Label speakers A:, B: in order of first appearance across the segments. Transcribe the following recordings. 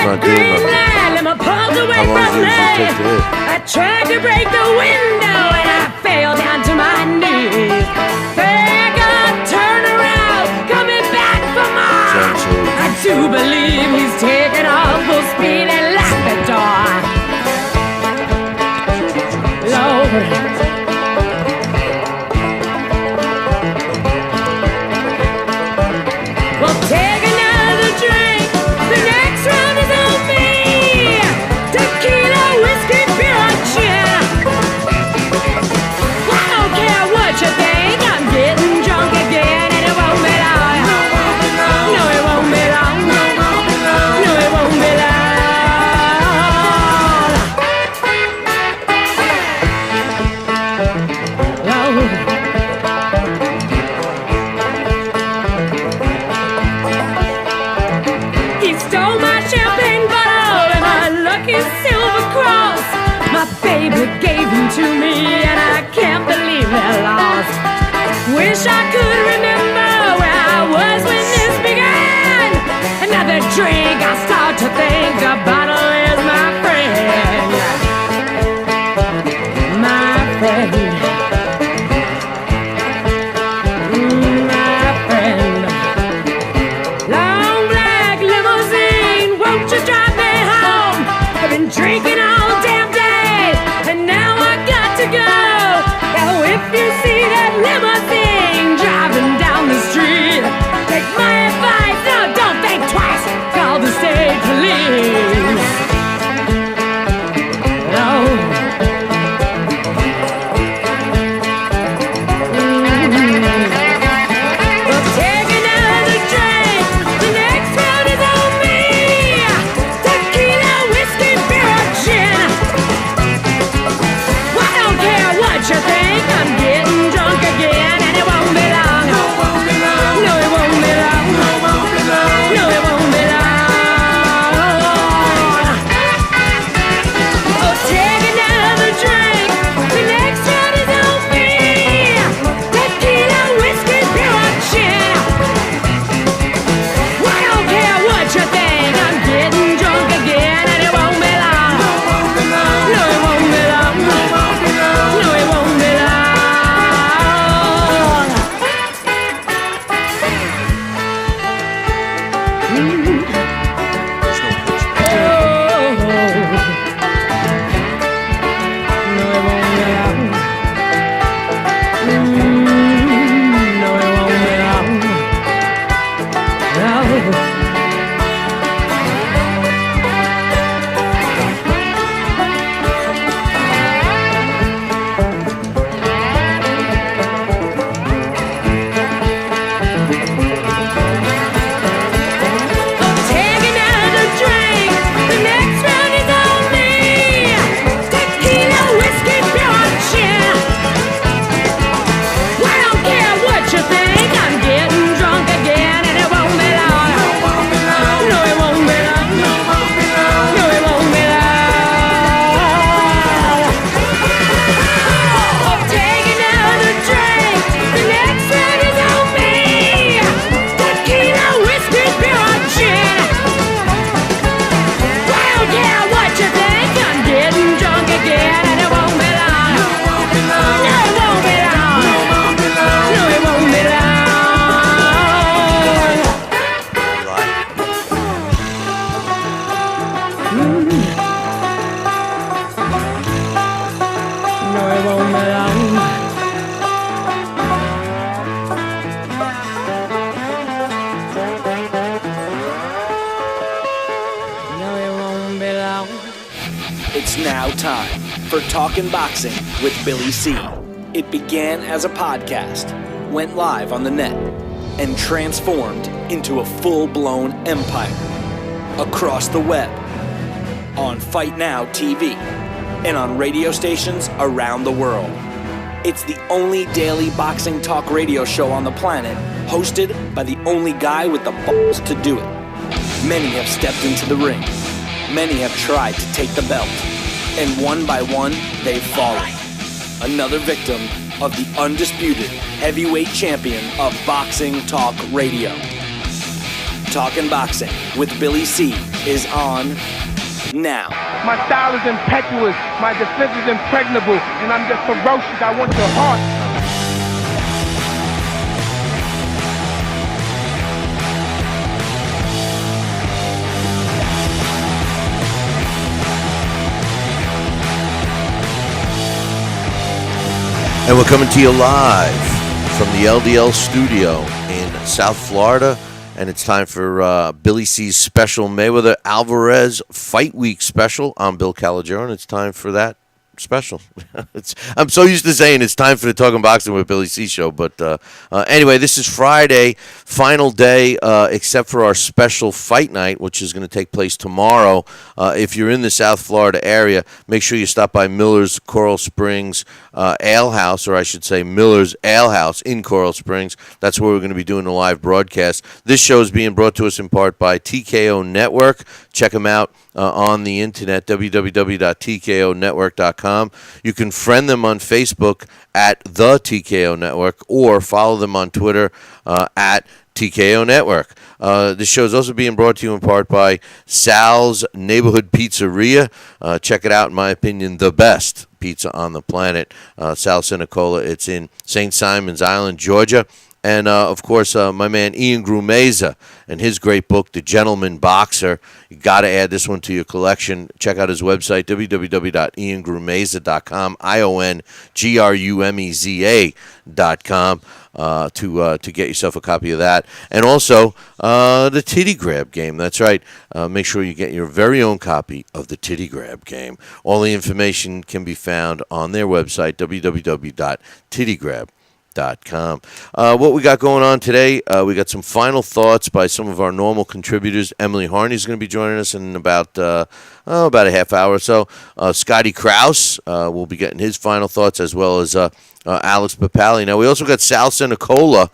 A: not doing nothing. How long does it usually take to hit?
B: I tried to break the window and I fell down to my knees. Back up, turn around, coming back for more. I do believe he's taking off full speed and locked the door. Lord. Well, take another drink. The next round is on me. Tequila, whiskey, beer, or gin. I don't care what you think. I'm getting drunk again, and it won't be long. No, it won't be long. No, it won't be long. He stole my champagne bottle and my lucky silver cross. My baby gave him to me and I can't believe they're lost. Wish I could remember where I was when this began. Another drink, I start to think the bottle is my friend. My friend. My friend. Long black limousine, won't you drive me home? I've been drinking all damn day, and now I got to go. Now if you see that limousine driving down the street, take my advice, no, don't think twice. Call the state police. Oh. Well, take another drink. The next round is on me. Tequila, whiskey, beer, or gin. I don't care what you think. I'm getting drunk again, and it won't be long. No, it won't be long. No, it won't be long. No, it won't be long. No, it won't be long. Oh, take another drink. The next round is on me. Tequila, whiskey, beer, or gin. I don't care what you think. I'm getting drunk again, and it won't be long. No, it won't be long. No, it won't be long. No, it won't be long. Take another drink. The next round is on me. Tequila, whiskey, beer, or gin. I don't care what you think. I'm getting drunk again, and it won't be long. No, it won't be long. No, it won't be long. Oh, take another drink. The next round is on me. Tequila, whiskey, beer, or gin. I don't care what you think. I'm getting drunk again, and it won't be long. No, it won't be long. No, it won't be long. No, it won't be long. No, it won't be long. No, it won't be long.
C: It's now time for Talkin' Boxing with Billy C. It began as a podcast, went live on the net, and transformed into a full-blown empire across the web, on Fight Now TV, and on radio stations around the world. It's the only daily boxing talk radio show on the planet, hosted by the only guy with the balls to do it. Many have stepped into the ring. Many have tried to take the belt. And one by one, they've fallen. Another victim of the undisputed heavyweight champion of boxing talk radio. Talking Boxing with Billy C is on now.
D: My style is impetuous, my defense is impregnable, and I'm just ferocious. I want your heart.
E: And we're coming to you live from the LDL studio in South Florida. And it's time for Billy C's special Mayweather Alvarez Fight Week Special. I'm Bill Calogero, and it's time for that special. I'm so used to saying it's time for the Talking Boxing with Billy C show. But anyway, this is Friday, final day, except for our special fight night, which is going to take place tomorrow. If you're in the South Florida area, make sure you stop by Miller's Coral Springs Ale House, or I should say Miller's Ale House in Coral Springs. That's where we're going to be doing the live broadcast. This show is being brought to us in part by TKO Network. Check them out on the internet, www.tkonetwork.com. You can friend them on Facebook at the TKO Network or follow them on Twitter at TKO Network. This show is also being brought to you in part by Sal's Neighborhood Pizzeria. Check it out, in my opinion, the best pizza on the planet. Sal Sinicola. It's in St. Simons Island, Georgia. And, of course, my man Ian Grumeza and his great book, The Gentleman Boxer. You got to add this one to your collection. Check out his website, www.iangrumeza.com, IONGRUMEZA.com, to get yourself a copy of that. And also, the Titty Grab game. That's right. Make sure you get your very own copy of the Titty Grab game. All the information can be found on their website, www.tittygrab.com. What we got going on today, we got some final thoughts by some of our normal contributors. Emily Harney is going to be joining us in about a half hour or so. Scotty Krause will be getting his final thoughts, as well as Alex Papali. Now, we also got Sal Sinicola.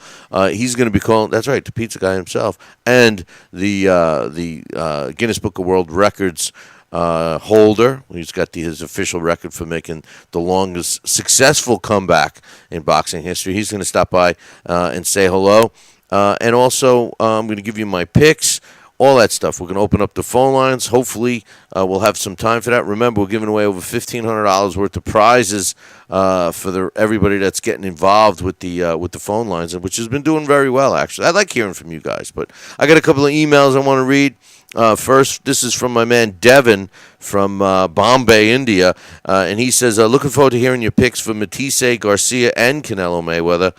E: He's going to be calling, that's right, the pizza guy himself, and the Guinness Book of World Records holder. He's got his official record for making the longest successful comeback in boxing history. He's going to stop by and say hello. And also, I'm going to give you my picks, all that stuff. We're going to open up the phone lines. Hopefully, we'll have some time for that. Remember, we're giving away over $1,500 worth of prizes for everybody that's getting involved with the phone lines, which has been doing very well, actually. I like hearing from you guys, but I got a couple of emails I want to read. First, this is from my man Devin from Bombay, India, and he says, looking forward to hearing your picks for Matisse, Garcia, and Canelo Mayweather.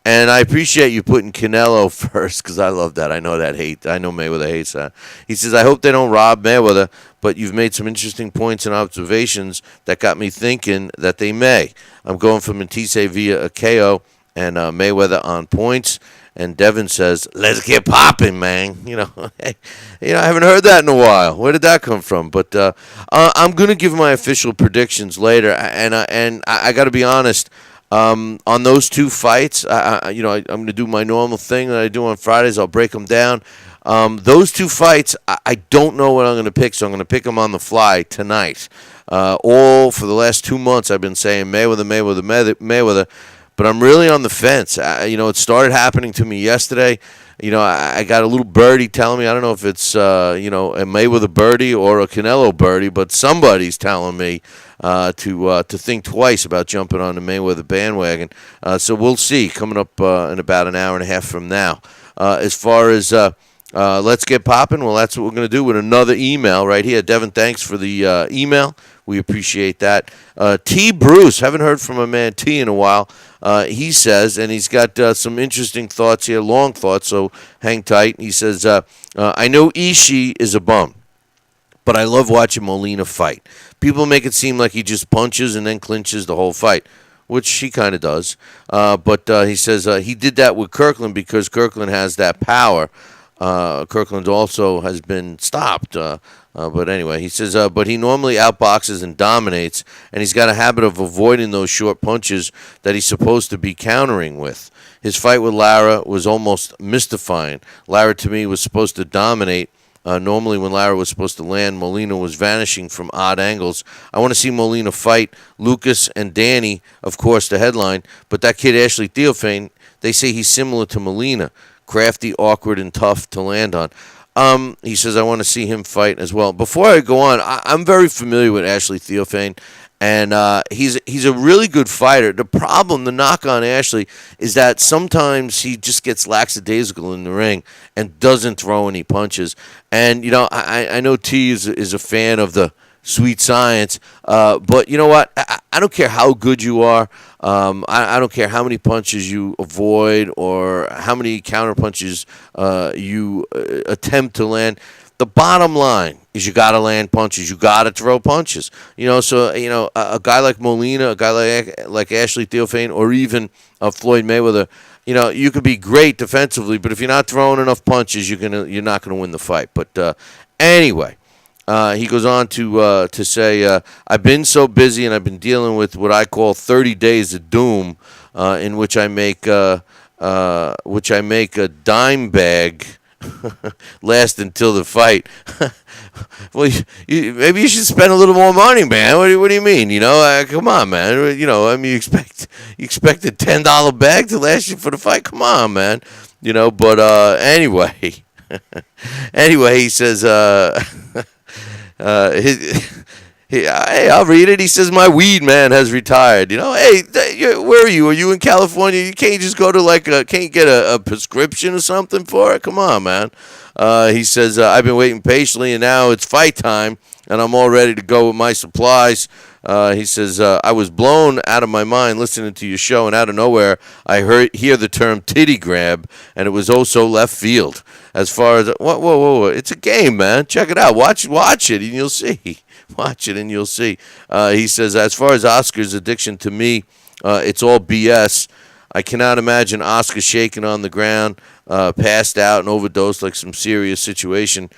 E: And I appreciate you putting Canelo first, because I love that. I know Mayweather hates that. He says, I hope they don't rob Mayweather, but you've made some interesting points and observations that got me thinking that they may. I'm going for Matisse via a KO and Mayweather on points. And Devin says, let's get popping, man. I haven't heard that in a while. Where did that come from? But I'm going to give my official predictions later. And I got to be honest, on those two fights, I'm going to do my normal thing that I do on Fridays. I'll break them down. Those two fights, I don't know what I'm going to pick, so I'm going to pick them on the fly tonight. All for the last 2 months, I've been saying Mayweather. But I'm really on the fence. It started happening to me yesterday. I got a little birdie telling me, I don't know if it's, a Mayweather birdie or a Canelo birdie, but somebody's telling me to think twice about jumping on the Mayweather bandwagon. So we'll see coming up in about an hour and a half from now. As far as let's get popping, well, that's what we're going to do with another email right here. Devin, thanks for the email. We appreciate that. T. Bruce, haven't heard from a man T in a while. He says, and he's got some interesting thoughts here, long thoughts, so hang tight. He says, I know Ishii is a bum, but I love watching Molina fight. People make it seem like he just punches and then clinches the whole fight, which he kind of does. But he says he did that with Kirkland because Kirkland has that power. Kirkland also has been stopped. But anyway, he says, but he normally outboxes and dominates, and he's got a habit of avoiding those short punches that he's supposed to be countering with. His fight with Lara was almost mystifying. Lara, to me, was supposed to dominate. Normally, when Lara was supposed to land, Molina was vanishing from odd angles. I want to see Molina fight Lucas and Danny, of course, the headline. But that kid, Ashley Theophane, they say he's similar to Molina. crafty, awkward, and tough to land on. He says, I want to see him fight as well. Before I go on, I'm very familiar with Ashley Theophane, and he's a really good fighter. The problem, the knock on Ashley, is that sometimes he just gets lackadaisical in the ring and doesn't throw any punches. And, I know T is a fan of the sweet science, but you know what? I don't care how good you are. I don't care how many punches you avoid or how many counter punches you attempt to land. The bottom line is you got to land punches. You got to throw punches. A guy like Molina, a guy like Ashley Theophane, or even Floyd Mayweather, you could be great defensively, but if you're not throwing enough punches, you're not gonna win the fight. But anyway. He goes on to say, I've been so busy and I've been dealing with what I call 30 days of doom, in which I make a dime bag last until the fight. Well, maybe you should spend a little more money, man. What do you mean? Come on, man. You expect a $10 bag to last you for the fight? Come on, man. But anyway. Anyway, he says, hey, I'll read it. He says, my weed man has retired. Hey, where are you? Are you in California? You can't just go to can't you get a prescription or something for it? Come on, man. He says, I've been waiting patiently, and now it's fight time, and I'm all ready to go with my supplies. He says, I was blown out of my mind listening to your show, and out of nowhere, I hear the term titty grab, and it was so left field. As far as, whoa, it's a game, man. Check it out. Watch it, and you'll see. Watch it, and you'll see. He says, as far as Oscar's addiction to me, it's all BS. I cannot imagine Oscar shaking on the ground, passed out and overdosed like some serious situation.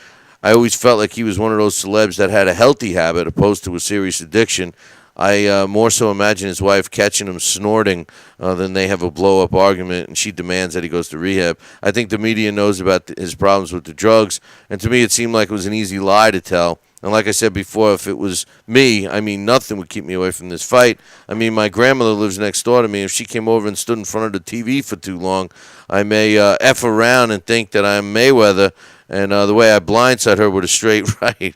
E: I always felt like he was one of those celebs that had a healthy habit opposed to a serious addiction. I more so imagine his wife catching him snorting than they have a blow-up argument, and she demands that he goes to rehab. I think the media knows about his problems with the drugs, and to me it seemed like it was an easy lie to tell. And like I said before, if it was me, nothing would keep me away from this fight. My grandmother lives next door to me. If she came over and stood in front of the TV for too long, I may F around and think that I'm Mayweather, and the way I blindside her with a straight right.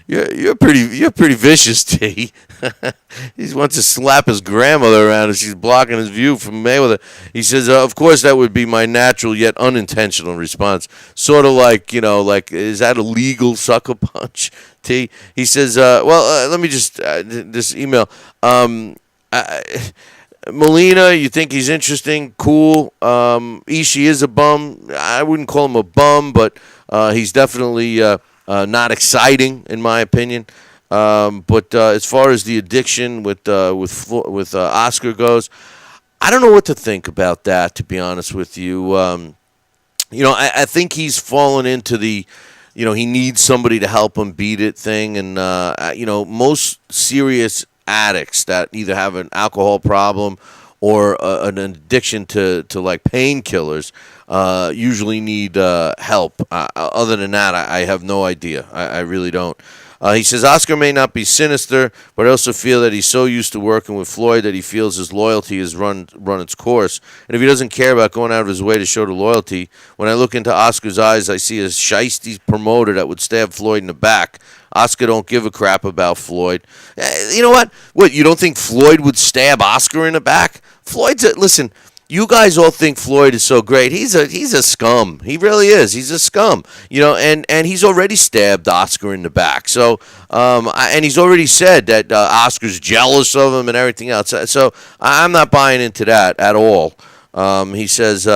E: You're pretty vicious, T. He wants to slap his grandmother around as she's blocking his view from Mayweather. He says, of course that would be my natural yet unintentional response. Sort of like, is that a legal sucker punch, T? He says, let me just, this email. Molina, you think he's interesting, cool. Ishii is a bum. I wouldn't call him a bum, but he's definitely not exciting, in my opinion. But as far as the addiction with Oscar goes, I don't know what to think about that, to be honest with you. I think he's fallen into the, he needs somebody to help him beat it thing. And, most serious addicts that either have an alcohol problem or an addiction to like painkillers usually need help. Other than that, I have no idea. I really don't. He says, Oscar may not be sinister, but I also feel that he's so used to working with Floyd that he feels his loyalty has run its course. And if he doesn't care about going out of his way to show the loyalty, when I look into Oscar's eyes, I see a shiesty promoter that would stab Floyd in the back. Oscar don't give a crap about Floyd. You know what? What, you don't think Floyd would stab Oscar in the back? Listen, you guys all think Floyd is so great. He's a scum. He really is. He's a scum. And he's already stabbed Oscar in the back. So, and he's already said that Oscar's jealous of him and everything else. So I'm not buying into that at all. He says,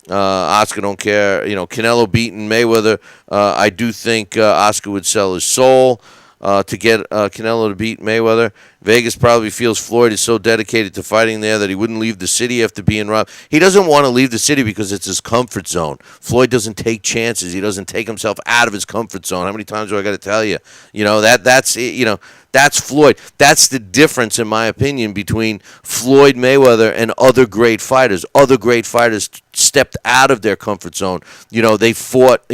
E: Oscar don't care. Canelo beating Mayweather. I do think Oscar would sell his soul to get Canelo to beat Mayweather. Vegas probably feels Floyd is so dedicated to fighting there that he wouldn't leave the city after being robbed. He doesn't want to leave the city because it's his comfort zone. Floyd doesn't take chances. He doesn't take himself out of his comfort zone. How many times do I got to tell you? That's Floyd. That's the difference, in my opinion, between Floyd Mayweather and other great fighters. Other great fighters stepped out of their comfort zone. They fought,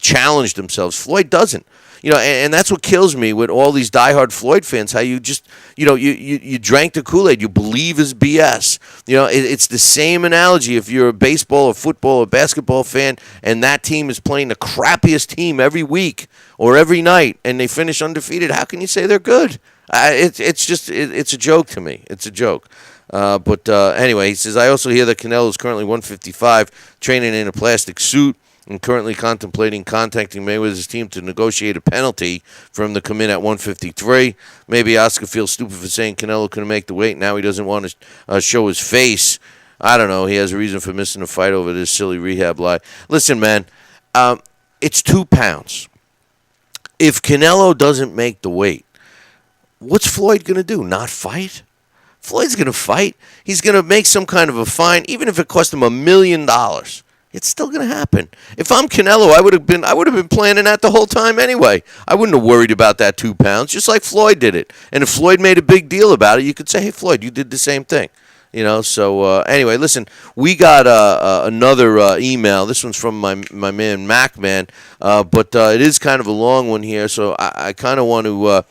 E: challenged themselves. Floyd doesn't. and that's what kills me with all these diehard Floyd fans. How you just, you drank the Kool-Aid. You believe his BS. It's the same analogy if you're a baseball or football or basketball fan and that team is playing the crappiest team every week or every night and they finish undefeated. How can you say they're good? It's a joke to me. It's a joke. But anyway, he says, I also hear that Canelo is currently 155, training in a plastic suit, and currently contemplating contacting Mayweather's team to negotiate a penalty for him to come in at 153. Maybe Oscar feels stupid for saying Canelo couldn't make the weight. Now he doesn't want to show his face. I don't know. He has a reason for missing a fight over this silly rehab lie. Listen, man, it's 2 pounds. If Canelo doesn't make the weight, what's Floyd going to do? Not fight? Floyd's going to fight. He's going to make some kind of a fine, even if it cost him $1 million. It's still going to happen. If I'm Canelo, I would have been planning that the whole time anyway. I wouldn't have worried about that 2 pounds, just like Floyd did it. And if Floyd made a big deal about it, you could say, hey, Floyd, you did the same thing. So anyway, listen, we got another email. This one's from my man, Mac, man. But it is kind of a long one here, so I kind of want to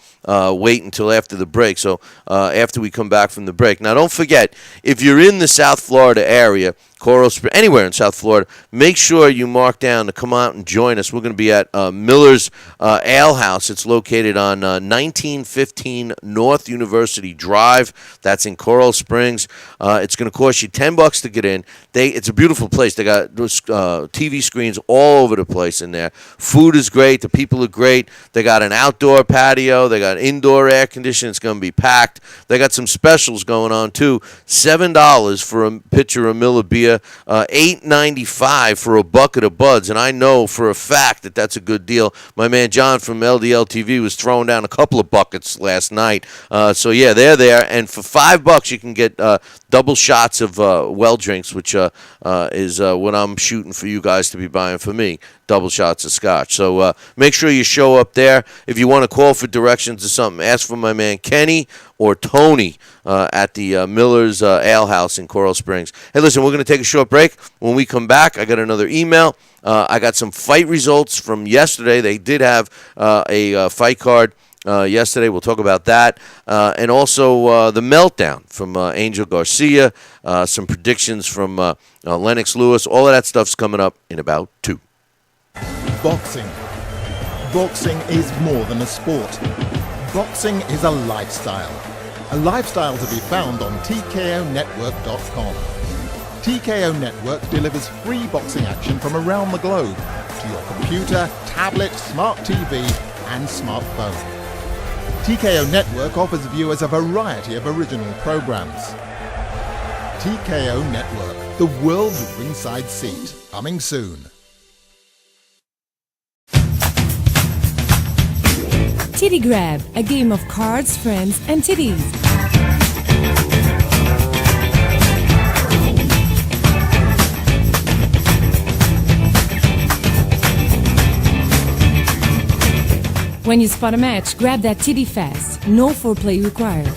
E: wait until after the break. So after we come back from the break. Now, don't forget, if you're in the South Florida area, Coral Springs, anywhere in South Florida, make sure you mark down to come out and join us. We're going to be at Miller's Ale House. It's located on 1915 North University Drive. That's in Coral Springs. It's going to cost you $10 to get in. It's a beautiful place. They got those TV screens all over the place in there. Food is great. The people are great. They got an outdoor patio. They got indoor air conditioning. It's going to be packed. They got some specials going on, too. $7 for a pitcher of Miller beer. $8.95 for a bucket of buds, and I know for a fact that that's a good deal. My man John from LDL TV was throwing down a couple of buckets last night. So yeah, they're there, and for $5 you can get double shots of well drinks, which is what I'm shooting for you guys to be buying for me. Double shots of scotch. So make sure you show up there. If you want to call for directions or something, ask for my man Kenny or Tony at the Miller's Ale House in Coral Springs. Hey, listen, we're going to take a short break. When we come back, I got another email. I got some fight results from yesterday. They did have a fight card yesterday. We'll talk about that. And also the meltdown from Angel Garcia, some predictions from Lennox Lewis. All of that stuff's coming up in about 2.
F: Boxing. Boxing is more than a sport. Boxing is a lifestyle. A lifestyle to be found on TKOnetwork.com. TKO Network delivers free boxing action from around the globe to your computer, tablet, smart TV and smartphone. TKO Network offers viewers a variety of original programs. TKO Network, the world's ringside seat. Coming soon.
B: Titty Grab, a game of cards, friends, and titties. When you spot a match, grab that titty fast. No foreplay required.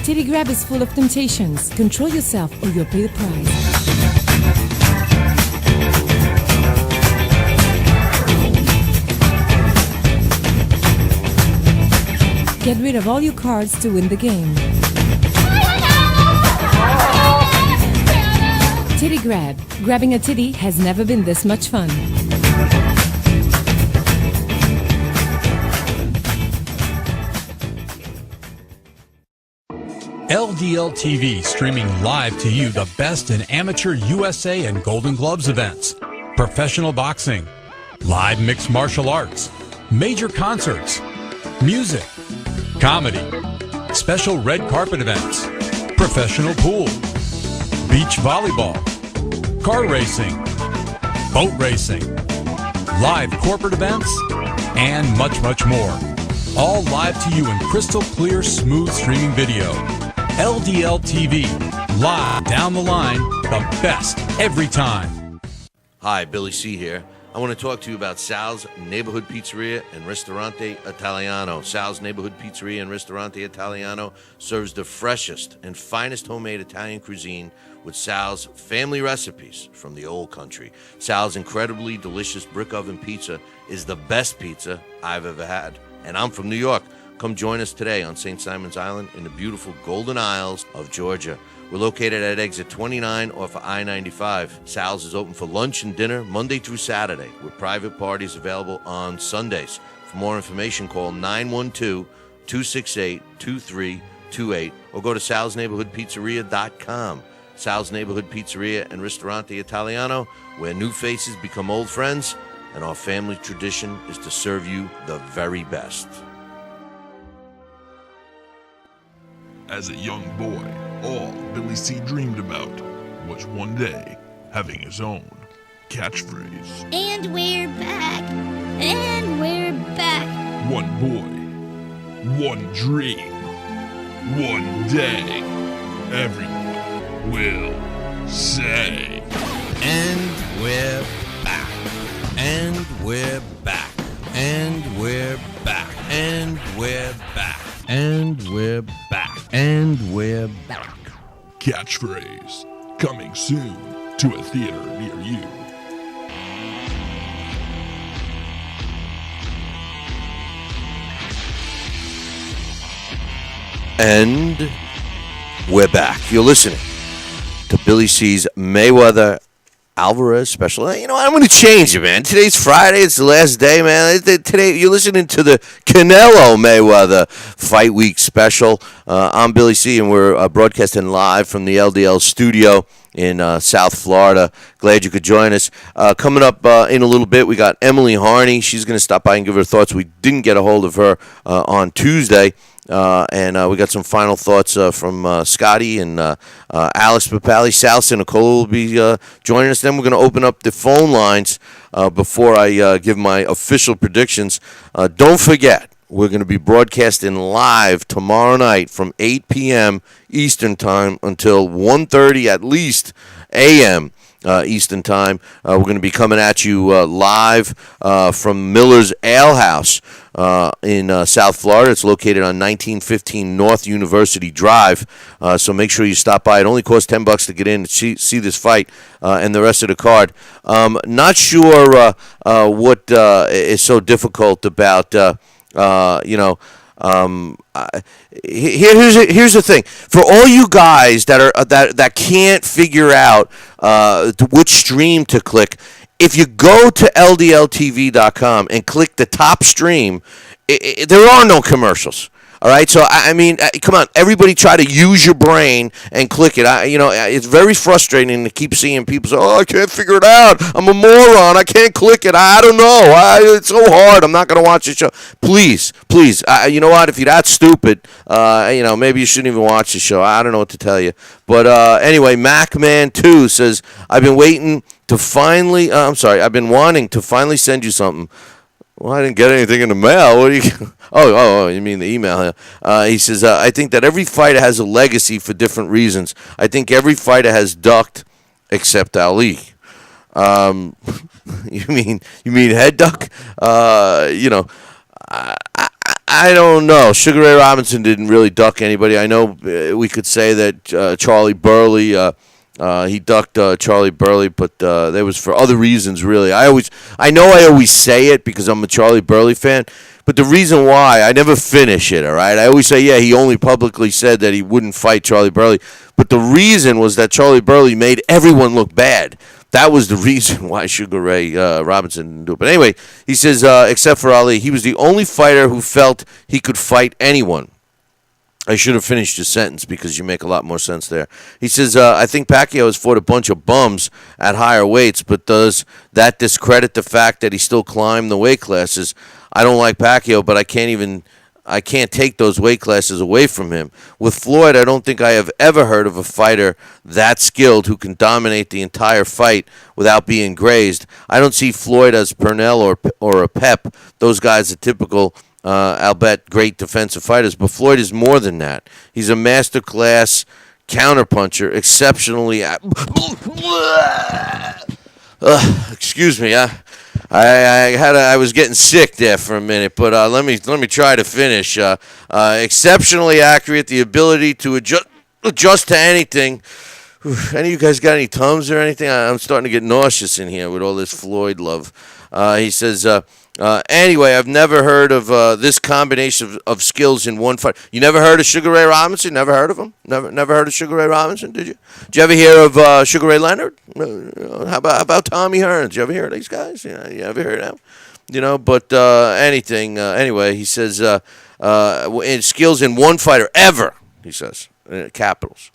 B: Titty Grab is full of temptations. Control yourself or you'll pay the price. Get rid of all your cards to win the game. Titty Grab. Grabbing a titty has never been this much fun.
G: LDL TV streaming live to you the best in amateur USA and Golden Gloves events, professional boxing, live mixed martial arts, major concerts, music, comedy, special red carpet events, professional pool, beach volleyball, car racing, boat racing, live corporate events, and much, much more. All live to you in crystal clear, smooth streaming video. LDL TV, live down the line, the best every time.
E: Hi, Billy C here. I want to talk to you about Sal's Neighborhood Pizzeria and Ristorante Italiano. Sal's Neighborhood Pizzeria and Ristorante Italiano serves the freshest and finest homemade Italian cuisine with Sal's family recipes from the old country. Sal's incredibly delicious brick oven pizza is the best pizza I've ever had. And I'm from New York. Come join us today on St. Simon's Island in the beautiful Golden Isles of Georgia. We're located at exit 29 off of I-95. Sal's is open for lunch and dinner Monday through Saturday, with private parties available on Sundays. For more information, call 912-268-2328 or go to salsneighborhoodpizzeria.com. Sal's Neighborhood Pizzeria and Ristorante Italiano, where new faces become old friends, and our family tradition is to serve you the very best.
H: As a young boy, all Billy C. dreamed about was one day having his own catchphrase.
I: And we're back. And we're back.
H: One boy, one dream, one day, everyone will say.
E: And we're back. And we're back. And we're back. And we're back. And we're back. And we're back.
H: Catchphrase coming soon to a theater near you.
E: And we're back. You're listening to Billy C's Mayweather Alvarez special. You know what? I'm going to change it, man. Today's Friday. It's the last day, man. Today, you're listening to the Canelo Mayweather Fight Week Special. I'm Billy C, and we're broadcasting live from the LDL studio in South Florida. Glad you could join us. Coming up in a little bit, we got Emily Harney. She's going to stop by and give her thoughts. We didn't get a hold of her on Tuesday. And we got some final thoughts from Scotty and Alex Papali. Sal Sinicola will be joining us. Then we're going to open up the phone lines before I give my official predictions. Don't forget, we're going to be broadcasting live tomorrow night from 8 p.m. Eastern Time until 1:30 at least a.m. Eastern Time. We're going to be coming at you live from Miller's Ale House in South Florida. It's located on 1915 North University Drive. So make sure you stop by. It only costs $10 to get in and see this fight and the rest of the card. Not sure what is so difficult about, here's the thing. For all you guys that can't figure out which stream to click, if you go to ldltv.com and click the top stream, there are no commercials. All right, so I mean, come on, everybody try to use your brain and click it. It's very frustrating to keep seeing people say, "Oh, I can't figure it out. I'm a moron. I can't click it. I don't know. It's so hard. I'm not going to watch the show." Please, you know what? If you're that stupid, maybe you shouldn't even watch the show. I don't know what to tell you. But anyway, MacMan2 says, I've been wanting to finally send you something. Well, I didn't get anything in the mail. What do you? Oh, you mean the email? He says, I think that every fighter has a legacy for different reasons. I think every fighter has ducked except Ali. You mean head duck? I don't know. Sugar Ray Robinson didn't really duck anybody. I know we could say that Charlie Burley. He ducked Charlie Burley, but that was for other reasons, really. I always say it because I'm a Charlie Burley fan, but the reason why, I never finish it, all right? I always say, yeah, he only publicly said that he wouldn't fight Charlie Burley, but the reason was that Charlie Burley made everyone look bad. That was the reason why Sugar Ray Robinson didn't do it. But anyway, he says, except for Ali, he was the only fighter who felt he could fight anyone. I should have finished your sentence because you make a lot more sense there. He says, I think Pacquiao has fought a bunch of bums at higher weights, but does that discredit the fact that he still climbed the weight classes? I don't like Pacquiao, but I can't take those weight classes away from him. With Floyd, I don't think I have ever heard of a fighter that skilled who can dominate the entire fight without being grazed. I don't see Floyd as Pernell or a Pep. Those guys are typical I'll bet great defensive fighters, but Floyd is more than that. He's a masterclass counterpuncher, exceptionally. Excuse me, I was getting sick there for a minute, but let me try to finish. Exceptionally accurate, the ability to adjust to anything. Any of you guys got any Tums or anything? I'm starting to get nauseous in here with all this Floyd love. He says, anyway, I've never heard of this combination of skills in one fight. You never heard of Sugar Ray Robinson? Never heard of him? Never heard of Sugar Ray Robinson, did you? Did you ever hear of Sugar Ray Leonard? How about Tommy Hearns? Did you ever hear of these guys? You ever heard of them? But anything. Anyway, he says, in skills in one fighter ever, he says, capitals.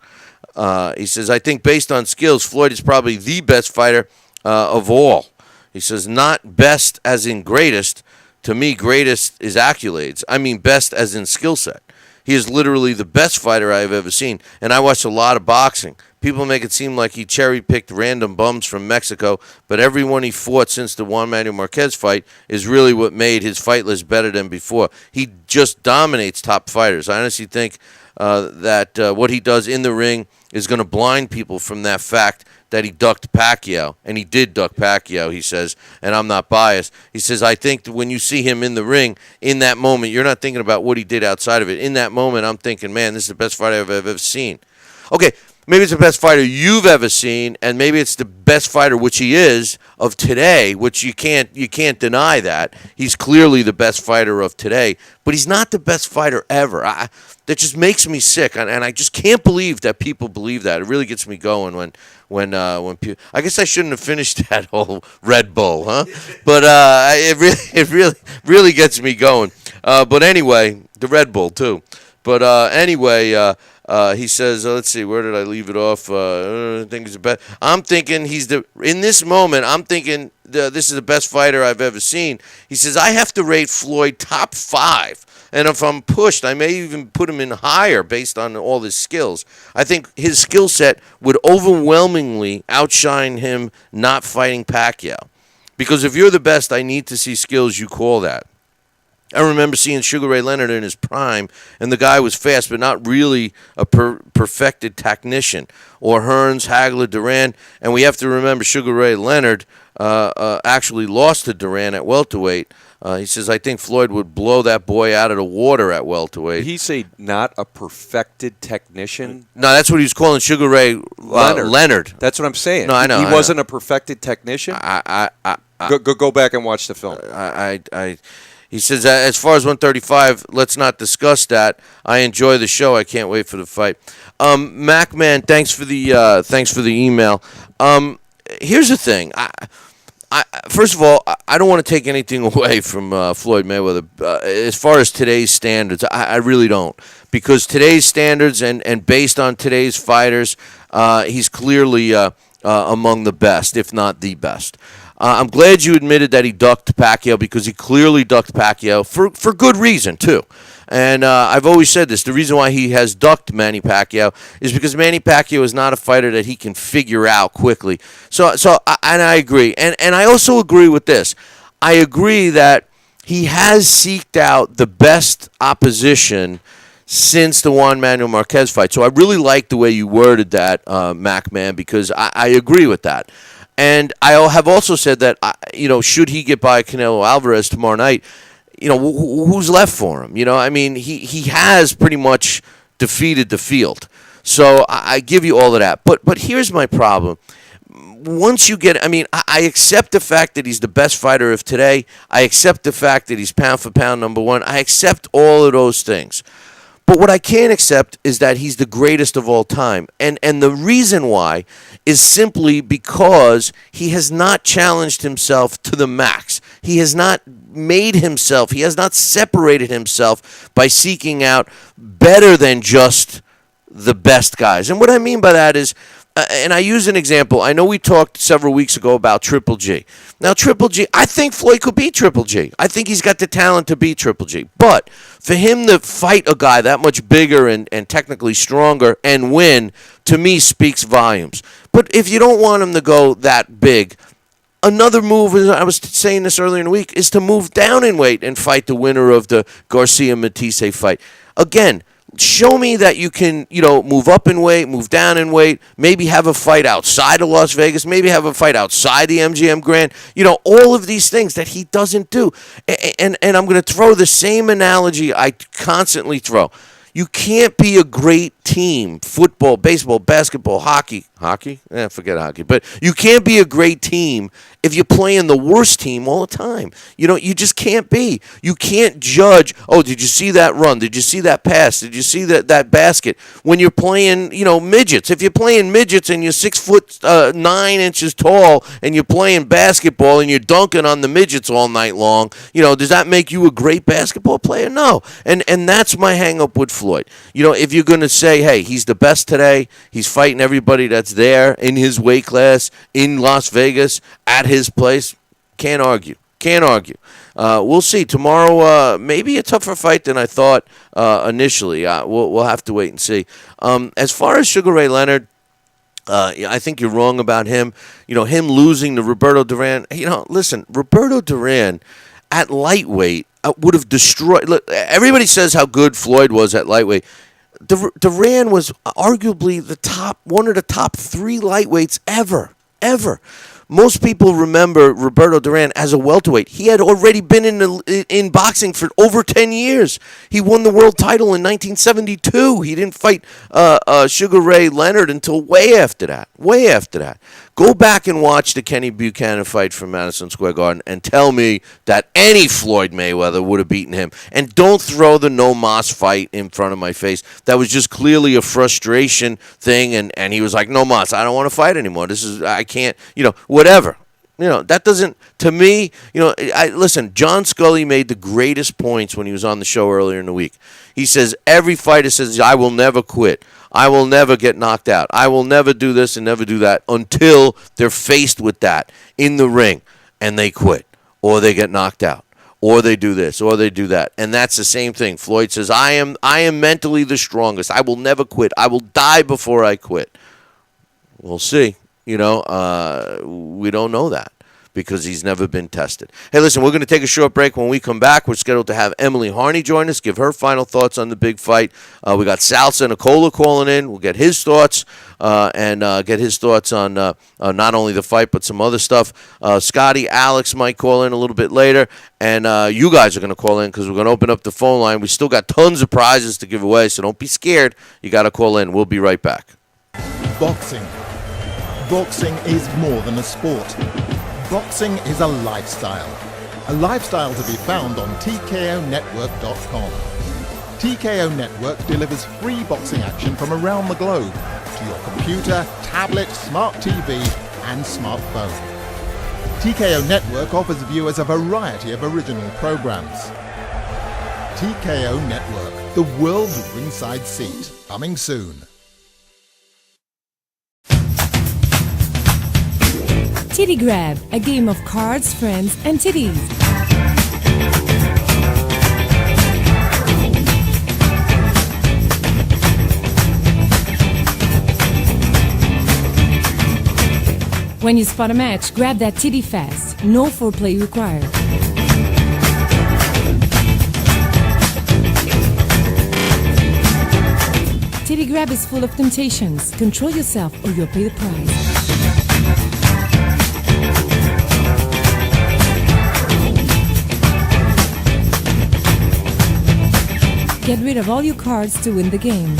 E: He says, I think based on skills, Floyd is probably the best fighter of all. He says, not best as in greatest. To me, greatest is accolades. I mean best as in skill set. He is literally the best fighter I have ever seen. And I watched a lot of boxing. People make it seem like he cherry-picked random bums from Mexico, but everyone he fought since the Juan Manuel Marquez fight is really what made his fight list better than before. He just dominates top fighters. I honestly think that what he does in the ring is going to blind people from that fact that he ducked Pacquiao, and he did duck Pacquiao, he says, and I'm not biased. He says, I think that when you see him in the ring, in that moment, you're not thinking about what he did outside of it. In that moment, I'm thinking, man, this is the best fight I've ever seen. Okay, maybe it's the best fighter you've ever seen, and maybe it's the best fighter, which he is, of today, which you can't deny that. He's clearly the best fighter of today, but he's not the best fighter ever. That just makes me sick, and I just can't believe that people believe that. It really gets me going when people. I guess I shouldn't have finished that whole Red Bull, huh? But it really gets me going. But anyway, the Red Bull too. But anyway, he says, let's see, where did I leave it off? I think he's the best. I'm thinking in this moment, I'm thinking this is the best fighter I've ever seen. He says, I have to rate Floyd top 5. And if I'm pushed, I may even put him in higher based on all his skills. I think his skill set would overwhelmingly outshine him not fighting Pacquiao. Because if you're the best, I need to see skills you call that. I remember seeing Sugar Ray Leonard in his prime, and the guy was fast, but not really a perfected technician. Or Hearns, Hagler, Duran, and we have to remember Sugar Ray Leonard actually lost to Duran at welterweight. He says, I think Floyd would blow that boy out of the water at welterweight.
J: Did he say not a perfected technician?
E: No, that's what he was calling Sugar Ray Leonard.
J: That's what I'm saying.
E: No, I know.
J: He wasn't a perfected technician? Go back and watch the film.
E: He says, as far as 135, let's not discuss that. I enjoy the show. I can't wait for the fight. MacMan, thanks for the email. Here's the thing. First of all, I don't want to take anything away from Floyd Mayweather. As far as today's standards, I really don't. Because today's standards and based on today's fighters, he's clearly among the best, if not the best. I'm glad you admitted that he ducked Pacquiao because he clearly ducked Pacquiao for good reason, too. And I've always said this. The reason why he has ducked Manny Pacquiao is because Manny Pacquiao is not a fighter that he can figure out quickly. So I agree. And I also agree with this. I agree that he has seeked out the best opposition since the Juan Manuel Marquez fight. So I really like the way you worded that, MacMan, because I agree with that. And I have also said that, should he get by Canelo Alvarez tomorrow night, who's left for him? I mean, he has pretty much defeated the field. So I give you all of that. But here's my problem. Once you get, I accept the fact that he's the best fighter of today. I accept the fact that he's pound for pound number one. I accept all of those things. But what I can't accept is that he's the greatest of all time. And the reason why is simply because he has not challenged himself to the max. He has not made himself, he has not separated himself by seeking out better than just the best guys. And what I mean by that is, and I use an example. I know we talked several weeks ago about Triple G. Now, Triple G, I think Floyd could beat Triple G. I think he's got the talent to beat Triple G. But for him to fight a guy that much bigger and technically stronger and win, to me, speaks volumes. But if you don't want him to go that big, another move, I was saying this earlier in the week, is to move down in weight and fight the winner of the Garcia-Matisse fight. Again, show me that you can, move up in weight, move down in weight, maybe have a fight outside of Las Vegas, maybe have a fight outside the MGM Grand, all of these things that he doesn't do. And I'm going to throw the same analogy I constantly throw. You can't be a great team, football, baseball, basketball, hockey, forget hockey, but you can't be a great team if you're playing the worst team all the time. You just can't be. You can't judge, did you see that run? Did you see that pass? Did you see that basket? When you're playing, midgets. If you're playing midgets and you're 6'9" tall and you're playing basketball and you're dunking on the midgets all night long, does that make you a great basketball player? No. And that's my hang up with Floyd. If you're going to say, hey, he's the best today, he's fighting everybody that's there in his weight class in Las Vegas at his place, can't argue. We'll see. Tomorrow, maybe a tougher fight than I thought initially. We'll have to wait and see. As far as Sugar Ray Leonard, I think you're wrong about him. Him losing to Roberto Duran. Listen, Roberto Duran at lightweight would have destroyed. Look, everybody says how good Floyd was at lightweight. Duran was arguably one of the top 3 lightweights ever. Most people remember Roberto Duran as a welterweight. He had already been in boxing for over 10 years. He won the world title in 1972. He didn't fight Sugar Ray Leonard until way after that. Go back and watch the Kenny Buchanan fight from Madison Square Garden and tell me that any Floyd Mayweather would have beaten him. And don't throw the No Mas fight in front of my face. That was just clearly a frustration thing, and he was like, no Mas, I don't want to fight anymore. I can't, whatever. That doesn't, to me, listen, John Scully made the greatest points when he was on the show earlier in the week. He says, every fighter says, I will never quit. I will never get knocked out. I will never do this and never do that until they're faced with that in the ring and they quit or they get knocked out or they do this or they do that. And that's the same thing. Floyd says, I am mentally the strongest. I will never quit. I will die before I quit. We'll see. We don't know that because he's never been tested. Hey, listen, we're going to take a short break. When we come back, we're scheduled to have Emily Harney join us, give her final thoughts on the big fight. We got Salsa Nicola calling in. We'll get his thoughts and get his thoughts on not only the fight but some other stuff. Scotty, Alex might call in a little bit later, and you guys are going to call in because we're going to open up the phone line. We still got tons of prizes to give away, so don't be scared. You got to call in. We'll be right back.
F: Boxing is more than a sport. Boxing is a lifestyle to be found on TKOnetwork.com. TKO Network delivers free boxing action from around the globe to your computer, tablet, smart TV, and smartphone. TKO Network offers viewers a variety of original programs. TKO Network, the world's ringside seat, coming soon.
B: Titty Grab, a game of cards, friends, and titties. When you spot a match, grab that titty fast. No foreplay required. Titty Grab is full of temptations. Control yourself or you'll pay the price. Get rid of all your cards to win the game.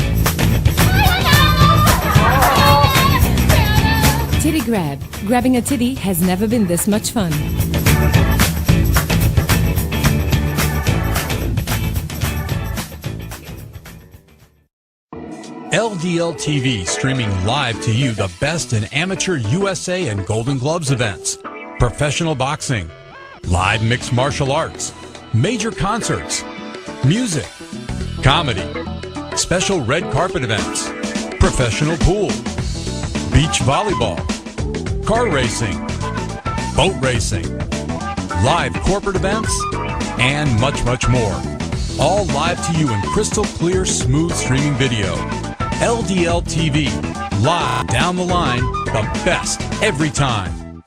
B: Titty Grab. Grabbing a titty has never been this much fun.
G: LDL TV streaming live to you the best in amateur USA and Golden Gloves events, professional boxing, live mixed martial arts, major concerts, music, comedy, special red carpet events, professional pool, beach volleyball, car racing, boat racing, live corporate events, and much, much more. All live to you in crystal clear, smooth streaming video. LDL TV, live down the line, the best every time.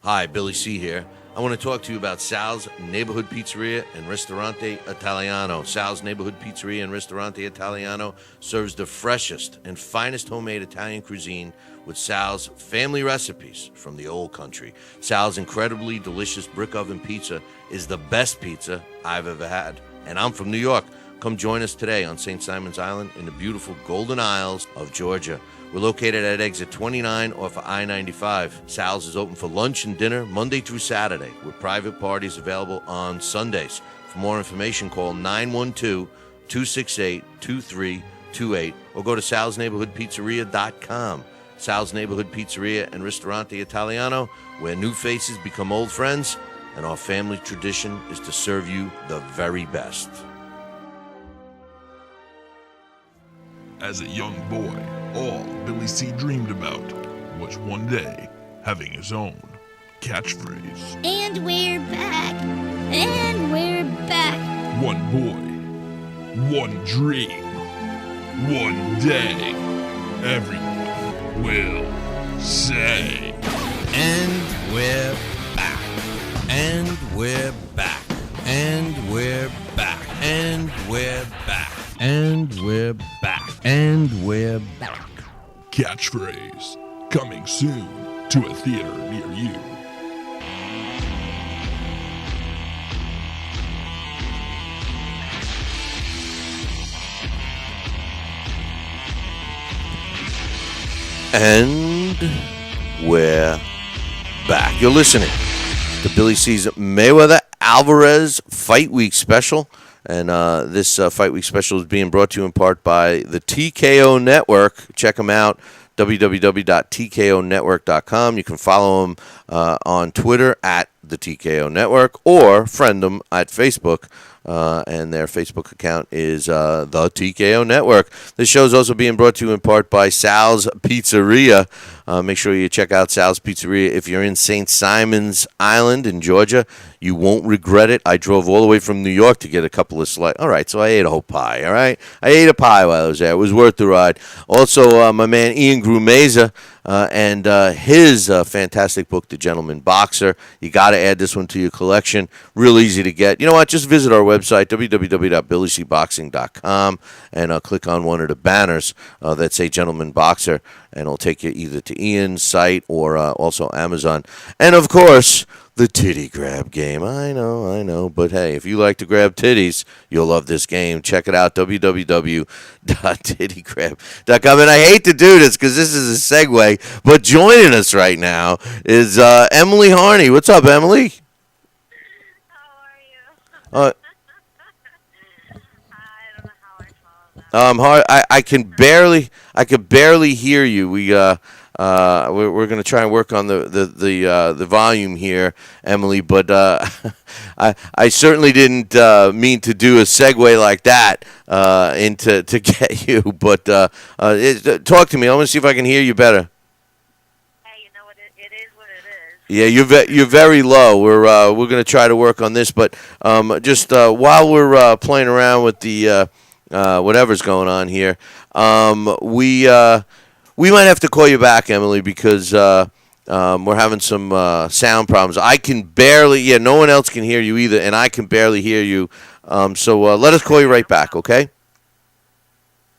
E: Hi, Billy C here. I want to talk to you about Sal's Neighborhood Pizzeria and Ristorante Italiano. Sal's Neighborhood Pizzeria and Ristorante Italiano serves the freshest and finest homemade Italian cuisine with Sal's family recipes from the old country. Sal's incredibly delicious brick oven pizza is the best pizza I've ever had. And I'm from New York. Come join us today on St. Simon's Island in the beautiful Golden Isles of Georgia. We're located at exit 29 off of I-95. Sal's is open for lunch and dinner Monday through Saturday, with private parties available on Sundays. For more information, call 912-268-2328 or go to salsneighborhoodpizzeria.com. Sal's Neighborhood Pizzeria and Ristorante Italiano, where new faces become old friends, and our family tradition is to serve you the very best.
H: As a young boy, all Billy C. dreamed about was one day having his own catchphrase.
I: And we're back. And we're back.
H: One boy, one dream, one day, everyone will say.
E: And we're back. And we're back. And we're back. And we're back. And we're back. And we're back.
H: Catchphrase coming soon to a theater near you.
E: And we're back. You're listening to Billy C's Mayweather Alvarez Fight Week Special. And this Fight Week Special is being brought to you in part by the TKO Network. Check them out, www.tkonetwork.com. You can follow them on Twitter at the TKO Network or friend them at Facebook. And their Facebook account is the TKO Network. This show is also being brought to you in part by Sal's Pizzeria. Make sure you check out Sal's Pizzeria if you're in St. Simon's Island in Georgia. You won't regret it. I drove all the way from New York to get a couple of slices. All right, so I ate a whole pie, all right? I ate a pie while I was there. It was worth the ride. Also, my man Ian Grumeza and his fantastic book, The Gentleman Boxer. You got to add this one to your collection. Real easy to get. You know what? Just visit our website, www.BillyCBoxing.com, and click on one of the banners that say Gentleman Boxer, and it'll take you either to Ian's site or also Amazon. And, of course, the titty grab game. I know. But, hey, if you like to grab titties, you'll love this game. Check it out, www.tittygrab.com. And I hate to do this because this is a segue, but joining us right now is Emily Harney. What's up, Emily?
K: How are you?
E: I can barely hear you. We're going to try and work on the volume here, Emily. But I certainly didn't mean to do a segue like that to get you. But talk to me. I want to see if I can hear you better.
K: Hey, you know what? It is what it is.
E: Yeah, you're very low. We're going to try to work on this, but just while we're playing around with the whatever's going on here, we might have to call you back, Emily, because we're having some sound problems. I can barely, no one else can hear you either, and I can barely hear you. So let us call you right back, okay?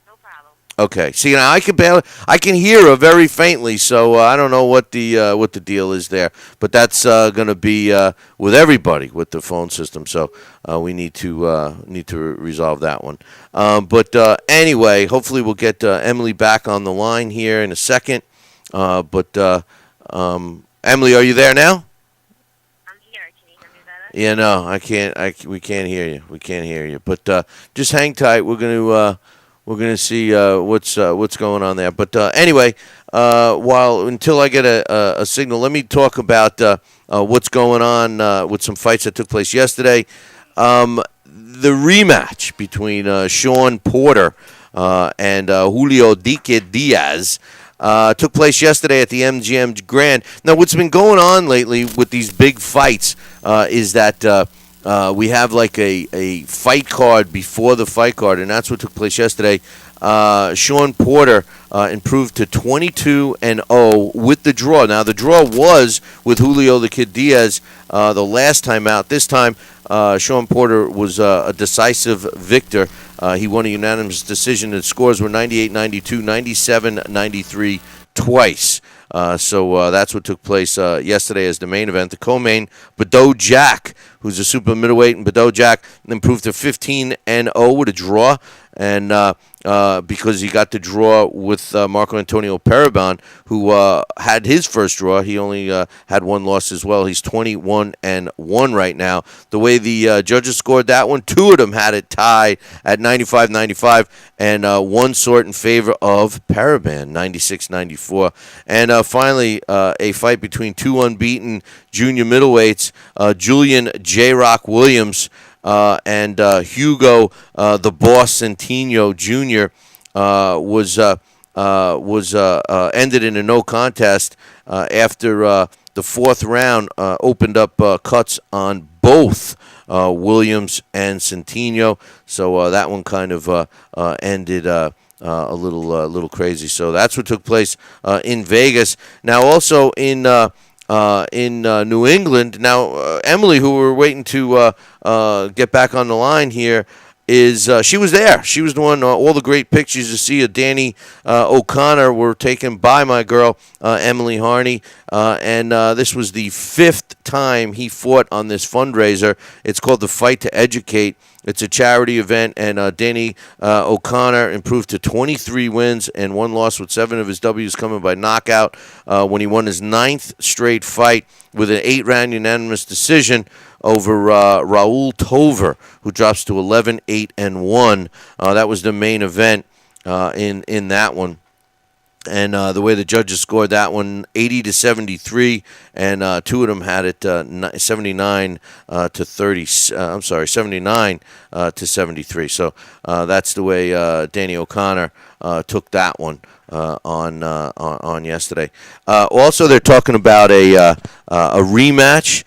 K: No problem.
E: Okay. See, now I can hear her very faintly, so I don't know what the deal is there. But that's going to be with everybody with the phone system, so we need to resolve that one. But anyway, hopefully we'll get Emily back on the line here in a second. But Emily, are you there now?
K: I'm here. Can you hear me better?
E: Yeah, no, I can't. We can't hear you. We can't hear you. But just hang tight. We're gonna see what's going on there. But anyway, until I get a signal, let me talk about what's going on with some fights that took place yesterday. The rematch between Sean Porter and Julio Diaz took place yesterday at the MGM Grand. Now, what's been going on lately with these big fights is that we have like a fight card before the fight card, and that's what took place yesterday. Sean Porter improved to 22-0 with the draw. Now, the draw was with Julio the Kid Diaz the last time out. This time, Sean Porter was a decisive victor. He won a unanimous decision. The scores were 98-92, 97-93 twice. So that's what took place yesterday as the main event. The co-main, Badou Jack, who's a super middleweight, and Badou Jack improved to 15-0 with a draw. And because he got the draw with Marco Antonio Parabon, who had his first draw. He only had one loss as well. He's 21-1 right now. The way the judges scored that one, two of them had it tied at 95-95, and one sort in favor of Parabon, 96-94. And finally, a fight between two unbeaten junior middleweights, Julian J-Rock Williams and Hugo the Boss Centeno Jr. was ended in a no contest after the fourth round opened up cuts on both Williams and Centeno. So that one kind of ended a little crazy. So that's what took place in Vegas. Now also in New England. Now, Emily, who we're waiting to get back on the line here, is she was there. She was the one. All the great pictures you see of Danny O'Connor were taken by my girl Emily Harney, and this was the fifth time he fought on this fundraiser. It's called the Fight to Educate. It's a charity event, and Danny O'Connor improved to 23 wins and one loss, with 7 of his W's coming by knockout when he won his 9th straight fight with an 8-round unanimous decision over Raul Tover, who drops to 11-8-1. That was the main event in that one. And the way the judges scored that one, 80-73, and two of them had it 79 to 73. So that's the way Danny O'Connor took that one on yesterday. Also, they're talking about a rematch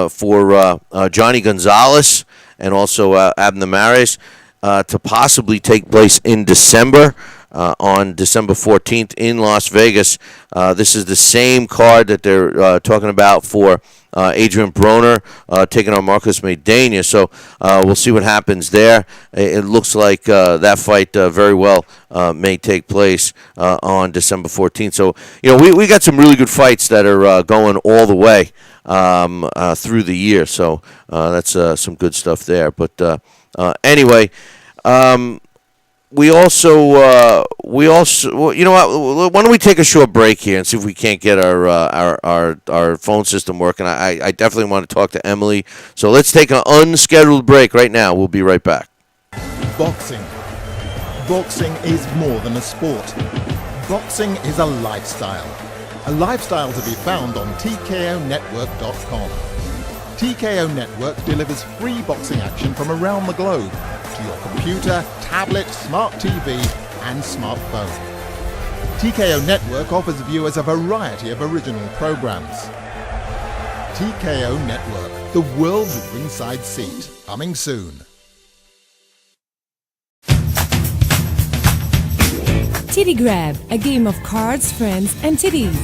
E: for Johnny Gonzalez and also Abner Mares to possibly take place in December. On December 14th in Las Vegas. This is the same card that they're talking about for Adrian Broner taking on Marcus Maidana. So we'll see what happens there. It looks like that fight very well may take place on December 14th. So, we got some really good fights that are going all the way through the year. So that's some good stuff there. But anyway, We also, you know what? Why don't we take a short break here and see if we can't get our phone system working? I definitely want to talk to Emily. So let's take an unscheduled break right now. We'll be right back.
F: Boxing. Boxing is more than a sport. Boxing is a lifestyle. A lifestyle to be found on TKONetwork.com. TKO Network delivers free boxing action from around the globe to your computer, tablet, smart TV, and smartphone. TKO Network offers viewers a variety of original programs. TKO Network, the world's ringside seat. Coming soon.
B: Titty Grab, a game of cards, friends, and titties.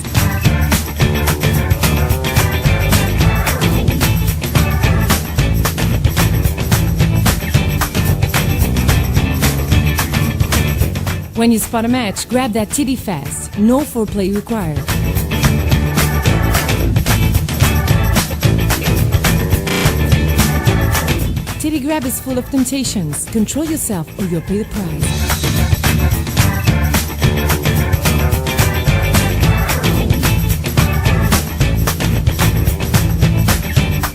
B: When you spot a match, grab that titty fast. No foreplay required. Titty Grab is full of temptations. Control yourself or you'll pay the price.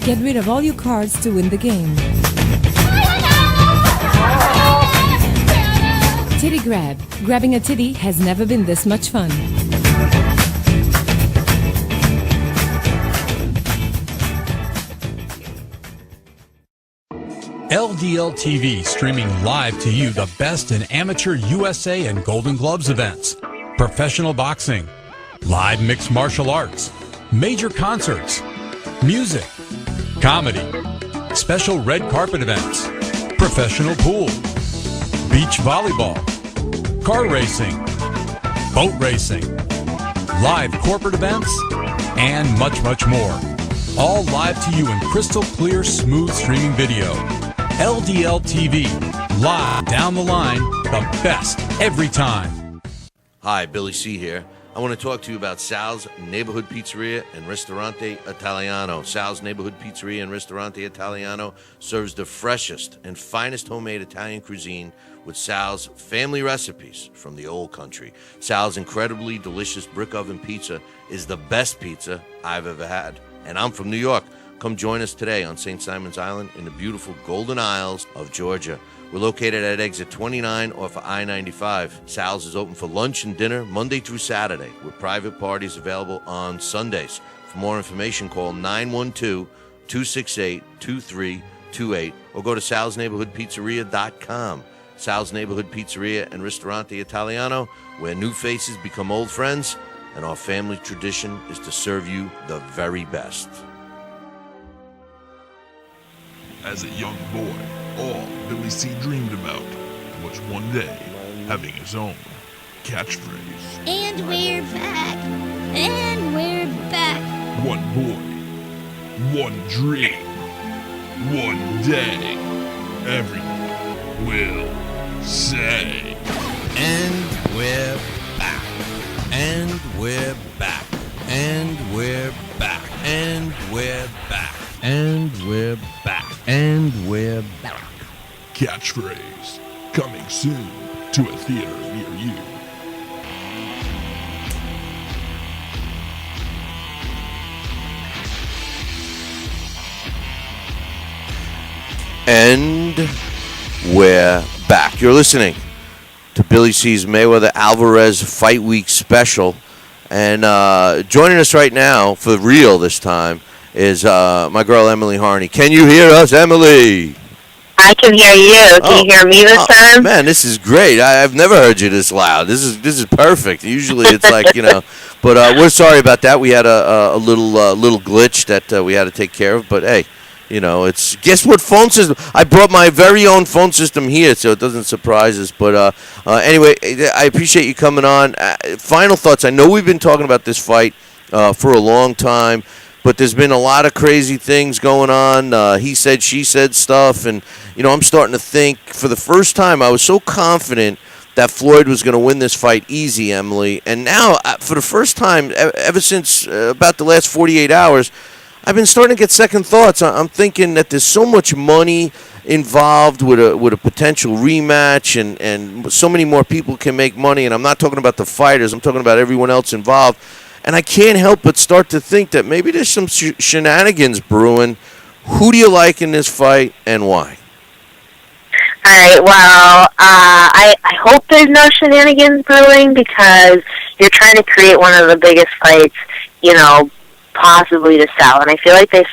B: Get rid of all your cards to win the game. Titty Grab. Grabbing a titty has never been this much fun.
G: LDL TV streaming live to you the best in amateur USA and Golden Gloves events, professional boxing, live mixed martial arts, major concerts, music, comedy, special red carpet events, professional pool, beach volleyball, car racing, boat racing, live corporate events, and much, much more. All live to you in crystal clear, smooth streaming video. LDL TV, live down the line, the best every time.
E: Hi, Billy C here. I want to talk to you about Sal's Neighborhood Pizzeria and Ristorante Italiano. Sal's Neighborhood Pizzeria and Ristorante Italiano serves the freshest and finest homemade Italian cuisine with Sal's family recipes from the old country. Sal's incredibly delicious brick oven pizza is the best pizza I've ever had. And I'm from New York. Come join us today on St. Simon's Island in the beautiful Golden Isles of Georgia. We're located at exit 29 off of I-95. Sal's is open for lunch and dinner Monday through Saturday, with private parties available on Sundays. For more information, call 912-268-2328 or go to salsneighborhoodpizzeria.com. Sal's Neighborhood Pizzeria and Ristorante Italiano, where new faces become old friends, and our family tradition is to serve you the very best.
H: As a young boy, all Billy C dreamed about was one day having his own catchphrase.
I: And we're back. And we're back.
H: One boy, one dream, one day, everyone will say.
E: And we're back. And we're back. And we're back. And we're back. And we're back. And we're back.
H: Catchphrase coming soon to a theater near you.
E: And we're back. You're listening to Billy C's Mayweather Alvarez Fight Week Special. And joining us right now, for real this time, is my girl Emily Harney. Can you hear us, Emily?
L: I can hear you. Can you hear me this time?
E: Man, this is great. I've never heard you this loud. This is perfect. Usually it's like, but we're sorry about that. We had a little glitch that we had to take care of. But hey, it's guess what phone system? I brought my very own phone system here, so it doesn't surprise us. But anyway, I appreciate you coming on. Final thoughts. I know we've been talking about this fight for a long time. But there's been a lot of crazy things going on. He said, she said stuff. And, I'm starting to think, for the first time, I was so confident that Floyd was going to win this fight easy, Emily. And now, for the first time, ever since about the last 48 hours, I've been starting to get second thoughts. I'm thinking that there's so much money involved with a potential rematch, and so many more people can make money. And I'm not talking about the fighters. I'm talking about everyone else involved. And I can't help but start to think that maybe there's some shenanigans brewing. Who do you like in this fight, and why?
L: All right, well, I hope there's no shenanigans brewing, because you're trying to create one of the biggest fights, possibly to sell. And I feel like they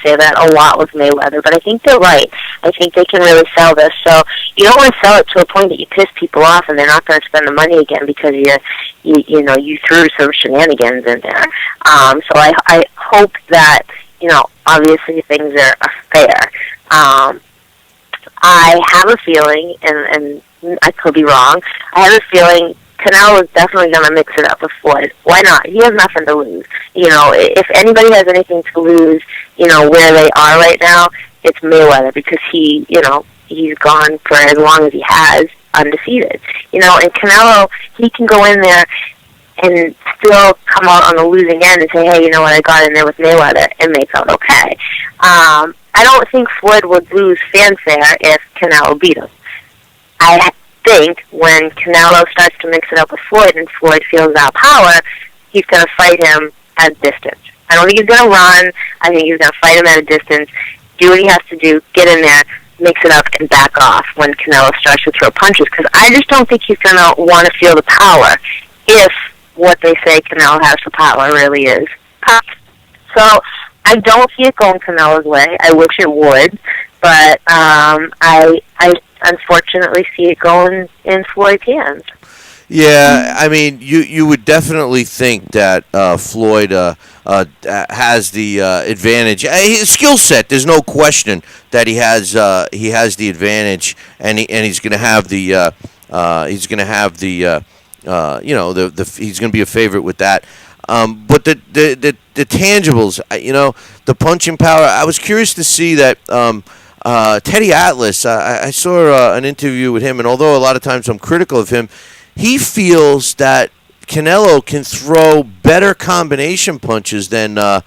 L: say that a lot with Mayweather, but I think they're right. I think they can really sell this. So you don't want to sell it to a point that you piss people off and they're not going to spend the money again because you threw some shenanigans in there. So I hope that, obviously things are fair. I have a feeling, and I could be wrong, I have a feeling Canelo is definitely going to mix it up with Floyd. Why not? He has nothing to lose. If anybody has anything to lose, where they are right now, it's Mayweather, because he's gone for as long as he has, undefeated. And Canelo, he can go in there and still come out on the losing end and say, hey, you know what, I got in there with Mayweather, and make out okay. I don't think Floyd would lose fanfare if Canelo beat him. I think when Canelo starts to mix it up with Floyd and Floyd feels that power, he's going to fight him at a distance. I don't think he's going to run. I think he's going to fight him at a distance, do what he has to do, get in there, mix it up, and back off when Canelo starts to throw punches, because I just don't think he's going to want to feel the power if what they say Canelo has the power really is. So I don't see it going Canelo's way. I wish it would, but I unfortunately see it going in Floyd's hands.
E: Yeah, I mean, you would definitely think that Floyd has the advantage. His skill set, there's no question that he has the advantage, and he's going to have the he's going to have the he's going to be a favorite with that. But the tangibles, the punching power. I was curious to see that Teddy Atlas. I saw an interview with him, and although a lot of times I'm critical of him, he feels that Canelo can throw better combination punches than Mayweather,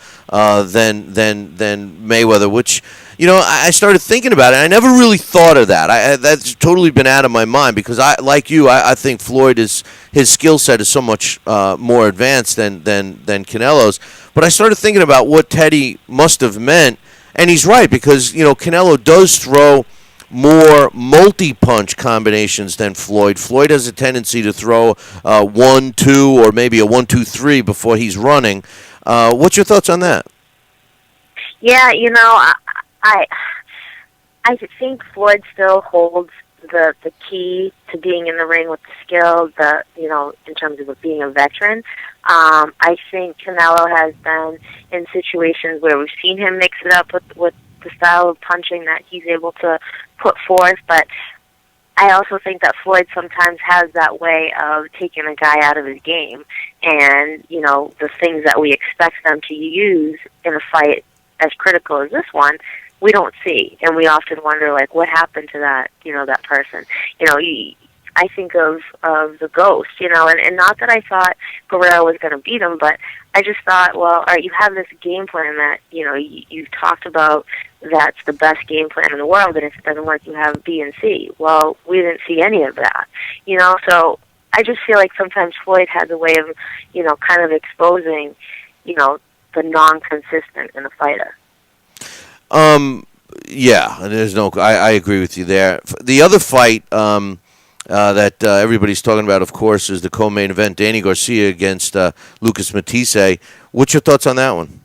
E: which I started thinking about it. I never really thought of that. That's totally been out of my mind because I think Floyd his skill set is so much more advanced than Canelo's. But I started thinking about what Teddy must have meant, and he's right because Canelo does throw more multi-punch combinations than Floyd. Floyd has a tendency to throw 1-2 or maybe a 1-2-3 before he's running. What's your thoughts on that?
L: Yeah, I think Floyd still holds the key to being in the ring with the skill, in terms of being a veteran. I think Canelo has been in situations where we've seen him mix it up with the style of punching that he's able to put forth, but I also think that Floyd sometimes has that way of taking a guy out of his game, and the things that we expect them to use in a fight as critical as this one, we don't see, and we often wonder what happened to that that person. I think of the Ghost, and not that I thought Guerrero was going to beat him, but I just thought, well, all right, you have this game plan that you've talked about that's the best game plan in the world, and if it doesn't work, you have B and C. Well, we didn't see any of that, So I just feel like sometimes Floyd has a way of, kind of exposing, the non-consistent in a fighter.
E: Yeah, and there's no. I agree with you there. The other fight that everybody's talking about, of course, is the co-main event: Danny Garcia against Lucas Matisse. What's your thoughts on that one?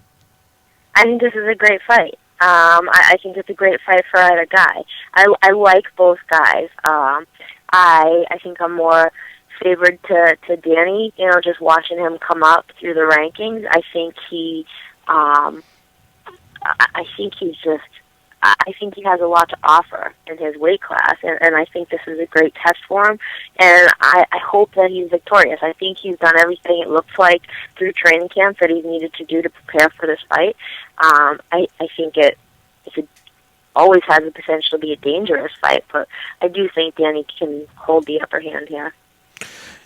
L: I think this is a great fight. I think it's a great fight for either guy. I like both guys. I think I'm more favored to Danny. Just watching him come up through the rankings. I think he has a lot to offer in his weight class, and I think this is a great test for him, and I hope that he's victorious. I think he's done everything it looks like through training camp that he's needed to do to prepare for this fight. I think it always has the potential to be a dangerous fight, but I do think Danny can hold the upper hand here.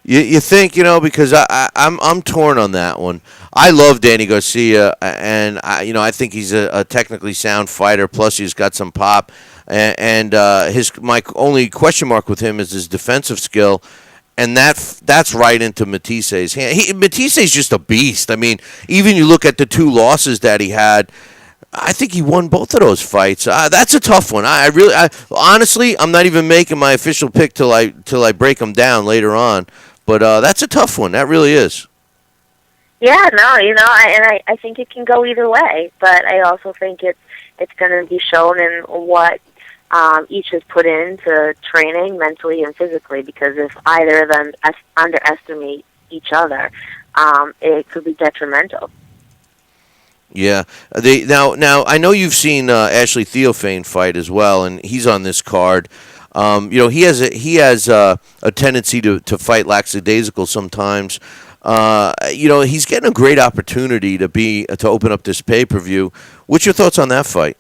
E: You think, because I'm torn on that one. I love Danny Garcia, and I think he's a technically sound fighter. Plus, he's got some pop, and my only question mark with him is his defensive skill, and that's right into Matisse's hand. Matisse's just a beast. I mean, even you look at the two losses that he had. I think he won both of those fights. That's a tough one. Honestly, I'm not even making my official pick till I break them down later on. But that's a tough one. That really is.
L: Yeah, no, I think it can go either way. But I also think it's going to be shown in what each has put into training mentally and physically. Because if either of them underestimate each other, it could be detrimental.
E: Yeah. Now I know you've seen Ashley Theophane fight as well, and he's on this card. He has a tendency to fight lackadaisical sometimes. He's getting a great opportunity to open up this pay-per-view. What's your thoughts on that fight?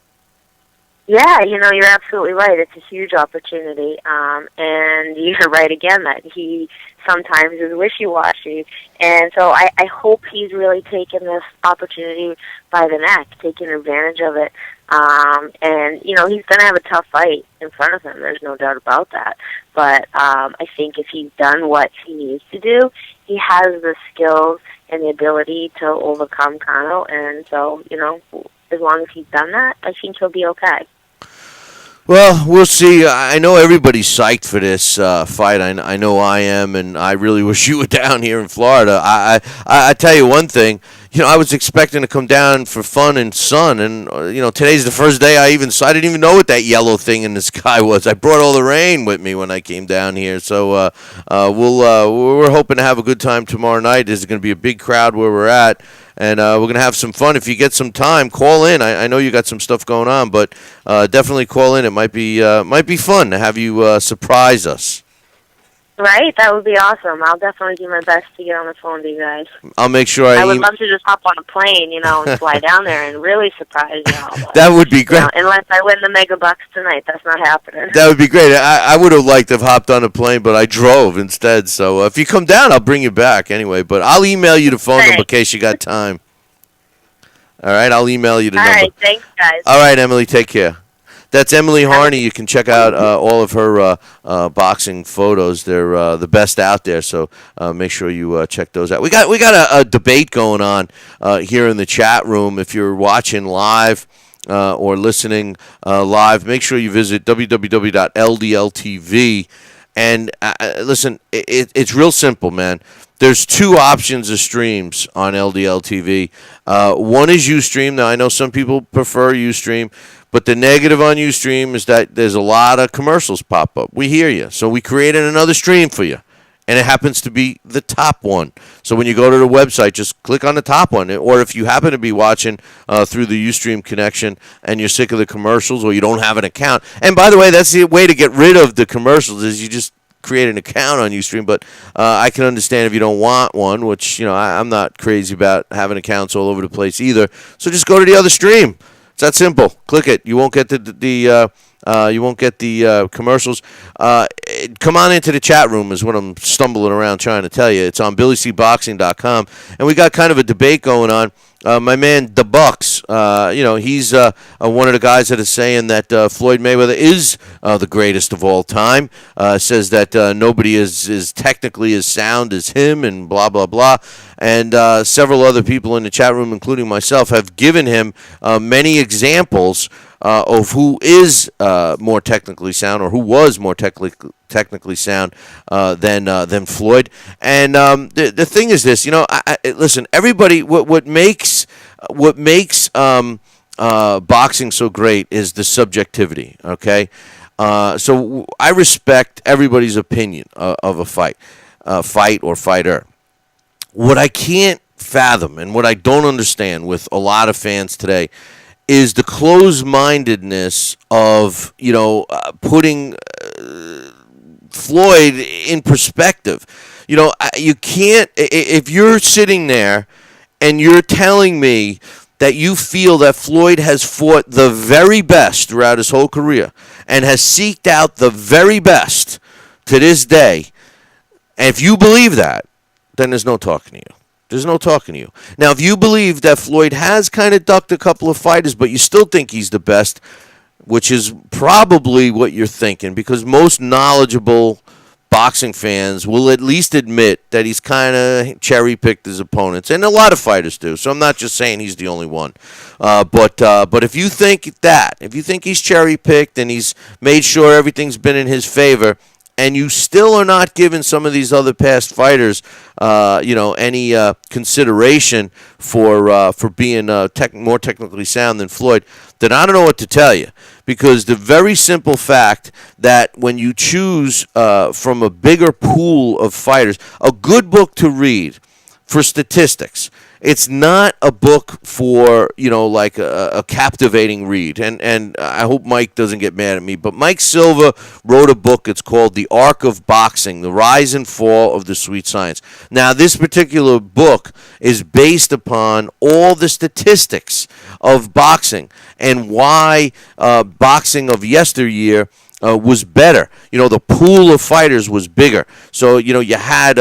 L: Yeah, you're absolutely right. It's a huge opportunity, and you're right again that he sometimes is wishy-washy. And so I hope he's really taken this opportunity by the neck, taking advantage of it. And he's going to have a tough fight in front of him. There's no doubt about that. But I think if he's done what he needs to do, he has the skills and the ability to overcome Cano. And so, as long as he's done that, I think he'll be okay.
E: Well, we'll see. I know everybody's psyched for this fight. I know I am, and I really wish you were down here in Florida. I tell you one thing. I was expecting to come down for fun and sun, and today's the first day I didn't even know what that yellow thing in the sky was. I brought all the rain with me when I came down here, so we're hoping to have a good time tomorrow night. There's going to be a big crowd where we're at. And we're going to have some fun. If you get some time, call in. I know you got some stuff going on, but definitely call in. It might be fun to have you surprise us.
L: Right? That would be awesome. I'll definitely do my best to get on the phone to you guys.
E: I'll make sure
L: I would love to just hop on a plane, and fly down there and really surprise y'all.
E: That would be great.
L: Unless I win the mega bucks tonight, that's not happening.
E: That would be great. I would have liked to have hopped on a plane, but I drove instead. So if you come down, I'll bring you back anyway. But I'll email you the phone number in case you got time. All right, I'll email you the number.
L: All right, thanks, guys.
E: All right, Emily, take care. That's Emily Harney. You can check out all of her boxing photos. They're the best out there, so make sure you check those out. We got a debate going on here in the chat room. If you're watching live or listening live, make sure you visit www.ldltv. And listen, it's real simple, man. There's two options of streams on LDL TV. One is Ustream. Now, I know some people prefer Ustream, but the negative on Ustream is that there's a lot of commercials pop up. We hear you. So we created another stream for you, and it happens to be the top one. So when you go to the website, just click on the top one. Or if you happen to be watching through the Ustream connection and you're sick of the commercials or you don't have an account. And by the way, that's the way to get rid of the commercials is you just create an account on Ustream, but I can understand if you don't want one, which I'm not crazy about having accounts all over the place either. So just go to the other stream. It's that simple. Click it. You won't get the commercials. Come on into the chat room is what I'm stumbling around trying to tell you. It's on BillyCBoxing.com, and we got kind of a debate going on. My man, The Bucks, he's one of the guys that is saying that Floyd Mayweather is the greatest of all time. Says that nobody is technically as sound as him and blah, blah, blah. And several other people in the chat room, including myself, have given him many examples of who is more technically sound or who was more technically sound than Floyd. And the thing is this, listen, everybody, what makes boxing so great is the subjectivity. Okay, so I respect everybody's opinion of a fight or fighter. What I can't fathom and what I don't understand with a lot of fans today is the closed-mindedness of, putting Floyd in perspective. You can't, if you're sitting there and you're telling me that you feel that Floyd has fought the very best throughout his whole career and has seeked out the very best to this day, and if you believe that, then there's no talking to you. There's no talking to you. Now, if you believe that Floyd has kind of ducked a couple of fighters, but you still think he's the best, which is probably what you're thinking, because most knowledgeable boxing fans will at least admit that he's kind of cherry-picked his opponents, and a lot of fighters do, so I'm not just saying he's the only one. But if you think that, if you think he's cherry-picked and he's made sure everything's been in his favor, and you still are not giving some of these other past fighters, any consideration for being more technically sound than Floyd, then I don't know what to tell you. Because the very simple fact that when you choose from a bigger pool of fighters, a good book to read for statistics, it's not a book for, like a captivating read. And I hope Mike doesn't get mad at me, but Mike Silva wrote a book. It's called The Arc of Boxing, The Rise and Fall of the Sweet Science. Now, this particular book is based upon all the statistics of boxing and why boxing of yesteryear was better. The pool of fighters was bigger. So, you had,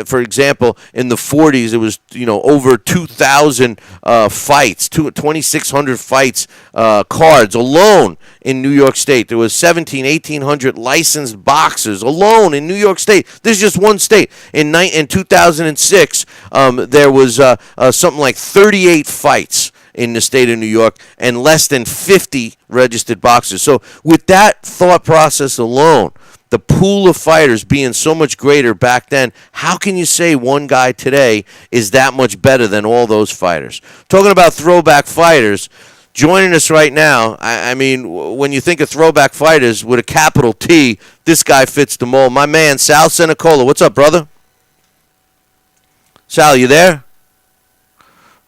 E: for example, in the 40s, it was, over 2,000 fights, 2,600 fights, cards alone in New York State. There was 1,800 licensed boxers alone in New York State. This is just one state. In 2006, there was something like 38 fights in the state of New York and less than 50 registered boxers. So with that thought process alone, the pool of fighters being so much greater back then, how can you say one guy today is that much better than all those fighters? Talking about throwback fighters, joining us right now, I mean, when you think of throwback fighters with a capital T, this guy fits the mold. My man, Sal Senecola. What's up, brother? Sal, you there?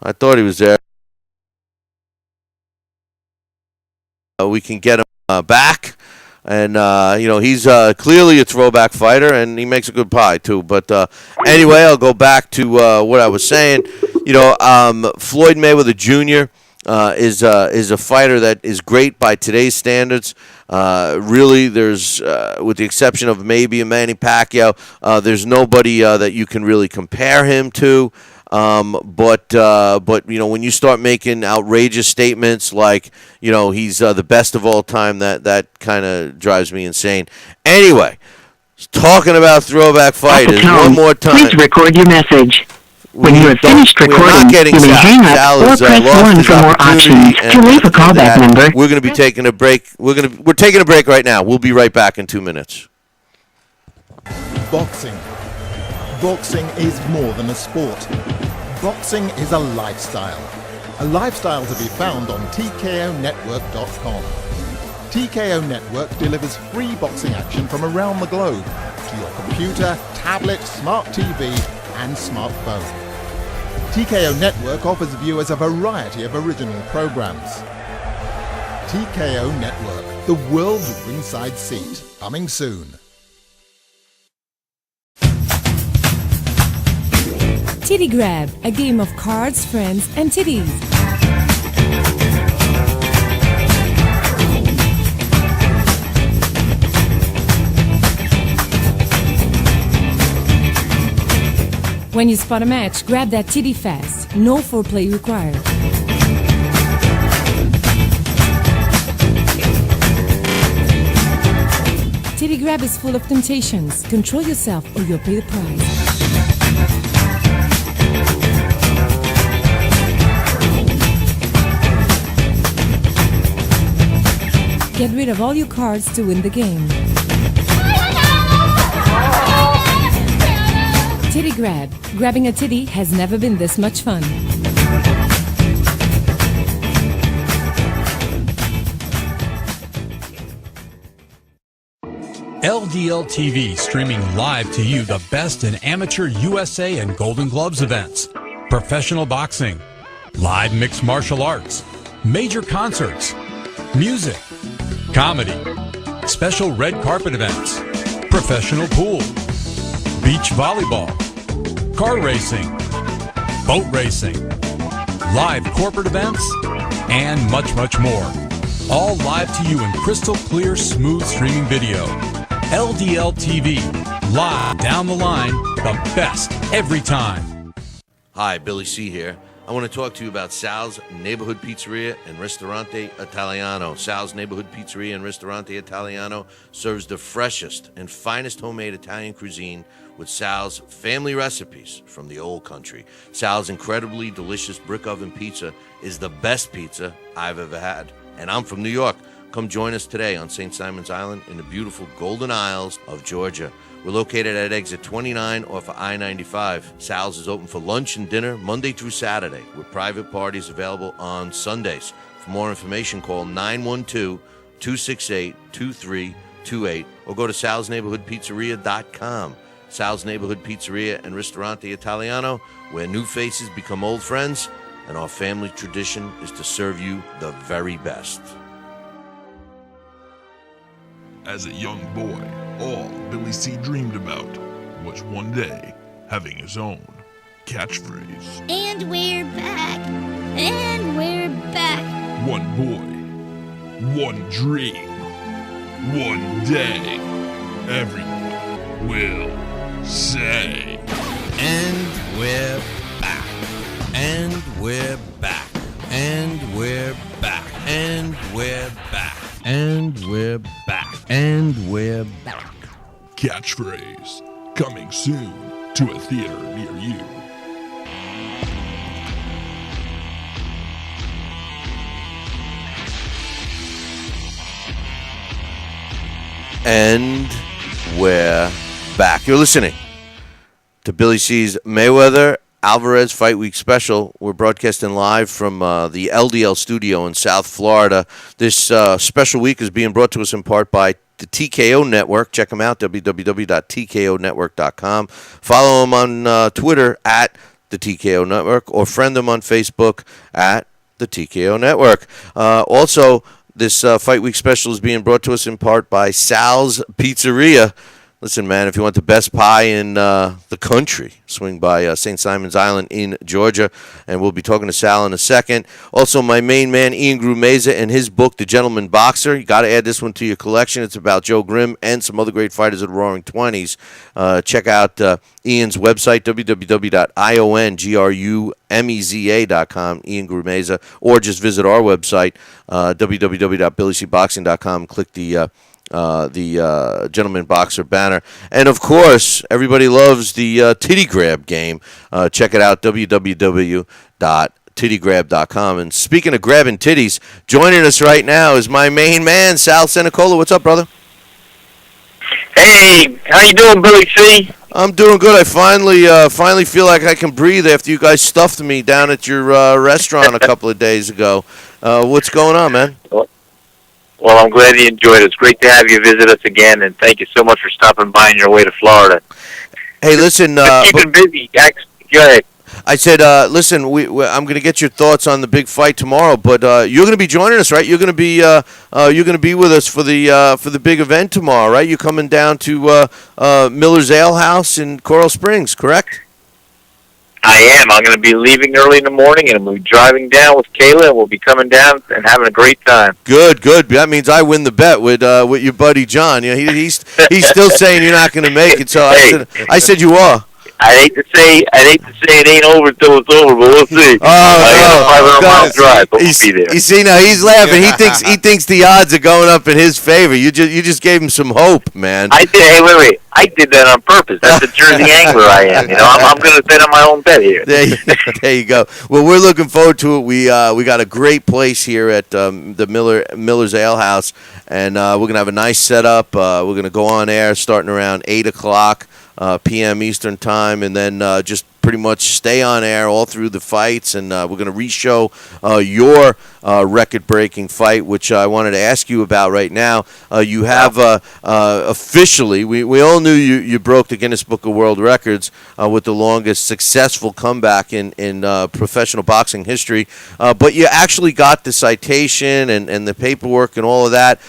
E: I thought he was there. We can get him back. And, he's clearly a throwback fighter, and he makes a good pie, too. But anyway, I'll go back to what I was saying. Floyd Mayweather Jr. Is a fighter that is great by today's standards. Really, there's, with the exception of maybe a Manny Pacquiao, there's nobody that you can really compare him to. But when you start making outrageous statements like, he's the best of all time, that kind of drives me insane. Anyway, talking about throwback fighters one more time.
M: Please record your message. When you have finished recording, you may hang up or press 1 for more options. To leave a callback number.
E: We're going to be taking a break. We're taking a break right now. We'll be right back in 2 minutes.
F: Boxing. Boxing is more than a sport. Boxing is a lifestyle. A lifestyle to be found on TKOnetwork.com. TKO Network delivers free boxing action from around the globe to your computer, tablet, smart TV, and smartphone. TKO Network offers viewers a variety of original programs. TKO Network, the world's ringside seat. Coming soon.
B: Titty Grab, a game of cards, friends, and titties. When you spot a match, grab that titty fast. No foreplay required. Titty Grab is full of temptations. Control yourself or you'll pay the price. Get rid of all your cards to win the game. Titty Grab. Grabbing a titty has never been this much fun.
G: LDL TV streaming live to you the best in amateur USA and Golden Gloves events, professional boxing, live mixed martial arts, major concerts, music, comedy, special red carpet events, professional pool, beach volleyball, car racing, boat racing, live corporate events, and much, much more. All live to you in crystal clear, smooth streaming video. LDL TV, live down the line, the best every time.
E: Hi, Billy C here. I want to talk to you about Sal's Neighborhood Pizzeria and Ristorante Italiano. Sal's Neighborhood Pizzeria and Ristorante Italiano serves the freshest and finest homemade Italian cuisine with Sal's family recipes from the old country. Sal's incredibly delicious brick oven pizza is the best pizza I've ever had. And I'm from New York. Come join us today on St. Simon's Island in the beautiful Golden Isles of Georgia. We're located at exit 29 off of I-95. Sal's is open for lunch and dinner Monday through Saturday, with private parties available on Sundays. For more information, call 912-268-2328 or go to salsneighborhoodpizzeria.com. Sal's Neighborhood Pizzeria and Ristorante Italiano, where new faces become old friends, and our family tradition is to serve you the very best.
H: As a young boy, all Billy C dreamed about was one day having his own catchphrase.
I: And we're back. And we're back.
H: One boy, one dream, one day, everyone will say.
E: And we're back. And we're back. And we're back. And we're back. And we're back. And we're back.
H: Catchphrase coming soon to a theater near you.
E: And we're back. You're listening to Billy C's Mayweather Alvarez Fight Week Special. We're broadcasting live from the LDL studio in South Florida. This special week is being brought to us in part by the TKO Network. Check them out, www.tkonetwork.com. Follow them on Twitter at the TKO Network, or friend them on Facebook at the TKO Network. Also, This Fight Week Special is being brought to us in part by Sal's Pizzeria. Listen, man, if you want the best pie in the country, swing by St. Simon's Island in Georgia, and we'll be talking to Sal in a second. Also, my main man, Ian Grumeza, and his book, The Gentleman Boxer. You got to add this one to your collection. It's about Joe Grimm and some other great fighters of the Roaring 20s. Check out Ian's website, www.iongrumeza.com, Ian Grumeza, or just visit our website, www.BillyCBoxing.com. Click the Gentleman Boxer banner. And, of course, everybody loves the titty grab game. Check it out, www.tittygrab.com. And speaking of grabbing titties, joining us right now is my main man, Sal Senecola. What's up, brother?
N: Hey, how you doing, Billy C?
E: I'm doing good. I finally feel like I can breathe after you guys stuffed me down at your restaurant a couple of days ago. What's going on, man?
N: Well, I'm glad you enjoyed it. It's great to have you visit us again, and thank you so much for stopping by on your way to Florida.
E: Hey, listen.
N: Keeping busy. Go ahead.
E: I said, listen. I'm going to get your thoughts on the big fight tomorrow, but you're going to be joining us, right? You're going to be with us for the big event tomorrow, right? You're coming down to Miller's Ale House in Coral Springs, correct?
N: I am. I'm going to be leaving early in the morning, and we'll be driving down with Kayla, and we'll be coming down and having a great time.
E: Good. That means I win the bet with your buddy John. You know, he's still saying you're not going to make it. So I said you are.
N: I'd hate to say it ain't over until it's over, but we'll see. I got a 500-mile drive, but we'll be there.
E: You see, now he's laughing. He thinks the odds are going up in his favor. You just gave him some hope, man.
N: I did. Hey, wait. I did that on purpose. That's the Jersey angler I am. You know, I'm going to bet on my own bet here.
E: There you go. Well, we're looking forward to it. We got a great place here at the Miller's Ale House, and we're going to have a nice setup. We're going to go on air starting around 8:00 p.m. Eastern Time, and then just pretty much stay on air all through the fights, and we're going to re-show your record-breaking fight, which I wanted to ask you about right now. You have officially, we all knew you broke the Guinness Book of World Records with the longest successful comeback in professional boxing history, but you actually got the citation and the paperwork and all of that,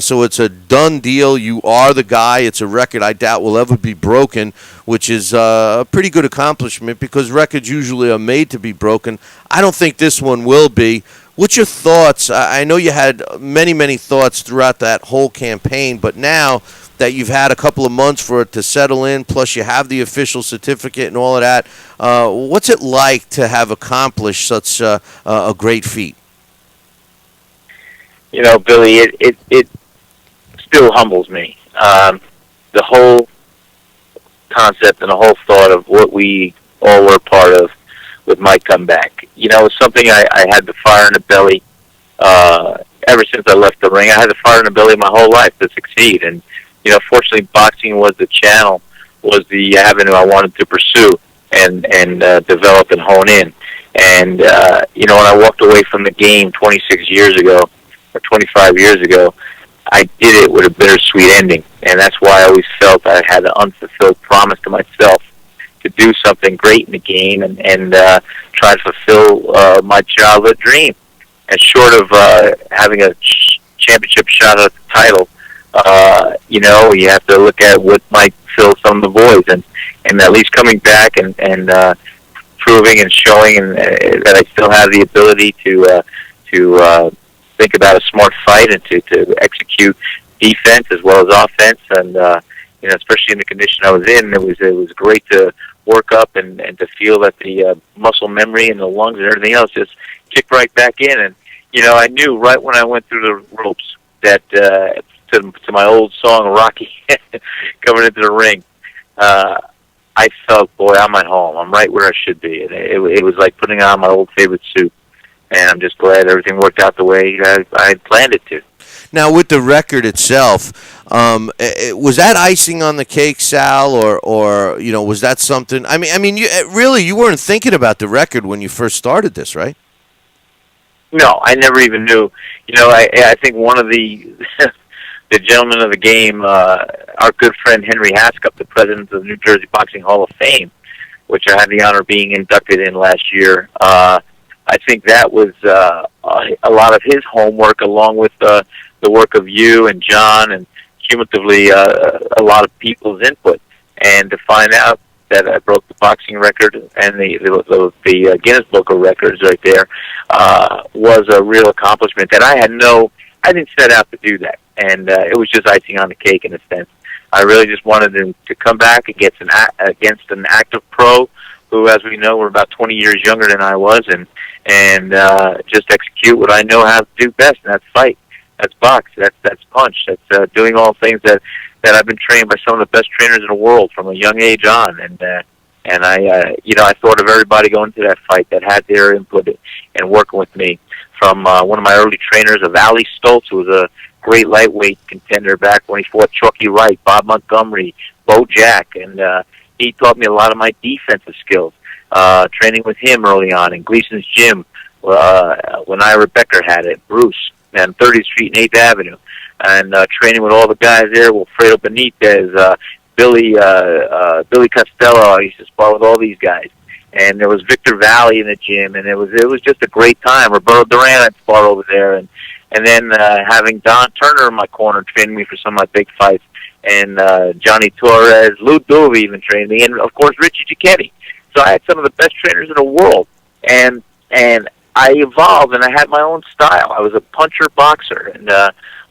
E: so it's a done deal. You are the guy. It's a record I doubt will ever be broken, which is a pretty good accomplishment because records usually are made to be broken. I don't think this one will be. What's your thoughts? I know you had many, many thoughts throughout that whole campaign, but now that you've had a couple of months for it to settle in, plus you have the official certificate and all of that, what's it like to have accomplished such a great feat?
N: You know, Billy, it still humbles me. The whole concept and the whole thought of what we all were part of with my comeback. You know, it's something I had the fire in the belly ever since I left the ring. I had the fire in the belly my whole life to succeed. And, you know, fortunately, boxing was the channel, was the avenue I wanted to pursue and develop and hone in. And, you know, when I walked away from the game 26 years ago, or 25 years ago, I did it with a bittersweet ending, and that's why I always felt I had an unfulfilled promise to myself to do something great in the game and try to fulfill my childhood dream. And short of having a championship shot at the title, you know, you have to look at what might fill some of the voids, and at least coming back and proving and showing that I still have the ability to think about a smart fight and to execute defense as well as offense, and you know, especially in the condition I was in, it was great to work up and to feel that the muscle memory and the lungs and everything else just kicked right back in. And you know, I knew right when I went through the ropes that to my old song Rocky coming into the ring, I felt, boy, I'm at home. I'm right where I should be, and it was like putting on my old favorite suit. And I'm just glad everything worked out the way I planned it to.
E: Now, with the record itself, was that icing on the cake, Sal, or you know, was that something? I mean, you weren't thinking about the record when you first started this, right?
N: No, I never even knew. You know, I think one of the the gentlemen of the game, our good friend Henry Hascup, the president of the New Jersey Boxing Hall of Fame, which I had the honor of being inducted in last year. I think that was a lot of his homework, along with the work of you and John, and cumulatively a lot of people's input. And to find out that I broke the boxing record and the Guinness Book of Records right there was a real accomplishment that I didn't set out to do that. And it was just icing on the cake in a sense. I really just wanted him to come back against an active pro who, as we know, were about 20 years younger than I was, and just execute what I know how to do best, and that's fight. That's box. That's punch. That's doing all things that I've been trained by some of the best trainers in the world from a young age on. And I thought of everybody going to that fight that had their input and working with me. From one of my early trainers, Ali Stoltz, who was a great lightweight contender back when he fought Chucky Wright, Bob Montgomery, Bo Jack, and he taught me a lot of my defensive skills. Training with him early on in Gleason's gym when Ira Becker had it, Bruce, and 30th Street and 8th Avenue, and training with all the guys there, Wilfredo Benitez, Billy Costello. I used to spar with all these guys. And there was Victor Valley in the gym, and it was just a great time. Roberto Duran I'd spar over there, and then having Don Turner in my corner training me for some of my big fights, and Johnny Torres, Lou Dove even trained me, and of course Richie Giacchetti. So I had some of the best trainers in the world, and I evolved, and I had my own style. I was a puncher boxer, and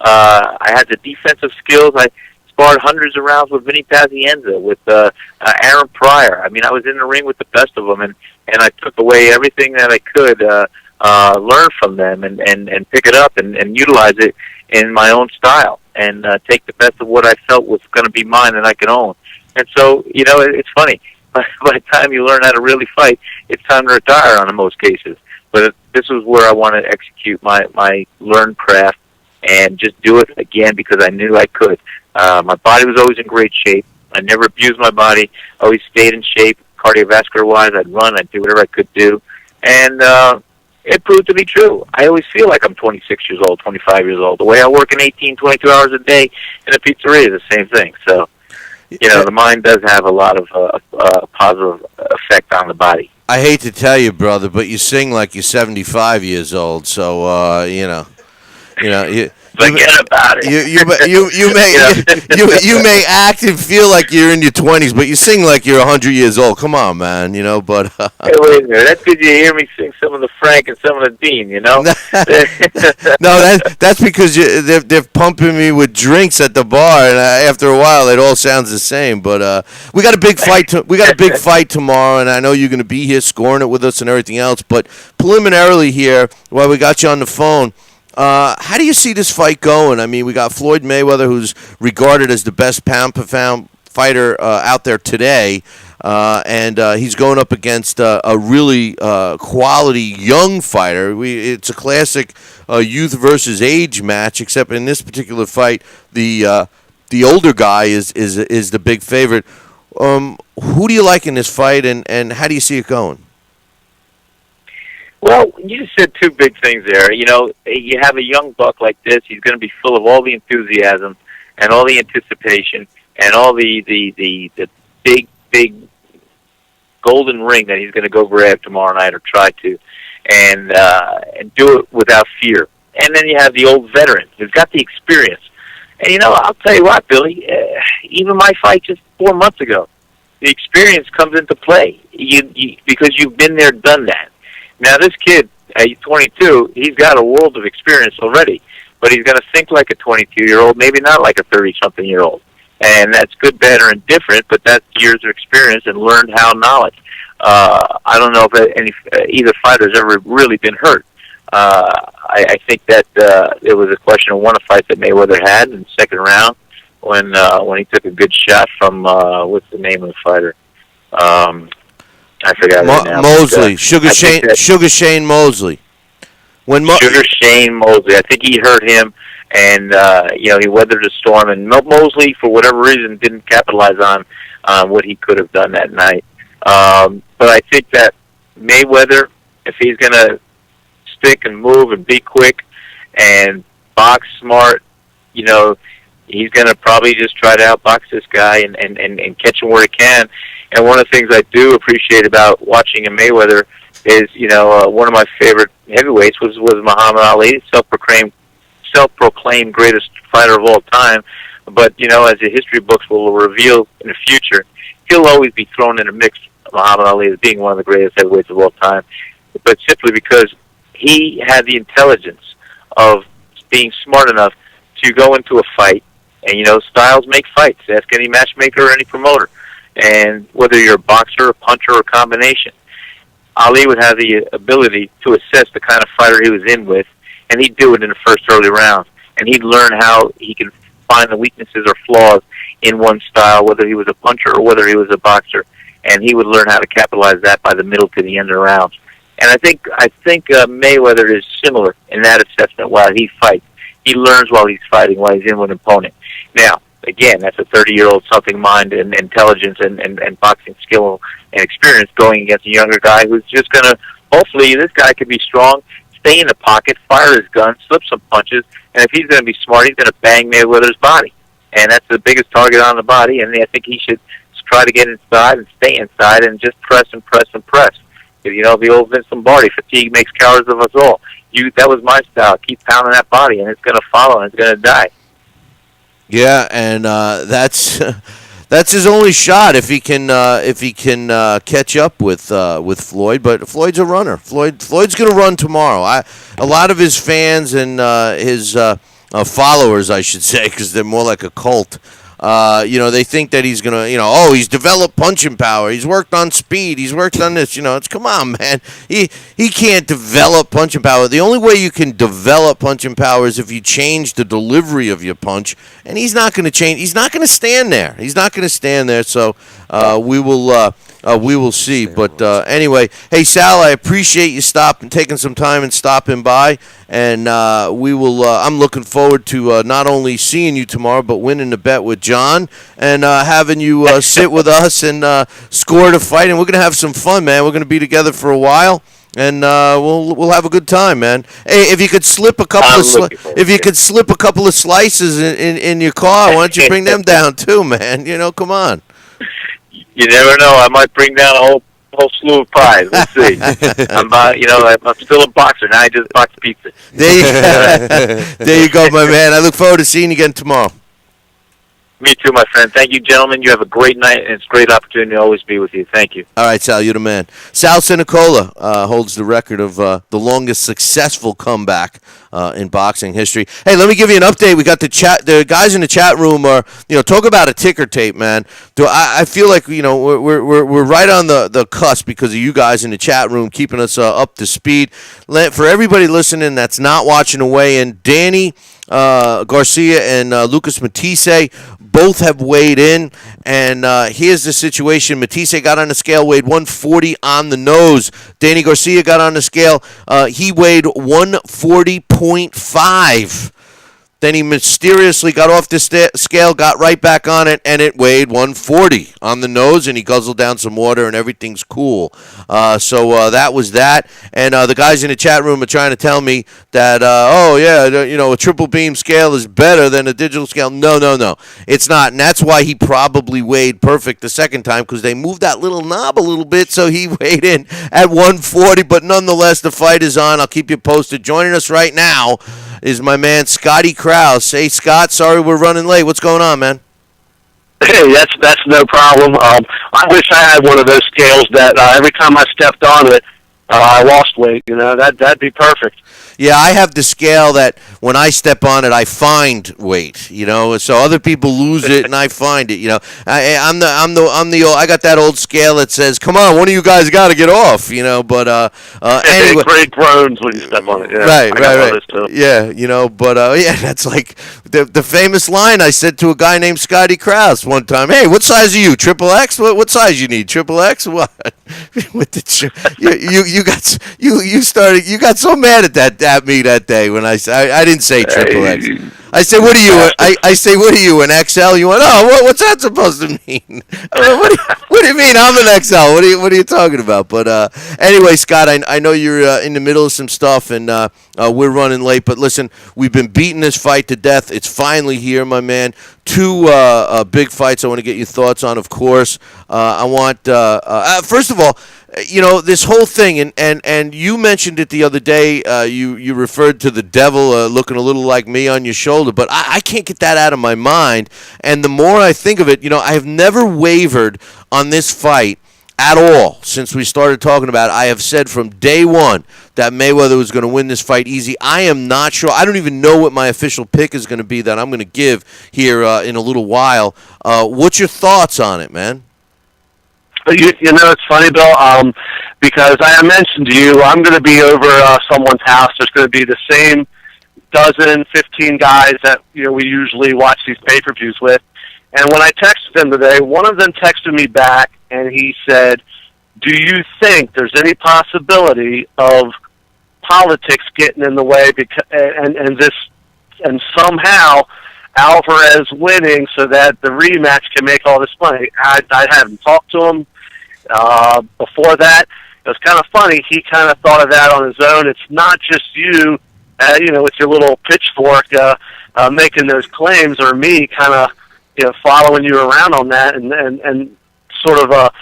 N: I had the defensive skills. I sparred hundreds of rounds with Vinny Pazienza, with Aaron Pryor. I mean, I was in the ring with the best of them, and I took away everything that I could learn from them and pick it up and utilize it in my own style, and take the best of what I felt was going to be mine and I could own. And so, it's funny. By the time you learn how to really fight, it's time to retire in most cases. But this was where I wanted to execute my learned craft and just do it again because I knew I could. My body was always in great shape. I never abused my body. Always stayed in shape, cardiovascular-wise. I'd run. I'd do whatever I could do. And it proved to be true. I always feel like I'm 26 years old, 25 years old. The way I work in 18, 22 hours a day in a pizzeria is the same thing. So, the mind does have a lot of positive effect on the body.
E: I hate to tell you, brother, but you sing like you're 75 years old. So,
N: Forget about it.
E: You may act and feel like you're in your 20s, but you sing like you're 100 years old. Come on, man. But
N: hey, wait a minute. That's because you hear me sing some of the Frank and some of the Dean.
E: No, that's because they're pumping me with drinks at the bar, and after a while, it all sounds the same. But we got a big fight. We got a big fight tomorrow, and I know you're going to be here scoring it with us and everything else. But preliminarily here, while we got you on the phone. How do you see this fight going? I mean, we got Floyd Mayweather, who's regarded as the best pound-for-pound fighter out there today, and he's going up against a really quality young fighter. It's a classic youth versus age match, except in this particular fight, the older guy is the big favorite. Who do you like in this fight, and how do you see it going?
N: Well, you just said two big things there. You have a young buck like this. He's going to be full of all the enthusiasm and all the anticipation and all the big golden ring that he's going to go grab tomorrow night or try to, and do it without fear. And then you have the old veteran who's got the experience. And, I'll tell you what, Billy, even my fight just 4 months ago, the experience comes into play because you've been there, done that. Now, this kid, at 22, he's got a world of experience already, but he's going to think like a 22-year-old, maybe not like a 30-something-year-old. And that's good, bad, or indifferent, but that's years of experience and learned how knowledge. I don't know if either fighter's ever really been hurt. I think that it was a question of one of the fights that Mayweather had in the second round when he took a good shot from, what's the name of the fighter? I forgot his name.
E: Mosley, Sugar Shane Mosley.
N: Sugar Shane Mosley. I think he hurt him, and he weathered the storm. And Mosley, for whatever reason, didn't capitalize on what he could have done that night. But I think that Mayweather, if he's going to stick and move and be quick and box smart, he's going to probably just try to outbox this guy and catch him where he can. And one of the things I do appreciate about watching a Mayweather is, one of my favorite heavyweights was Muhammad Ali, self-proclaimed greatest fighter of all time. But, as the history books will reveal in the future, he'll always be thrown in a mix, Muhammad Ali, as being one of the greatest heavyweights of all time. But simply because he had the intelligence of being smart enough to go into a fight. And, styles make fights. Ask any matchmaker or any promoter. And whether you're a boxer, a puncher, or a combination, Ali would have the ability to assess the kind of fighter he was in with, and he'd do it in the first early round. And he'd learn how he can find the weaknesses or flaws in one style, whether he was a puncher or whether he was a boxer. And he would learn how to capitalize that by the middle to the end of the round. And I think Mayweather is similar in that assessment while he fights. He learns while he's fighting, while he's in with an opponent. Now, again, that's a 30-year-old something mind and intelligence and boxing skill and experience going against a younger guy who's just going to, hopefully, this guy could be strong, stay in the pocket, fire his gun, slip some punches, and if he's going to be smart, he's going to bang Mayweather's body. And that's the biggest target on the body, and I think he should try to get inside and stay inside and just press and press and press. The old Vince Lombardi, fatigue makes cowards of us all. That was my style. Keep pounding that body, and it's going to follow, and it's going to die.
E: Yeah, and that's his only shot if he can catch up with Floyd. But Floyd's a runner. Floyd's going to run tomorrow. A lot of his fans and his followers, I should say, because they're more like a cult. They think that he's gonna, he's developed punching power. He's worked on speed. He's worked on this. It's come on, man. He can't develop punching power. The only way you can develop punching power is if you change the delivery of your punch. And he's not going to change. He's not going to stand there. He's not going to stand there. So we will see. But anyway, hey Sal, I appreciate you taking some time and stopping by. And we will. I'm looking forward to not only seeing you tomorrow, but winning the bet with John and having you sit with us and score the fight. And we're gonna have some fun, man. We're gonna be together for a while, and we'll have a good time, man. Hey, if you could slip a couple of slices in your car, why don't you bring them down too, man? Come on.
N: You never know. I might bring down a whole slew of pies. Let's see. I'm still a boxer. Now I just box pizza.
E: There you go, my man. I look forward to seeing you again tomorrow.
N: Me too, my friend. Thank you, gentlemen. You have a great night, and it's a great opportunity to always be with you. Thank you.
E: All right, Sal, you're the man. Sal Sinicola holds the record of the longest successful comeback in boxing history. Hey, let me give you an update. We got the guys in the chat room are, talk about a ticker tape, man. I feel like, we're right on the cusp because of you guys in the chat room keeping us up to speed. For everybody listening that's not watching the weigh-in, Danny Garcia and Lucas Matisse both have weighed in, and here's the situation. Matisse got on the scale, weighed 140 on the nose. Danny Garcia got on the scale. He weighed 140.5. Then he mysteriously got off the scale, got right back on it, and it weighed 140 on the nose, and he guzzled down some water, and everything's cool. So that was that. And the guys in the chat room are trying to tell me that, a triple beam scale is better than a digital scale. No. It's not, and that's why he probably weighed perfect the second time, because they moved that little knob a little bit, so he weighed in at 140. But nonetheless, the fight is on. I'll keep you posted. Joining us right now is my man Scotty Krause. Hey, Scott, sorry we're running late. What's going on, man?
O: Hey, that's no problem. I wish I had one of those scales that every time I stepped on it, I lost weight. That'd be perfect.
E: Yeah, I have the scale that when I step on it, I find weight. So other people lose it and I find it. I got that old scale that says, "Come on, one of you guys got to get off." But anyway,
O: it create groans when you step on it. Yeah,
E: right. Yeah, that's like the famous line I said to a guy named Scotty Krause one time. Hey, what size are you? Triple X? What size you need? Triple X? What? With the you got so mad at me that day when I didn't say triple X. I said, what are you? I say, what are you, an XL? You went, what's that supposed to mean? What do you mean I'm an XL? What are you talking about? But anyway, Scott, I know you're in the middle of some stuff, and We're running late, but listen, we've been beating this fight to death. It's finally here, my man. Two big fights I want to get your thoughts on, of course. I want, first of all, this whole thing, and you mentioned it the other day. You referred to the devil looking a little like me on your shoulder, but I can't get that out of my mind. And the more I think of it, I have never wavered on this fight at all since we started talking about it. I have said from day one that Mayweather was going to win this fight easy. I am not sure. I don't even know what my official pick is going to be that I'm going to give here in a little while. What's your thoughts on it, man?
O: It's funny, Bill, because I mentioned to you, I'm going to be over someone's house. There's going to be the same 15 guys that we usually watch these pay-per-views with. And when I texted them today, one of them texted me back, and he said, do you think there's any possibility of politics getting in the way and somehow Alvarez winning so that the rematch can make all this money? I haven't talked to him before that. It was kind of funny. He kind of thought of that on his own. It's not just you, with your little pitchfork making those claims, or me kind of following you around on that and sort of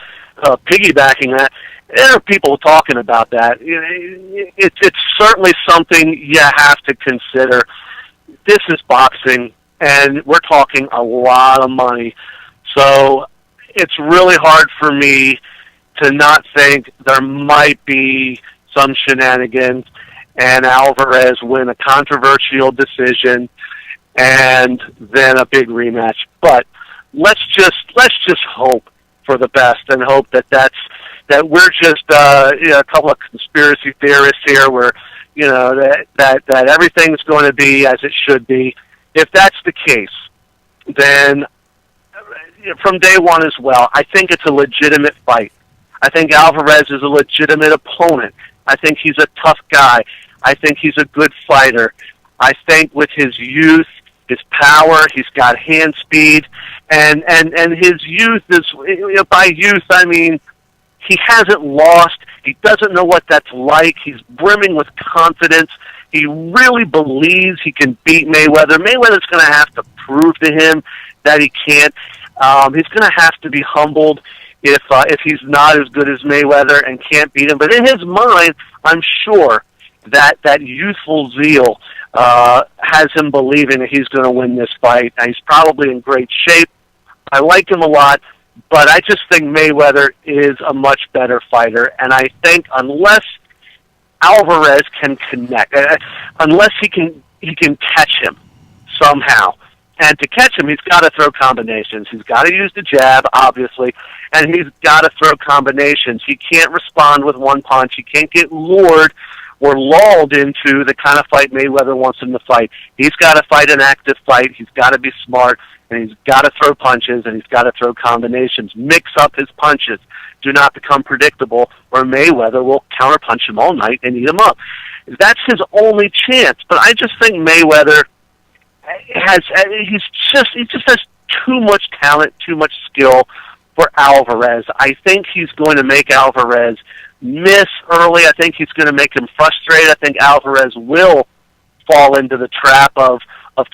O: piggybacking that. There are people talking about that. It's certainly something you have to consider. This is boxing, and we're talking a lot of money. So it's really hard for me to not think there might be some shenanigans and Alvarez win a controversial decision and then a big rematch. But let's just hope for the best and hope that we're just a couple of conspiracy theorists here, where that everything's going to be as it should be. If that's the case, then from day one as well, I think it's a legitimate fight. I think Alvarez is a legitimate opponent. I think he's a tough guy. I think he's a good fighter. I think with his youth, his power, he's got hand speed, and his youth is, by youth I mean he hasn't lost. He doesn't know what that's like. He's brimming with confidence. He really believes he can beat Mayweather. Mayweather's going to have to prove to him that he can't. He's going to have to be humbled if he's not as good as Mayweather and can't beat him. But in his mind, I'm sure that youthful zeal has him believing that he's going to win this fight. And he's probably in great shape. I like him a lot, but I just think Mayweather is a much better fighter. And I think unless Alvarez can connect, unless he can catch him somehow. And to catch him, he's got to throw combinations. He's got to use the jab, obviously, and he's got to throw combinations. He can't respond with one punch. He can't get lured or lulled into the kind of fight Mayweather wants him to fight. He's got to fight an active fight. He's got to be smart, and he's got to throw punches, and he's got to throw combinations. Mix up his punches. Do not become predictable, or Mayweather will counterpunch him all night and eat him up. That's his only chance. But I just think Mayweather he just has too much talent, too much skill for Alvarez. I think he's going to make Alvarez miss early. I think he's going to make him frustrated. I think Alvarez will fall into the trap of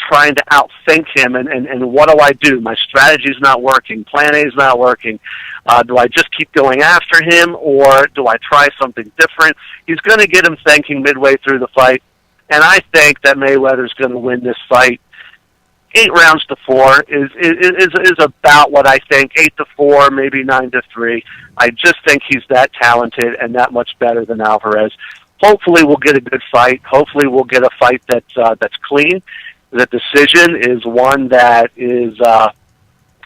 O: trying to outthink him, and what do I do? My strategy's not working. Plan A is not working. Do I just keep going after him, or do I try something different? He's going to get him thinking midway through the fight, and I think that Mayweather's going to win this fight. 8 rounds to 4 is about what I think. 8-4, maybe 9-3. I just think he's that talented and that much better than Alvarez. Hopefully, we'll get a good fight. Hopefully, we'll get a fight that's clean. The decision is one that is a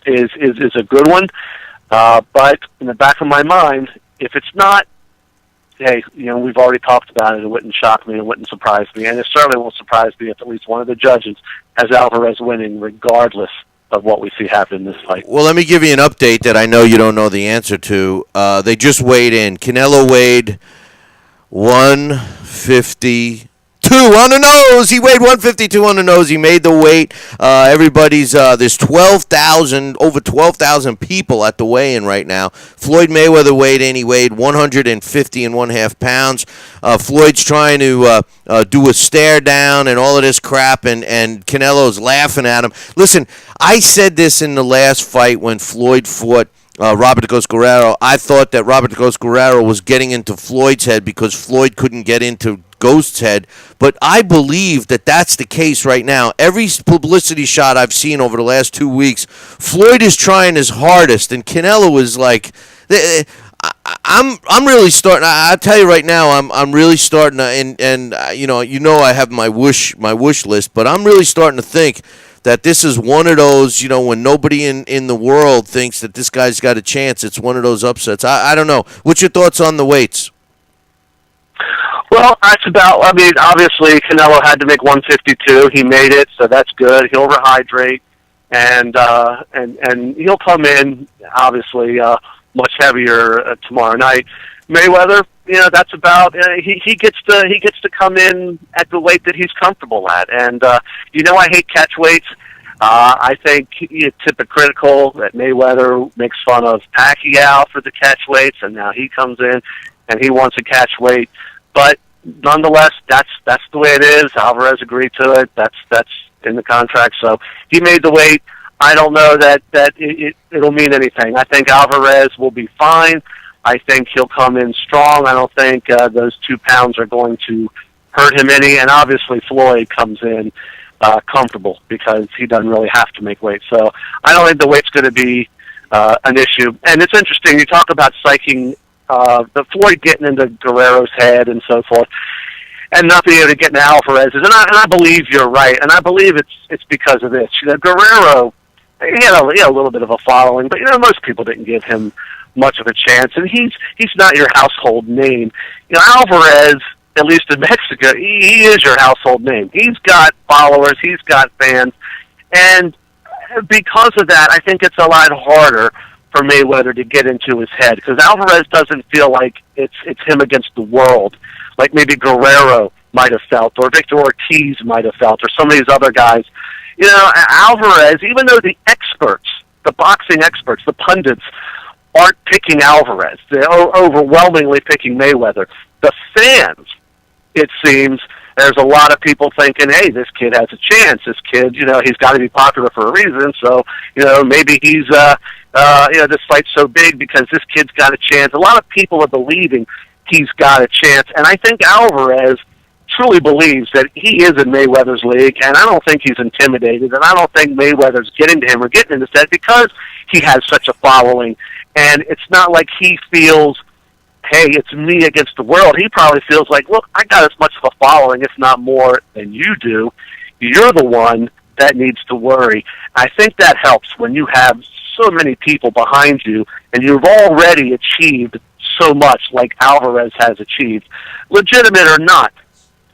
O: good one. But in the back of my mind, if it's not, hey, we've already talked about it. It wouldn't shock me. It wouldn't surprise me. And it certainly won't surprise me if at least one of the judges has Alvarez winning, regardless of what we see happen in this fight.
E: Well, let me give you an update that I know you don't know the answer to. They just weighed in. Canelo weighed 152. on the nose. He weighed 152 on the nose. He made the weight. Everybody's there's over 12,000 people at the weigh-in right now. Floyd Mayweather weighed in. He weighed 150.5 pounds. Floyd's trying to do a stare down and all of this crap, and Canelo's laughing at him. Listen, I said this in the last fight when Floyd fought Robert the Ghost Guerrero. I thought that Robert the Ghost Guerrero was getting into Floyd's head because Floyd couldn't get into Ghost's head. But I believe that that's the case right now. Every publicity shot I've seen over the last 2 weeks, Floyd is trying his hardest, and Canelo is like, I'm really starting. I tell you right now, I'm really starting to, and you know I have my wish list, but I'm really starting to think that this is one of those, when nobody in the world thinks that this guy's got a chance, it's one of those upsets. I don't know. What's your thoughts on the weights?
O: Well, obviously Canelo had to make 152. He made it, so that's good. He'll rehydrate, and he'll come in, obviously, much heavier tomorrow night. Mayweather, that's about he gets to come in at the weight that he's comfortable at, and I hate catch weights. I think it's hypocritical that Mayweather makes fun of Pacquiao for the catch weights, and now he comes in and he wants a catch weight. But nonetheless, that's the way it is. Alvarez agreed to it. That's in the contract, so he made the weight. I don't know that it'll mean anything. I think Alvarez will be fine. I think he'll come in strong. I don't think those 2 pounds are going to hurt him any. And obviously Floyd comes in comfortable because he doesn't really have to make weight. So I don't think the weight's going to be an issue. And it's interesting, you talk about psyching the Floyd getting into Guerrero's head and so forth, and not being able to get into Alvarez's. And I believe you're right. And I believe it's because of this. Guerrero, he had a little bit of a following, but most people didn't give him much of a chance, and he's not your household name. Alvarez, at least in Mexico, he is your household name. He's got followers, he's got fans, and because of that, I think it's a lot harder for Mayweather to get into his head, because Alvarez doesn't feel like it's him against the world, like maybe Guerrero might have felt, or Victor Ortiz might have felt, or some of these other guys. Alvarez, even though the experts, the boxing experts, the pundits, aren't picking Alvarez, they're overwhelmingly picking Mayweather. The fans, it seems, there's a lot of people thinking, hey, this kid has a chance. This kid, he's got to be popular for a reason. So, maybe he's, this fight's so big because this kid's got a chance. A lot of people are believing he's got a chance. And I think Alvarez truly believes that he is in Mayweather's league, and I don't think he's intimidated, and I don't think Mayweather's getting to him or getting in his head because he has such a following. And it's not like he feels, hey, it's me against the world. He probably feels like, look, I got as much of a following, if not more, than you do. You're the one that needs to worry. I think that helps when you have so many people behind you and you've already achieved so much like Alvarez has achieved, legitimate or not.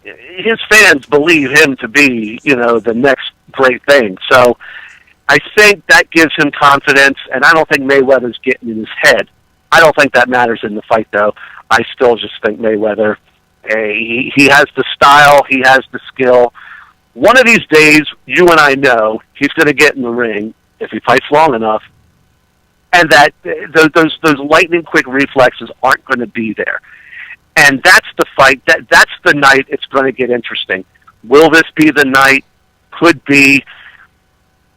O: His fans believe him to be, the next great thing. So I think that gives him confidence, and I don't think Mayweather's getting in his head. I don't think that matters in the fight, though. I still just think Mayweather, he has the style, he has the skill. One of these days, you and I know, he's going to get in the ring, if he fights long enough, and that those lightning-quick reflexes aren't going to be there. And that's the fight. That's the night it's going to get interesting. Will this be the night? Could be.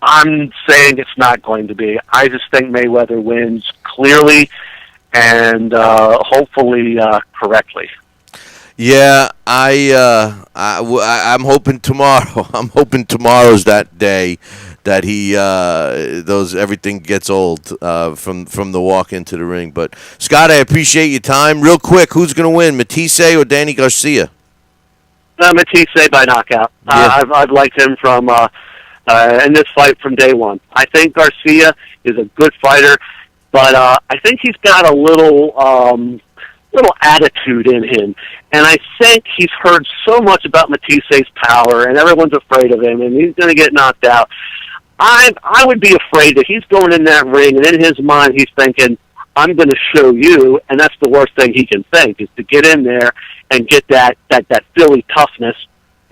O: I'm saying it's not going to be. I just think Mayweather wins clearly and hopefully correctly.
E: Yeah, I'm hoping tomorrow. I'm hoping tomorrow's that day that he everything gets old from the walk into the ring. But Scott, I appreciate your time. Real quick, who's going to win, Matisse or Danny Garcia?
O: Matisse by knockout.
E: Yeah.
O: I've liked him from in this fight from day one. I think Garcia is a good fighter, but I think he's got a little attitude in him. And I think he's heard so much about Matisse's power, and everyone's afraid of him, and he's going to get knocked out. I would be afraid that he's going in that ring, and in his mind he's thinking, I'm going to show you, and that's the worst thing he can think, is to get in there and get that Philly toughness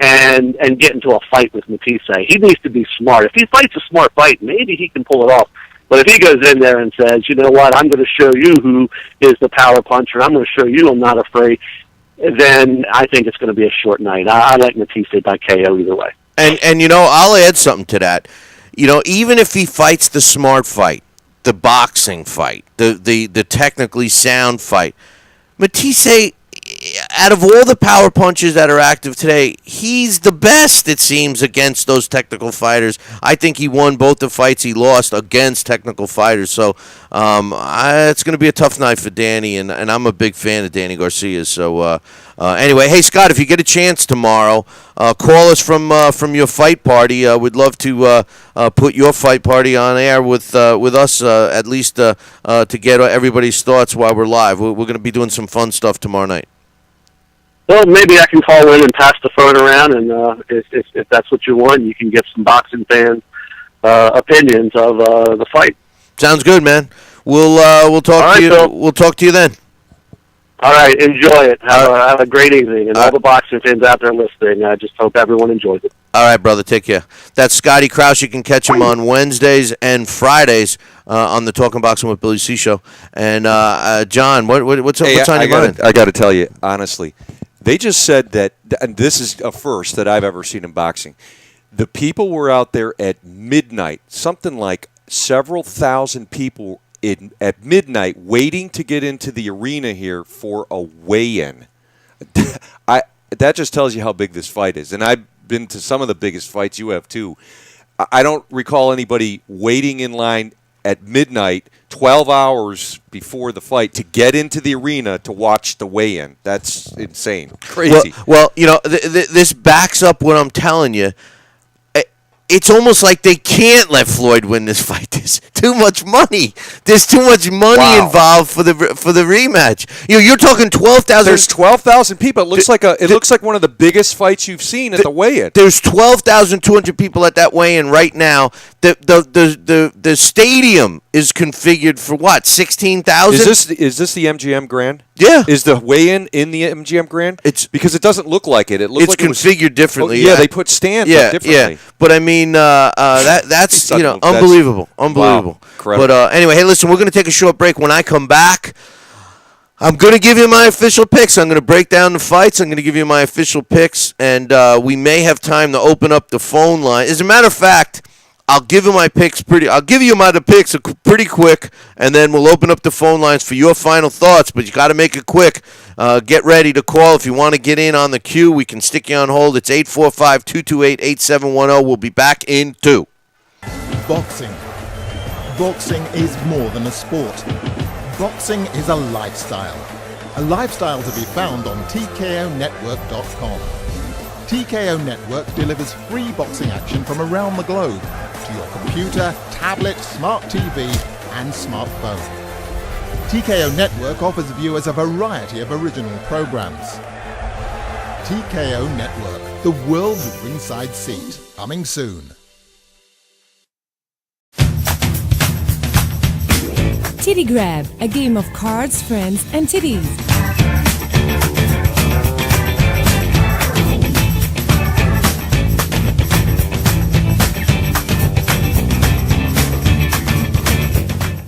O: and get into a fight with Matisse. He needs to be smart. If he fights a smart fight, maybe he can pull it off. But if he goes in there and says, you know what, I'm going to show you who is the power puncher, I'm going to show you I'm not afraid, then I think it's going to be a short night. I like Matisse by KO either way.
E: And you know, I'll add something to that. You know, even if he fights the smart fight, the boxing fight, the technically sound fight, Matisse, out of all the power punchers that are active today, he's the best, it seems, against those technical fighters. I think he won both the fights he lost against technical fighters. So it's going to be a tough night for Danny, and I'm a big fan of Danny Garcia. So anyway, hey, Scott, if you get a chance tomorrow, call us from your fight party. We'd love to put your fight party on air with us, at least to get everybody's thoughts while we're live. We're going to be doing some fun stuff tomorrow night.
O: Well, maybe I can call in and pass the phone around, and if that's what you want, you can get some boxing fans' opinions of the fight.
E: Sounds good, man. We'll talk to you. Phil. We'll talk to you then.
O: All right, enjoy it. Have a great evening, and all the boxing fans out there listening. I just hope everyone enjoys it.
E: All right, brother. Take care. That's Scotty Krause. You can catch him on Wednesdays and Fridays on the Talking Boxing with Billy C show. And John, what's on your mind?
J: I got to tell you honestly. They just said that, and this is a first that I've ever seen in boxing, the people were out there at midnight, something like several thousand people at midnight waiting to get into the arena here for a weigh-in. That just tells you how big this fight is. And I've been to some of the biggest fights, you have too. I don't recall anybody waiting in line at midnight 12 hours before the fight to get into the arena to watch the weigh-in. That's insane. Crazy.
E: Well, you know, this backs up what I'm telling you. It's almost like they can't let Floyd win this fight. There's too much money. There's too much money involved for the rematch. You're talking 12,000.
J: There's 12,000 people. It looks like one of the biggest fights you've seen at the weigh-in.
E: There's 12,200 people at that weigh-in right now. The stadium is configured for what? 16,000.
J: Is this the MGM Grand?
E: Yeah.
J: Is the weigh-in in the MGM Grand? It's because it doesn't look like it. It looks like
E: configured differently.
J: Yeah, they put stands up differently.
E: Yeah. But I mean, that's unbelievable. Unbelievable.
J: Wow.
E: But anyway, hey, listen, we're going to take a short break. When I come back, I'm going to give you my official picks. I'm going to break down the fights. I'm going to give you my official picks, and we may have time to open up the phone line. As a matter of fact, I'll give you my picks pretty quick, and then we'll open up the phone lines for your final thoughts. But you got to make it quick. Get ready to call if you want to get in on the queue. We can stick you on hold. It's 845-228-8710. We'll be back in 2.
F: Boxing. Boxing is more than a sport. Boxing is a lifestyle. A lifestyle to be found on TKONetwork.com. TKO Network delivers free boxing action from around the globe to your computer, tablet, smart TV, and smartphone. TKO Network offers viewers a variety of original programs. TKO Network, the world's ringside seat. Coming soon.
B: Titty Grab, a game of cards, friends, and titties.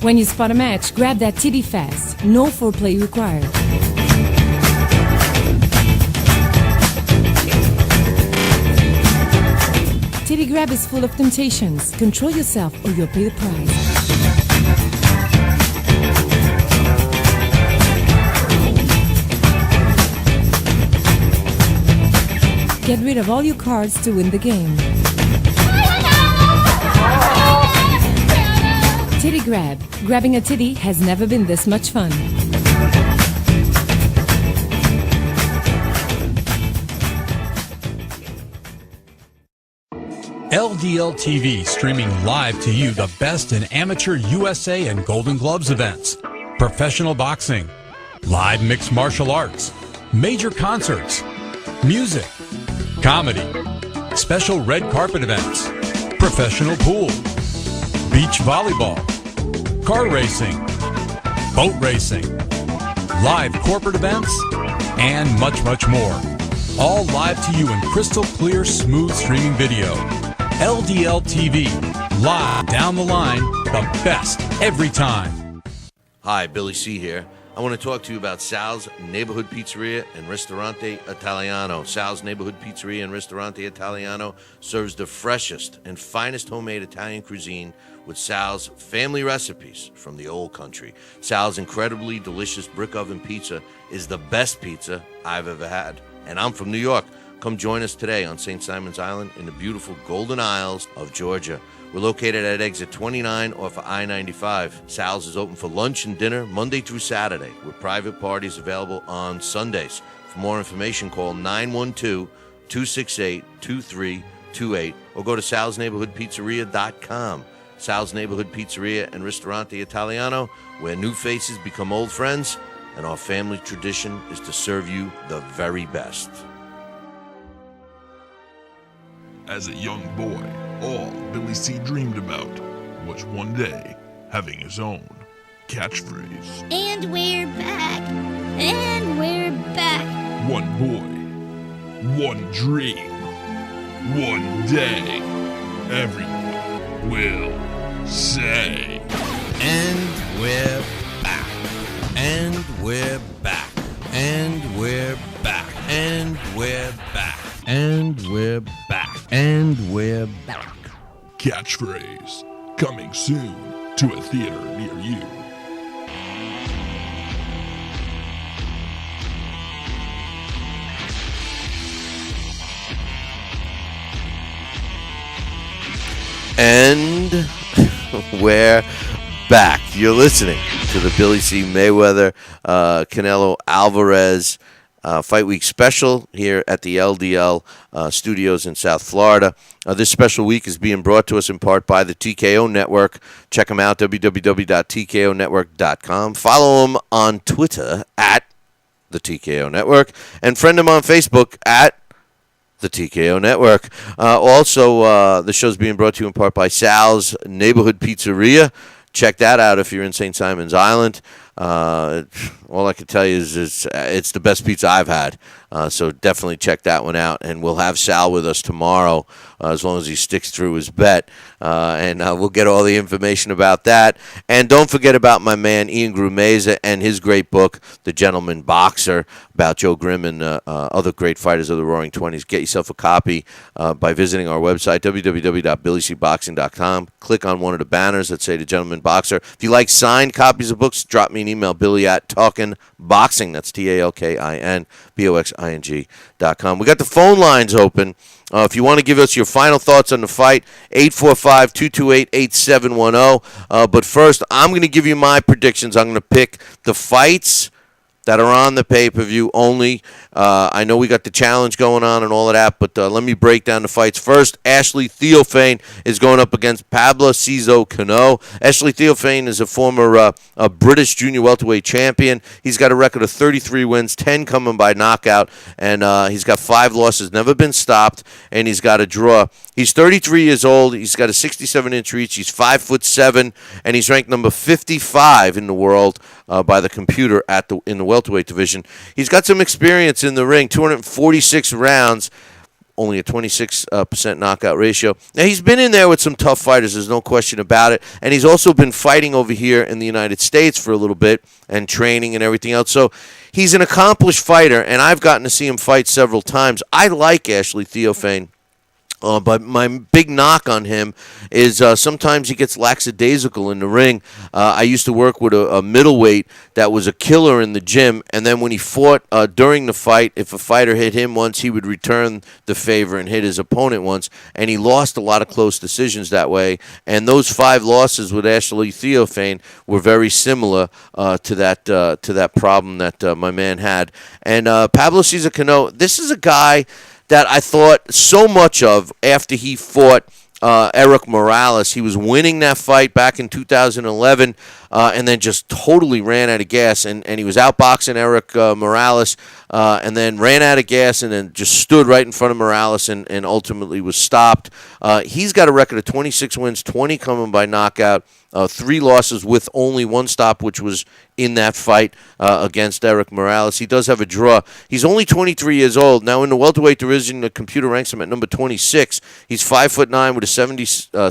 B: When you spot a match, grab that titty fast. No foreplay required. Titty Grab is full of temptations. Control yourself or you'll pay the price. Get rid of all your cards to win the game. Titty Grab. Grabbing a titty has never been this much fun.
G: LDL TV streaming live to you the best in amateur USA and Golden Gloves events, professional boxing, live mixed martial arts, major concerts, music, comedy, special red carpet events, professional pool, beach volleyball, car racing, boat racing, live corporate events, and much, much more. All live to you in crystal clear, smooth streaming video. LDL TV, live down the line, the best every time.
E: Hi, Billy C here. I want to talk to you about Sal's Neighborhood Pizzeria and Ristorante Italiano. Sal's Neighborhood Pizzeria and Ristorante Italiano serves the freshest and finest homemade Italian cuisine with Sal's family recipes from the old country. Sal's incredibly delicious brick oven pizza is the best pizza I've ever had. And I'm from New York. Come join us today on St. Simon's Island in the beautiful Golden Isles of Georgia. We're located at exit 29 off of I-95. Sal's is open for lunch and dinner Monday through Saturday, with private parties available on Sundays. For more information, call 912-268-2328 or go to salsneighborhoodpizzeria.com. Sal's Neighborhood Pizzeria and Ristorante Italiano, where new faces become old friends, and our family tradition is to serve you the very best.
H: As a young boy, all Billy C dreamed about was one day having his own catchphrase.
I: And we're back. And we're back.
H: One boy, one dream, one day, everyone will say.
E: And we're back. And we're back. And we're back. And we're back. And we're back. And we're back.
H: Catchphrase coming soon to a theater near you.
E: And we're back. You're listening to the Billy C. Mayweather, Canelo Alvarez Fight Week Special here at the LDL studios in South Florida. This special week is being brought to us in part by the TKO Network. Check them out, www.tkonetwork.com. Follow them on Twitter at the TKO Network, and friend them on Facebook at the TKO Network. Also, the show's being brought to you in part by Sal's Neighborhood Pizzeria. Check that out if you're in St. Simon's Island. All I can tell you is it's the best pizza I've had. So definitely check that one out. And we'll have Sal with us tomorrow, as long as he sticks through his bet. And we'll get all the information about that. And don't forget about my man Ian Grumeza and his great book, The Gentleman Boxer, about Joe Grimm and other great fighters of the Roaring '20s. Get yourself a copy by visiting our website, www.BillyCBoxing.com. Click on one of the banners that say The Gentleman Boxer. If you like signed copies of books, drop me an email, Billy@TalkinBoxing. That's TalkinBoxing.com. We got the phone lines open. If you want to give us your final thoughts on the fight, 845-228-8710. But first, I'm going to give you my predictions. I'm going to pick the fights that are on the pay-per-view only. I know we got the challenge going on and all of that, but let me break down the fights. First, Ashley Theophane is going up against Pablo Cizzo Cano. Ashley Theophane is a former British junior welterweight champion. He's got a record of 33 wins, 10 coming by knockout, and he's got 5 losses, never been stopped, and he's got a draw. He's 33 years old. He's got a 67-inch reach. He's 5'7", and he's ranked number 55 in the world by the computer in the welterweight division. He's got some experience in the ring, 246 rounds, only a 26% knockout ratio. Now, he's been in there with some tough fighters, there's no question about it, and he's also been fighting over here in the United States for a little bit and training and everything else. So he's an accomplished fighter, and I've gotten to see him fight several times. I like Ashley Theophane. But my big knock on him is sometimes he gets lackadaisical in the ring. I used to work with a middleweight that was a killer in the gym, and then when he fought during the fight, if a fighter hit him once, he would return the favor and hit his opponent once, and he lost a lot of close decisions that way. And those 5 losses with Ashley Theophane were very similar to that problem that my man had. And Pablo Cizzo Cano, this is a guy that I thought so much of after he fought Eric Morales. He was winning that fight back in 2011. and then just totally ran out of gas. And he was outboxing Eric Morales, and then ran out of gas, and then just stood right in front of Morales and ultimately was stopped. He's got a record of 26 wins, 20 coming by knockout. 3 losses with only 1 stop, which was in that fight against Eric Morales. He does have a draw. He's only 23 years old. Now, in the welterweight division, the computer ranks him at number 26. He's 5'9" with a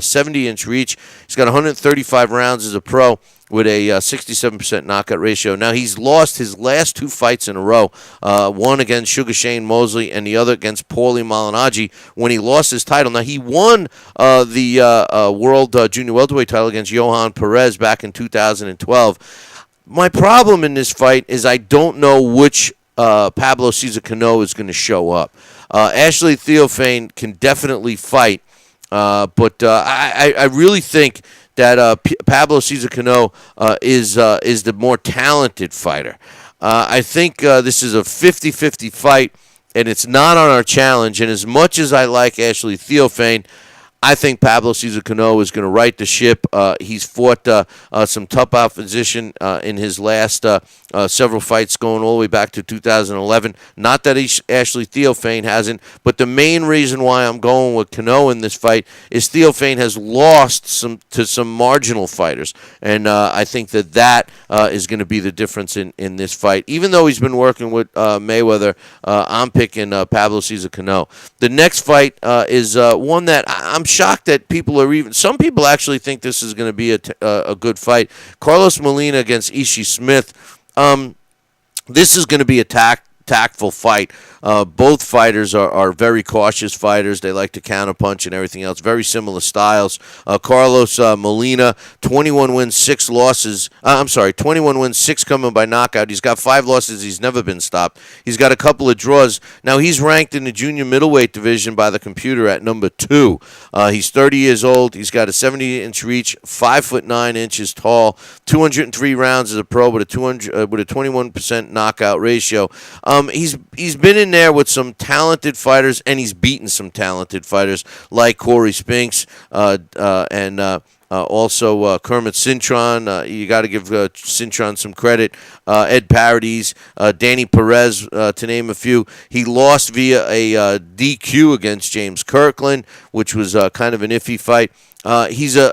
E: 70-inch reach. He's got 135 rounds as a pro with a 67% knockout ratio. Now, he's lost his last 2 fights in a row, one against Sugar Shane Mosley and the other against Paulie Malignaggi when he lost his title. Now, he won the World Junior Welterweight title against Johan Perez back in 2012. My problem in this fight is I don't know which Pablo Cesar Cano is going to show up. Ashley Theophane can definitely fight, but I really think that Pablo Cesar Cano is the more talented fighter. I think this is a 50-50 fight, and it's not on our challenge. And as much as I like Ashley Theophane, I think Pablo Cesar Cano is going to right the ship. He's fought some tough opposition in his last several fights going all the way back to 2011. Not that Ashley Theophane hasn't, but the main reason why I'm going with Cano in this fight is Theophane has lost to some marginal fighters. And I think that is going to be the difference in this fight. Even though he's been working with Mayweather, I'm picking Pablo Cesar Cano. The next fight is one that I'm shocked that some people actually think this is going to be a good fight. Carlos Molina against Ishii Smith. This is going to be a tactful fight. Both fighters are very cautious fighters. They like to counterpunch and everything else. Very similar styles. Carlos Molina, 21 wins, 6 losses. 21 wins, 6 coming by knockout. He's got 5 losses. He's never been stopped. He's got a couple of draws. Now, he's ranked in the junior middleweight division by the computer at number 2. He's 30 years old. He's got a 70-inch reach, 5'9" tall, 203 rounds as a pro with a 21% knockout ratio. He's been in there with some talented fighters, and he's beaten some talented fighters like Corey Spinks and also Kermit Cintron. You got to give Cintron some credit. Ed Paradis, Danny Perez, to name a few. He lost via a DQ against James Kirkland, which was kind of an iffy fight. He's a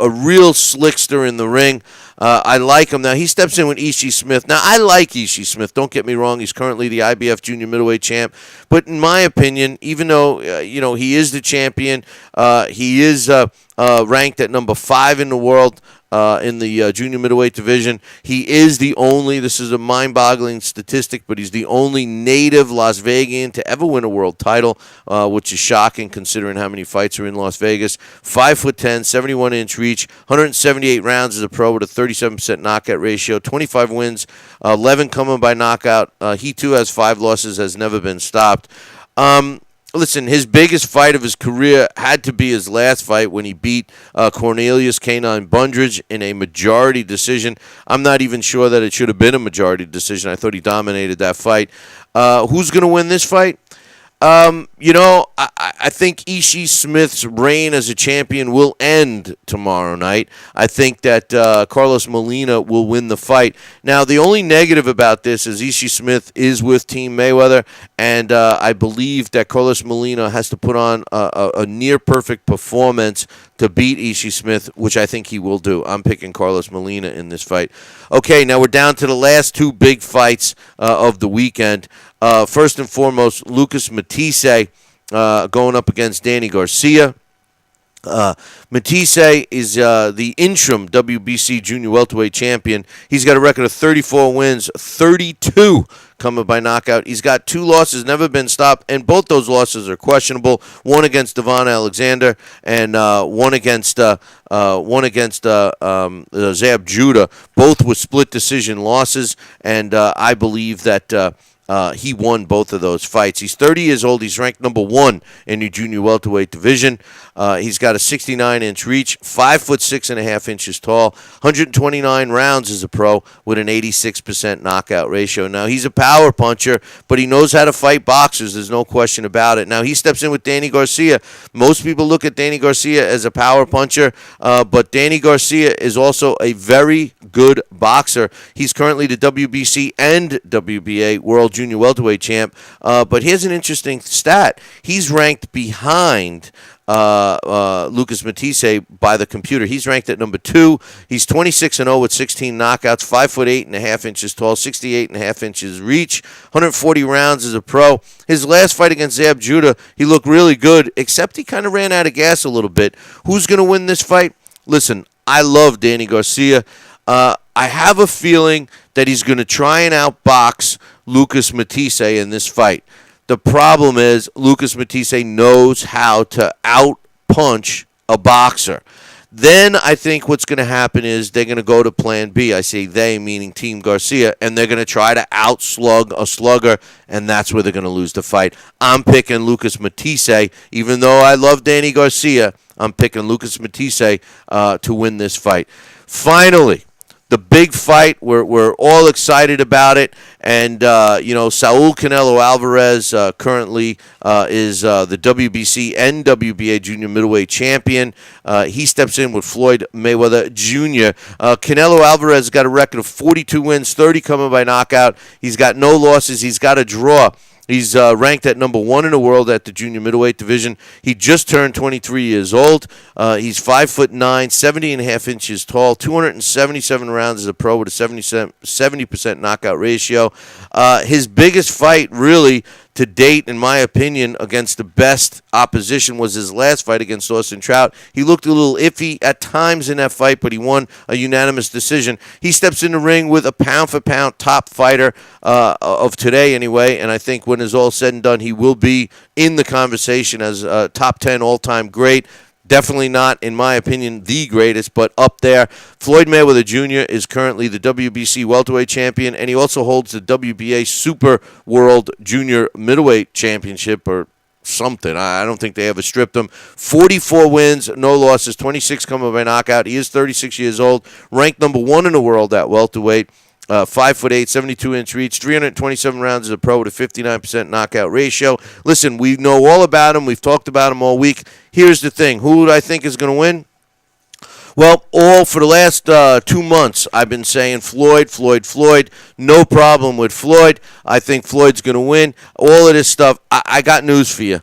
E: real slickster in the ring. I like him. Now, he steps in with Ishii Smith. Now, I like Ishii Smith. Don't get me wrong. He's currently the IBF junior middleweight champ. But in my opinion, even though he is the champion, he is ranked at number 5 in the world in the junior middleweight division. He is the only, this is a mind-boggling statistic, but he's the only native Las Vegan to ever win a world title, which is shocking considering how many fights are in Las Vegas. 5'10", 71-inch reach, 178 rounds as a pro with a 37% knockout ratio, 25 wins, 11 coming by knockout. He too has 5 losses, has never been stopped. Listen, his biggest fight of his career had to be his last fight when he beat Cornelius Canine Bundridge in a majority decision. I'm not even sure that it should have been a majority decision. I thought he dominated that fight. Who's going to win this fight? I think Ishii Smith's reign as a champion will end tomorrow night. I think that Carlos Molina will win the fight. Now, the only negative about this is Ishii Smith is with Team Mayweather, and I believe that Carlos Molina has to put on a near-perfect performance to beat Ishii Smith, which I think he will do. I'm picking Carlos Molina in this fight. Okay, now we're down to the last 2 big fights of the weekend. First and foremost, Lucas Matisse going up against Danny Garcia. Matisse is the interim WBC junior welterweight champion. He's got a record of 34 wins, 32 coming by knockout. He's got 2 losses, never been stopped, and both those losses are questionable. One against Devon Alexander and one against Zab Judah. Both with split decision losses, and I believe that He won both of those fights. He's 30 years old. He's ranked number 1 in the junior welterweight division. He's got a 69-inch reach, 5'6.5 inches tall, 129 rounds as a pro with an 86% knockout ratio. Now, he's a power puncher, but he knows how to fight boxers. There's no question about it. Now, he steps in with Danny Garcia. Most people look at Danny Garcia as a power puncher, but Danny Garcia is also a very good boxer. He's currently the WBC and WBA World Junior Welterweight champ. But here's an interesting stat. He's ranked behind Lucas Matisse by the computer. He's ranked at number 2. He's 26-0 with 16 knockouts, 5'8.5 inches tall, 68.5 inches reach, 140 rounds as a pro. His last fight against Zab Judah, he looked really good, except he kind of ran out of gas a little bit. Who's going to win this fight? Listen, I love Danny Garcia. I have a feeling that he's going to try and outbox Lucas Matisse in this fight. The problem is Lucas Matisse knows how to out-punch a boxer. Then I think what's going to happen is they're going to go to plan B. I say they, meaning Team Garcia, and they're going to try to out-slug a slugger, and that's where they're going to lose the fight. I'm picking Lucas Matisse. Even though I love Danny Garcia, I'm picking Lucas Matisse to win this fight. Finally, the big fight, we're all excited about it, and Saul Canelo Alvarez currently is the WBC and WBA junior middleweight champion. He steps in with Floyd Mayweather Jr. Canelo Alvarez got a record of 42 wins, 30 coming by knockout. He's got no losses. He's got a draw. He's ranked at number 1 in the world at the junior middleweight division. He just turned 23 years old. He's 5'9", 70.5 inches tall, 277 rounds as a pro with a 70% knockout ratio. His biggest fight, really, to date, in my opinion, against the best opposition was his last fight against Austin Trout. He looked a little iffy at times in that fight, but he won a unanimous decision. He steps in the ring with a pound-for-pound top fighter of today anyway, and I think when it's all said and done, he will be in the conversation as a top 10 all-time great. Definitely not, in my opinion, the greatest, but up there. Floyd Mayweather Jr. is currently the WBC welterweight champion, and he also holds the WBA Super World Junior Middleweight Championship, or something. I don't think they ever stripped him. 44 wins, no losses, 26 coming by knockout. He is 36 years old, ranked number 1 in the world at welterweight. 5'8", 72-inch reach, 327 rounds as a pro with a 59% knockout ratio. Listen, we know all about him. We've talked about him all week. Here's the thing. Who do I think is going to win? Well, for the last 2 months, I've been saying Floyd. No problem with Floyd. I think Floyd's going to win. All of this stuff, I got news for you.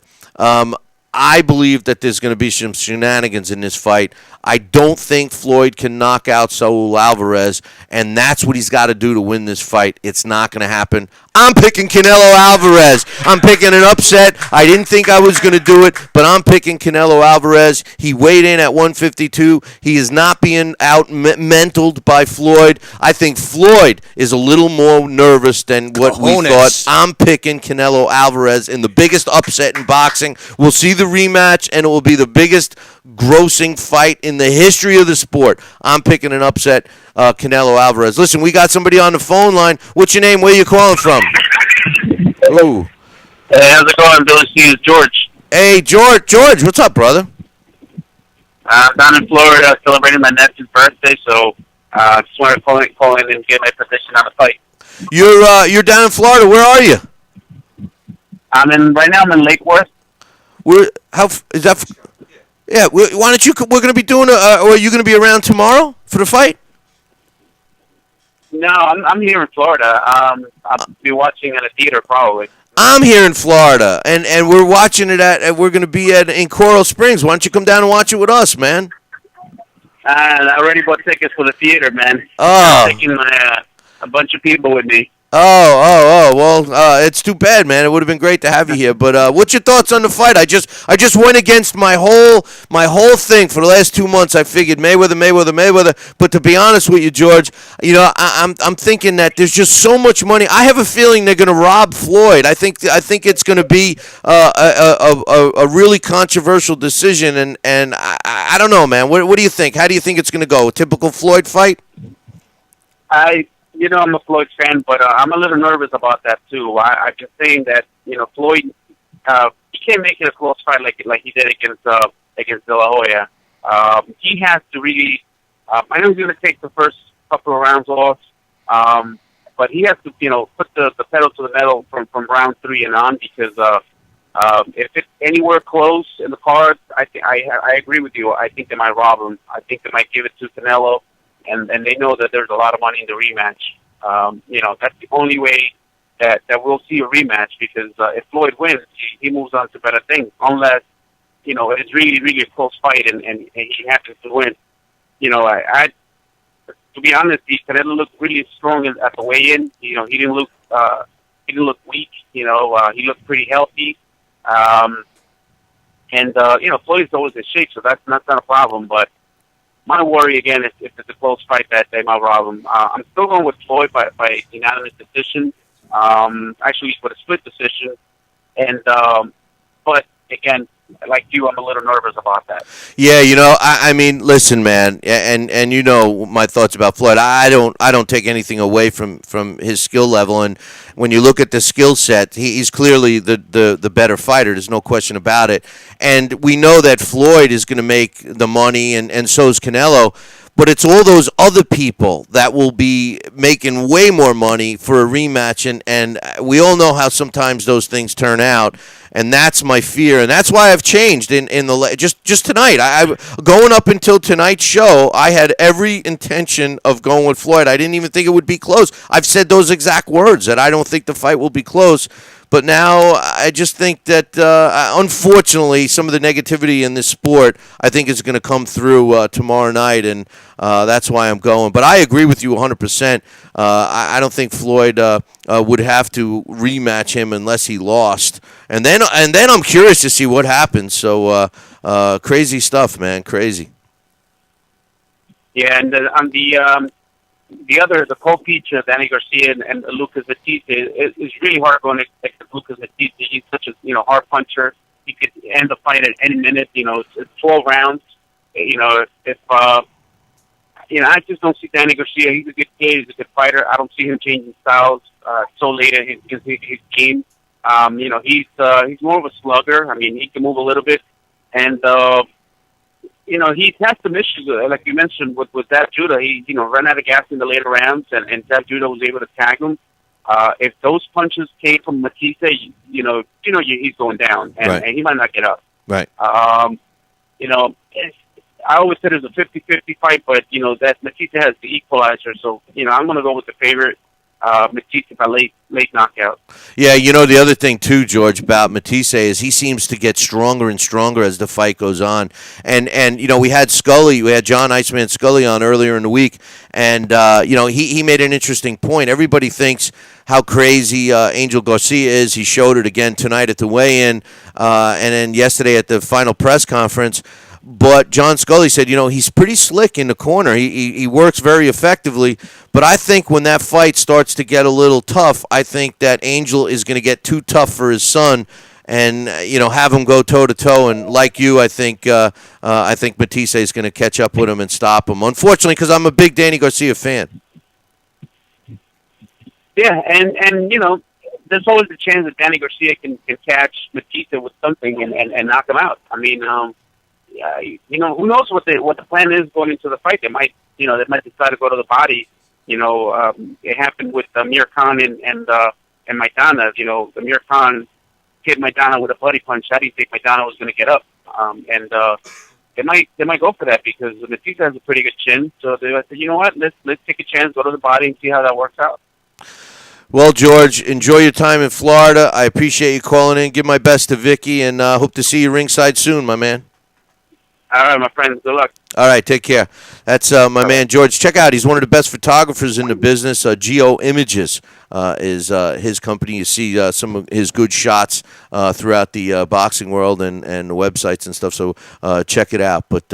E: I believe that there's going to be some shenanigans in this fight. I don't think Floyd can knock out Saul Alvarez, and that's what he's got to do to win this fight. It's not going to happen. I'm picking Canelo Alvarez. I'm picking an upset. I didn't think I was going to do it, but I'm picking Canelo Alvarez. He weighed in at 152. He is not being out-mentaled by Floyd. I think Floyd is a little more nervous than what we thought. I'm picking Canelo Alvarez in the biggest upset in boxing. We'll see the rematch, and it will be the biggest grossing fight in the history of the sport. I'm picking an upset, Canelo Alvarez. Listen, we got somebody on the phone line. What's your name? Where are you calling from? Ooh.
P: Hey, how's it going, Billy C? It's George.
E: Hey, George, what's up, brother?
P: I'm down in Florida celebrating my nephew's birthday, so just wanted to call in and get my position on the fight.
E: You're down in Florida. Where are you?
P: Right now I'm in Lake Worth.
E: How is that? Yeah. Why don't you? We're going to be doing. Or are you going to be around tomorrow for the fight?
P: No, I'm here in Florida. I'll be watching at a theater probably.
E: I'm here in Florida, and we're watching it we're going to be in Coral Springs. Why don't you come down and watch it with us, man?
P: I already bought tickets for the theater, man.
E: Oh.
P: I'm taking a bunch of people with me.
E: Oh, well, it's too bad, man. It would have been great to have you here. But what's your thoughts on the fight? I just went against my whole thing for the last 2 months. I figured Mayweather. But to be honest with you, George, I'm thinking that there's just so much money. I have a feeling they're going to rob Floyd. I think it's going to be a really controversial decision, and I don't know, man. What do you think? How do you think it's going to go? A typical Floyd fight?
P: I'm a Floyd fan, but I'm a little nervous about that too. I'm just saying that Floyd, he can't make it a close fight like he did against De La Hoya. He has to really. I know he's going to take the first couple of rounds off, but he has to put the pedal to the metal from round 3 and on, because if it's anywhere close in the cards, I agree with you. I think they might rob him. I think they might give it to Canelo. And they know that there's a lot of money in the rematch. That's the only way that we'll see a rematch, because if Floyd wins, he moves on to better things. Unless, it's really, really a close fight and he happens to win. To be honest, Canelo looked really strong at the weigh-in. He didn't look weak. He looked pretty healthy. Floyd's always in shape, so that's not a problem. But my worry, again, if it's a close fight, that they might rob him. I'm still going with Floyd by unanimous decision. Actually, for a split decision. But again, like you, I'm a little nervous about that.
E: Yeah, I mean, listen, man, and my thoughts about Floyd. I don't take anything away from his skill level, and when you look at the skill set, he's clearly the better fighter. There's no question about it. And we know that Floyd is going to make the money, and so is Canelo. But it's all those other people that will be making way more money for a rematch, and we all know how sometimes those things turn out, and that's my fear, and that's why I've changed in the just tonight. I going up until tonight's show, I had every intention of going with Floyd. I didn't even think it would be close. I've said those exact words, that I don't think the fight will be close. But now I just think that, unfortunately, some of the negativity in this sport, I think, is going to come through tomorrow night, and that's why I'm going. But I agree with you 100%. I don't think Floyd would have to rematch him unless he lost. And then I'm curious to see what happens. So crazy stuff, man, crazy.
P: Yeah, and on the co-peach, Danny Garcia and Lucas Batista, it's really hard going against Lucas Batista. He's such a hard puncher. He could end the fight at any minute. It's 12 rounds. I just don't see Danny Garcia. He's a good kid. He's a good fighter. I don't see him changing styles so late in his game. He's more of a slugger. I mean, he can move a little bit, and he's had some issues, like you mentioned, with Zab Judah. He, ran out of gas in the later rounds, and Zab Judah was able to tag him. If those punches came from Batista, he's going down, and he might not get up.
E: Right.
P: I always said it was a 50-50 fight, but, that Batista has the equalizer. So, I'm going to go with the favorite, Batista by late knockout.
E: Yeah, the other thing too, George, about Matisse is he seems to get stronger and stronger as the fight goes on. And we had John Iceman Scully on earlier in the week, and he made an interesting point. Everybody thinks how crazy Angel Garcia is. He showed it again tonight at the weigh-in, and then yesterday at the final press conference. But John Scully said, he's pretty slick in the corner. He works very effectively. But I think when that fight starts to get a little tough, I think that Angel is going to get too tough for his son, and have him go toe to toe. And like you, I think Batista is going to catch up with him and stop him. Unfortunately, because I'm a big Danny Garcia fan.
P: Yeah, and there's always a chance that Danny Garcia can catch Batista with something and knock him out. I mean. Who knows what the plan is going into the fight? They might decide to go to the body. It happened with Amir Khan and Maidana. Amir Khan hit Maidana with a bloody punch. I didn't think Maidana was going to get up, and they might go for that because Batista has a pretty good chin. So they said, you know what, let's take a chance, go to the body, and see how that works out.
E: Well, George, enjoy your time in Florida. I appreciate you calling in. Give my best to Vicky, and hope to see you ringside soon, my man.
P: All right, my friend. Good luck.
E: All right, take care. That's my man, George. Check out, he's one of the best photographers in the business. Geo Images is his company. You see some of his good shots throughout the boxing world and websites and stuff, so check it out. But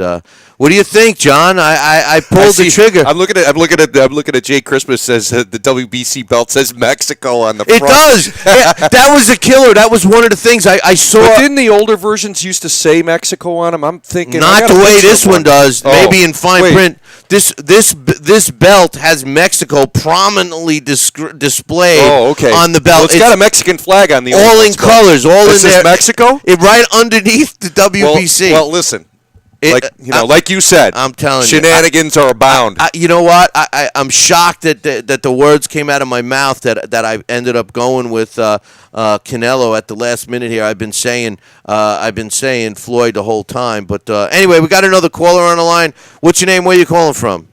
E: what do you think, John? I pulled the trigger.
J: I'm looking at Jay Christmas says the WBC belt says Mexico on the front.
E: It does. That was a killer. That was one of the things I saw.
J: But didn't the older versions used to say Mexico on them? I'm thinking
E: not the way this one does. Maybe in fine print. This belt has Mexico prominently displayed on the belt.
J: Well, it's got a Mexican flag on the
E: all in colors, all in there.
J: Mexico?
E: Right underneath the WBC.
J: Well, listen. Like you said,
E: I'm telling
J: shenanigans are abound.
E: You know what? I'm shocked that the words came out of my mouth that I ended up going with Canelo at the last minute here. I've been saying Floyd the whole time. But anyway, we got another caller on the line. What's your name? Where are you calling from?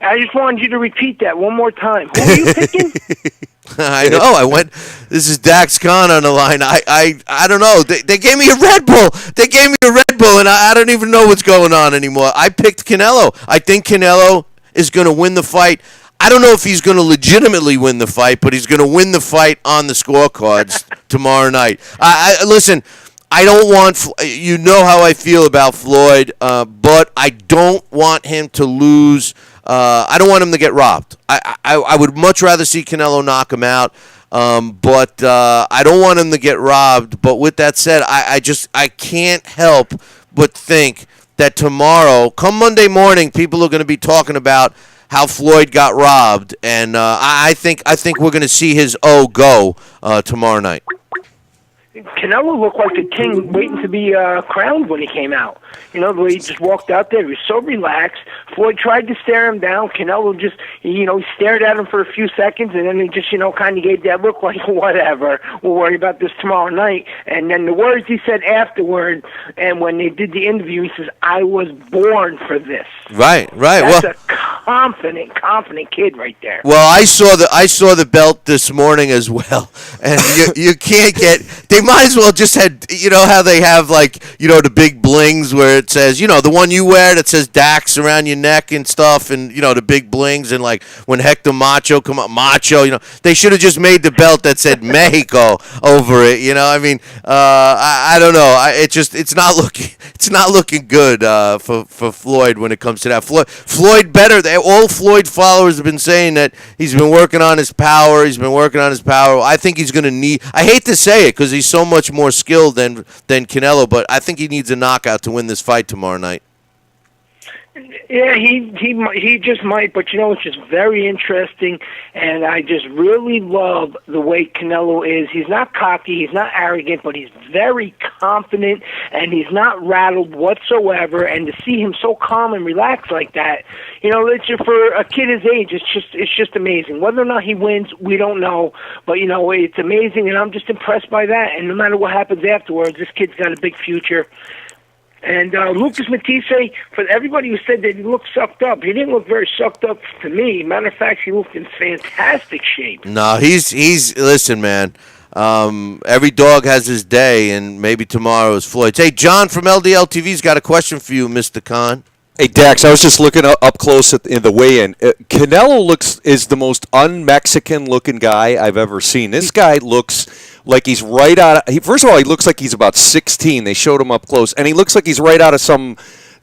Q: I just wanted you to repeat that one more time. Who are you picking?
E: I know. This is Dax Khan on the line. I don't know. They gave me a Red Bull. They gave me a Red Bull, and I don't even know what's going on anymore. I picked Canelo. I think Canelo is going to win the fight. I don't know if he's going to legitimately win the fight, but he's going to win the fight on the scorecards tomorrow night. Listen, I don't want – you know how I feel about Floyd, but I don't want him to lose – I don't want him to get robbed. I would much rather see Canelo knock him out, but I don't want him to get robbed. But with that said, I can't help but think that tomorrow, come Monday morning, people are going to be talking about how Floyd got robbed, and I think we're going to see his go tomorrow night.
Q: Canelo looked like a king waiting to be crowned when he came out. You know, the way he just walked out there, he was so relaxed. Floyd tried to stare him down. Canelo just, he stared at him for a few seconds, and then he just, kind of gave that look like, whatever, we'll worry about this tomorrow night. And then the words he said afterward, and when they did the interview, he says, I was born for this.
E: Right.
Q: That's a confident kid right there.
E: Well, I saw the belt this morning as well, and you can't get. They might as well just had, how they have the big blings where it says, the one you wear that says Dax around your neck and stuff, and the big blings, and when Hector Macho come up, they should have just made the belt that said Mexico over it. I don't know. It's not looking good for Floyd when it comes to that. Floyd better. All Floyd followers have been saying that he's been working on his power. I think he's going to need. I hate to say it because he's so much more skilled than Canelo, but I think he needs a knockout to win this fight tomorrow night.
Q: Yeah, he just might, but it's just very interesting, and I just really love the way Canelo is. He's not cocky, he's not arrogant, but he's very confident, and he's not rattled whatsoever. And to see him so calm and relaxed like that, it's just, for a kid his age, it's just amazing. Whether or not he wins, we don't know, but it's amazing, and I'm just impressed by that. And no matter what happens afterwards, this kid's got a big future. And Lucas Matisse, for everybody who said that he looked sucked up, he didn't look very sucked up to me. Matter of fact, he looked in fantastic shape.
E: No, he's listen, man. Every dog has his day, and maybe tomorrow is Floyd's. Hey, John from LDL TV's got a question for you, Mr. Khan.
J: Hey, Dax, I was just looking up close in the weigh-in. Canelo is the most un-Mexican looking guy I've ever seen. This guy looks like he's right out of... First of all, he looks like he's about 16. They showed him up close. And he looks like he's right out of some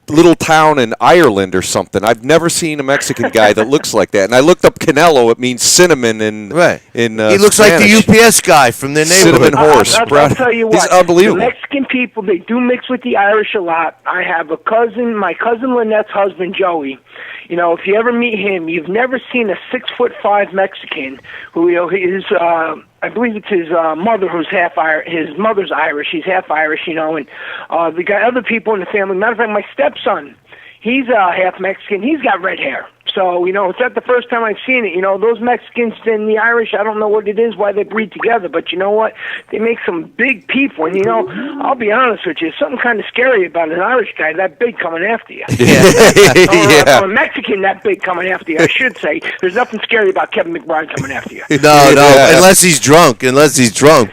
J: little town in Ireland or something. I've never seen a Mexican guy that looks like that. And I looked up Canelo. It means cinnamon in
E: he looks
J: Spanish.
E: like the UPS guy from their neighborhood.
J: Cinnamon horse.
Q: I'll tell you what.
J: He's unbelievable.
Q: The Mexican people, they do mix with the Irish a lot. I have a cousin, my cousin Lynette's husband, Joey. If you ever meet him, you've never seen a 6'5" Mexican who, is, I believe it's his mother who's half Irish. His mother's Irish. He's half Irish, and they got other people in the family. Matter of fact, my stepson, he's half Mexican. He's got red hair. So, it's not the first time I've seen it. Those Mexicans and the Irish, I don't know what it is, why they breed together, but you know what? They make some big people. And, I'll be honest with you, there's something kind of scary about an Irish guy that big coming after you. Or a Mexican that big coming after you, I should say. There's nothing scary about Kevin McBride coming after you.
E: No, unless he's drunk.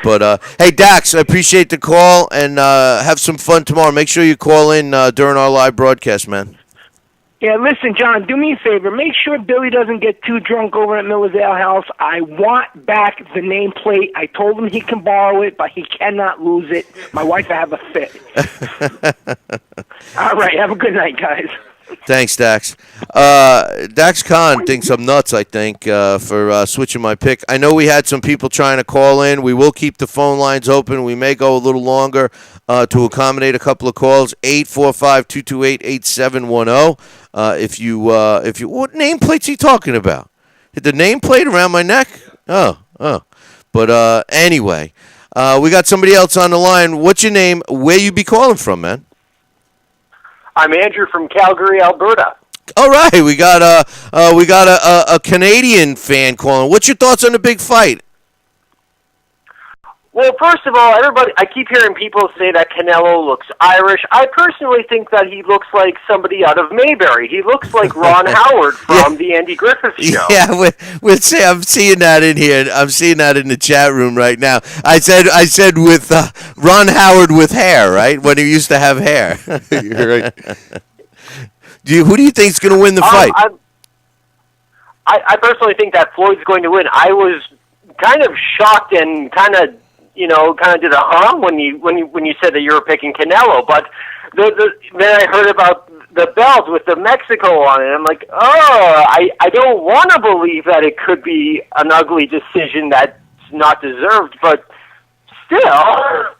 E: But, hey, Dax, I appreciate the call, and have some fun tomorrow. Make sure you call in during our live broadcast, man.
Q: Yeah, listen, John, do me a favor. Make sure Billy doesn't get too drunk over at Miller's Ale House. I want back the nameplate. I told him he can borrow it, but he cannot lose it. My wife will have a fit. All right, have a good night, guys.
E: Thanks, Dax. Dax Khan thinks I'm nuts, I think, for switching my pick. I know we had some people trying to call in. We will keep the phone lines open. We may go a little longer to accommodate a couple of calls. 845-228-8710. If you, what nameplate's he talking about? Hit the nameplate around my neck? Oh. But anyway, we got somebody else on the line. What's your name? Where you be calling from, man?
R: I'm Andrew from Calgary, Alberta.
E: All right, we got a Canadian fan calling. What's your thoughts on the big fight?
R: Well, first of all, I keep hearing people say that Canelo looks Irish. I personally think that he looks like somebody out of Mayberry. He looks like Ron Howard from the Andy Griffith Show.
E: Yeah, I'm seeing that in here. I'm seeing that in the chat room right now. I said with Ron Howard with hair, right? When he used to have hair. You're right. Who do you think is going to win the fight?
R: I personally think that Floyd's going to win. I was kind of shocked and kind of did a when you said that you were picking Canelo, but then I heard about the belt with the Mexico on it. I'm like, I don't want to believe that it could be an ugly decision that's not deserved, but still.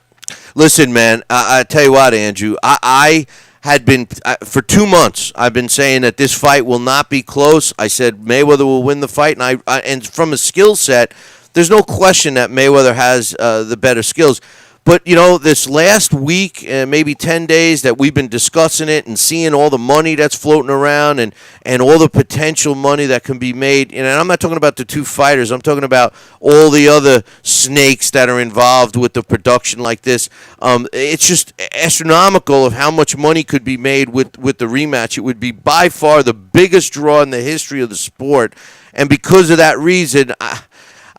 E: Listen, man, I tell you what, Andrew, I had been for 2 months. I've been saying that this fight will not be close. I said Mayweather will win the fight, and from a skill set, there's no question that Mayweather has the better skills. But, this last week, maybe 10 days that we've been discussing it and seeing all the money that's floating around and all the potential money that can be made. And I'm not talking about the two fighters. I'm talking about all the other snakes that are involved with the production like this. It's just astronomical of how much money could be made with the rematch. It would be by far the biggest draw in the history of the sport. And because of that reason,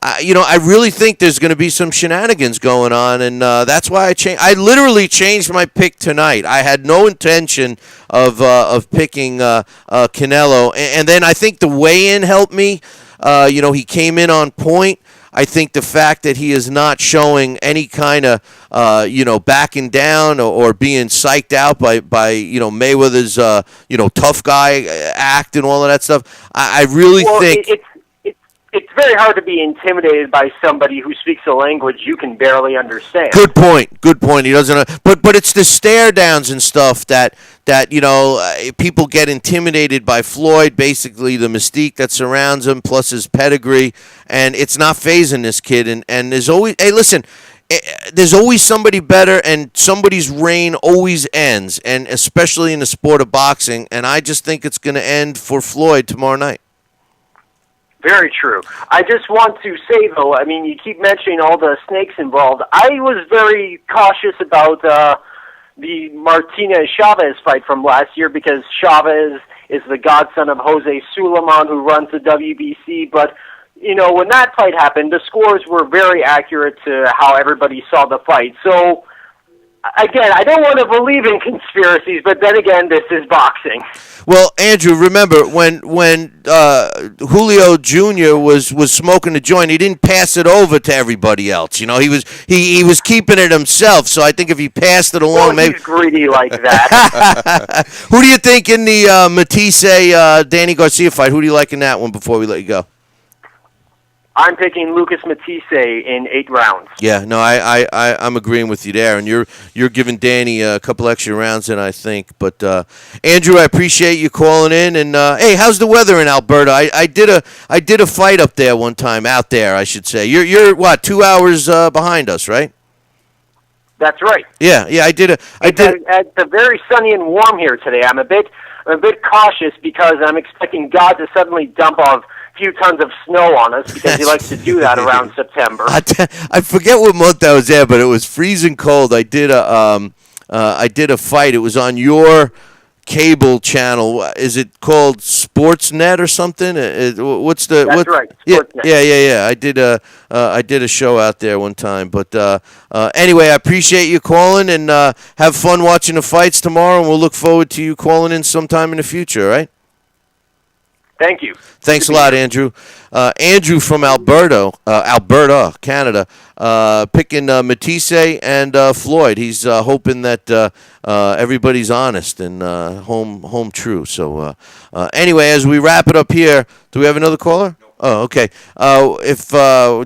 E: I really think there's going to be some shenanigans going on, and that's why I changed. I literally changed my pick tonight. I had no intention of picking Canelo, and then I think the weigh-in helped me. He came in on point. I think the fact that he is not showing any kind of, backing down or being psyched out by Mayweather's, tough guy act and all of that stuff. I really think.
R: It's very hard to be intimidated by somebody who speaks a language you can barely understand.
E: Good point. He doesn't. But it's the stare downs and stuff that people get intimidated by Floyd. Basically, the mystique that surrounds him, plus his pedigree, and it's not fazing this kid. And there's always there's always somebody better, and somebody's reign always ends, and especially in the sport of boxing. And I just think it's going to end for Floyd tomorrow night.
R: Very true. I just want to say, though, you keep mentioning all the snakes involved. I was very cautious about the Martinez-Chavez fight from last year because Chavez is the godson of Jose Suleiman, who runs the WBC. But, when that fight happened, the scores were very accurate to how everybody saw the fight. So, again, I don't want to believe in conspiracies, but then again, this is boxing.
E: Well, Andrew, remember when Julio Jr. was smoking the joint, he didn't pass it over to everybody else. He was keeping it himself. So I think if he passed it along, maybe
R: he's greedy like that.
E: Who do you think in the Matisse Danny Garcia fight? Who do you like in that one? Before we let you go.
R: I'm picking Lucas Matisse in 8 rounds.
E: Yeah, no, I'm agreeing with you there, and you're giving Danny a couple extra rounds than I think. But Andrew, I appreciate you calling in. And hey, how's the weather in Alberta? I did a fight up there one time, out there, I should say. You're what, 2 hours behind us, right?
R: That's right.
E: Yeah,
R: It's very sunny and warm here today. I'm a bit cautious because I'm expecting God to suddenly dump a few tons of snow on us because he likes to do that around September.
E: I forget what month I was there, but it was freezing cold. I did a fight. It was on your cable channel. Is it called Sportsnet or something?
R: That's right. Sportsnet.
E: Yeah. I did a show out there one time. But anyway, I appreciate you calling, and have fun watching the fights tomorrow. And we'll look forward to you calling in sometime in the future. All right?
R: Thank you.
E: Thanks a lot, Andrew. Andrew from Alberta, Canada, picking Matisse and Floyd. He's hoping that everybody's honest and home true. So anyway, as we wrap it up here, do we have another caller? Oh, okay. If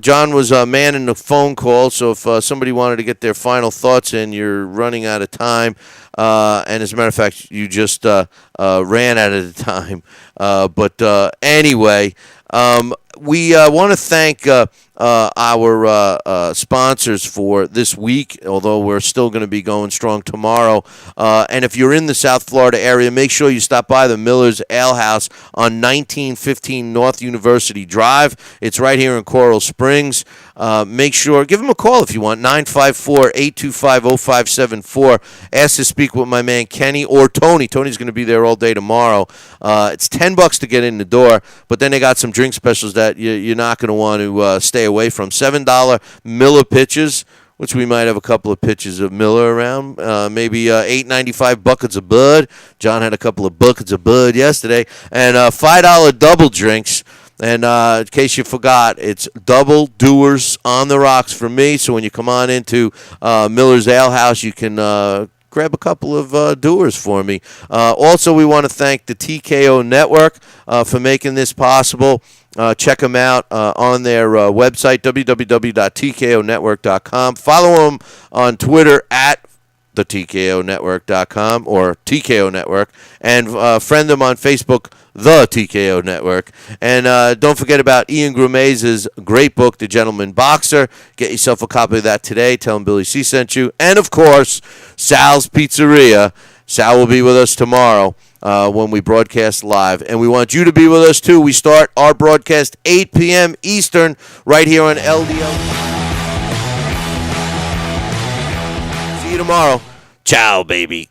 E: John was manning the phone call, so if somebody wanted to get their final thoughts in, you're running out of time. And as a matter of fact, you just ran out of the time. But anyway, we want to thank our sponsors for this week, although we're still going to be going strong tomorrow. And if you're in the South Florida area, make sure you stop by the Miller's Ale House on 1915 North University Drive. It's right here in Coral Springs. Make sure, give them a call if you want, 954-825-0574. Ask to speak with my man Kenny or Tony. Tony's going to be there all day tomorrow. It's $10 to get in the door, but then they got some drink specials that you're not going to want to stay away from. $7 Miller pitches, which we might have a couple of pitches of Miller around. Maybe $8.95 buckets of Bud. John had a couple of buckets of Bud yesterday. And $5 double drinks. And in case you forgot, it's double doers on the rocks for me. So when you come on into Miller's Ale House, you can grab a couple of doers for me. Also, we want to thank the TKO Network for making this possible. Check them out on their website, www.tkonetwork.com. Follow them on Twitter at thetkonetwork.com or TKO Network, and friend them on Facebook, The TKO Network. And don't forget about Ian Gramez's great book, The Gentleman Boxer. Get yourself a copy of that today. Tell him Billy C sent you. And, of course, Sal's Pizzeria. Sal will be with us tomorrow when we broadcast live. And we want you to be with us, too. We start our broadcast 8 p.m. Eastern right here on LDL. See you tomorrow. Ciao, baby.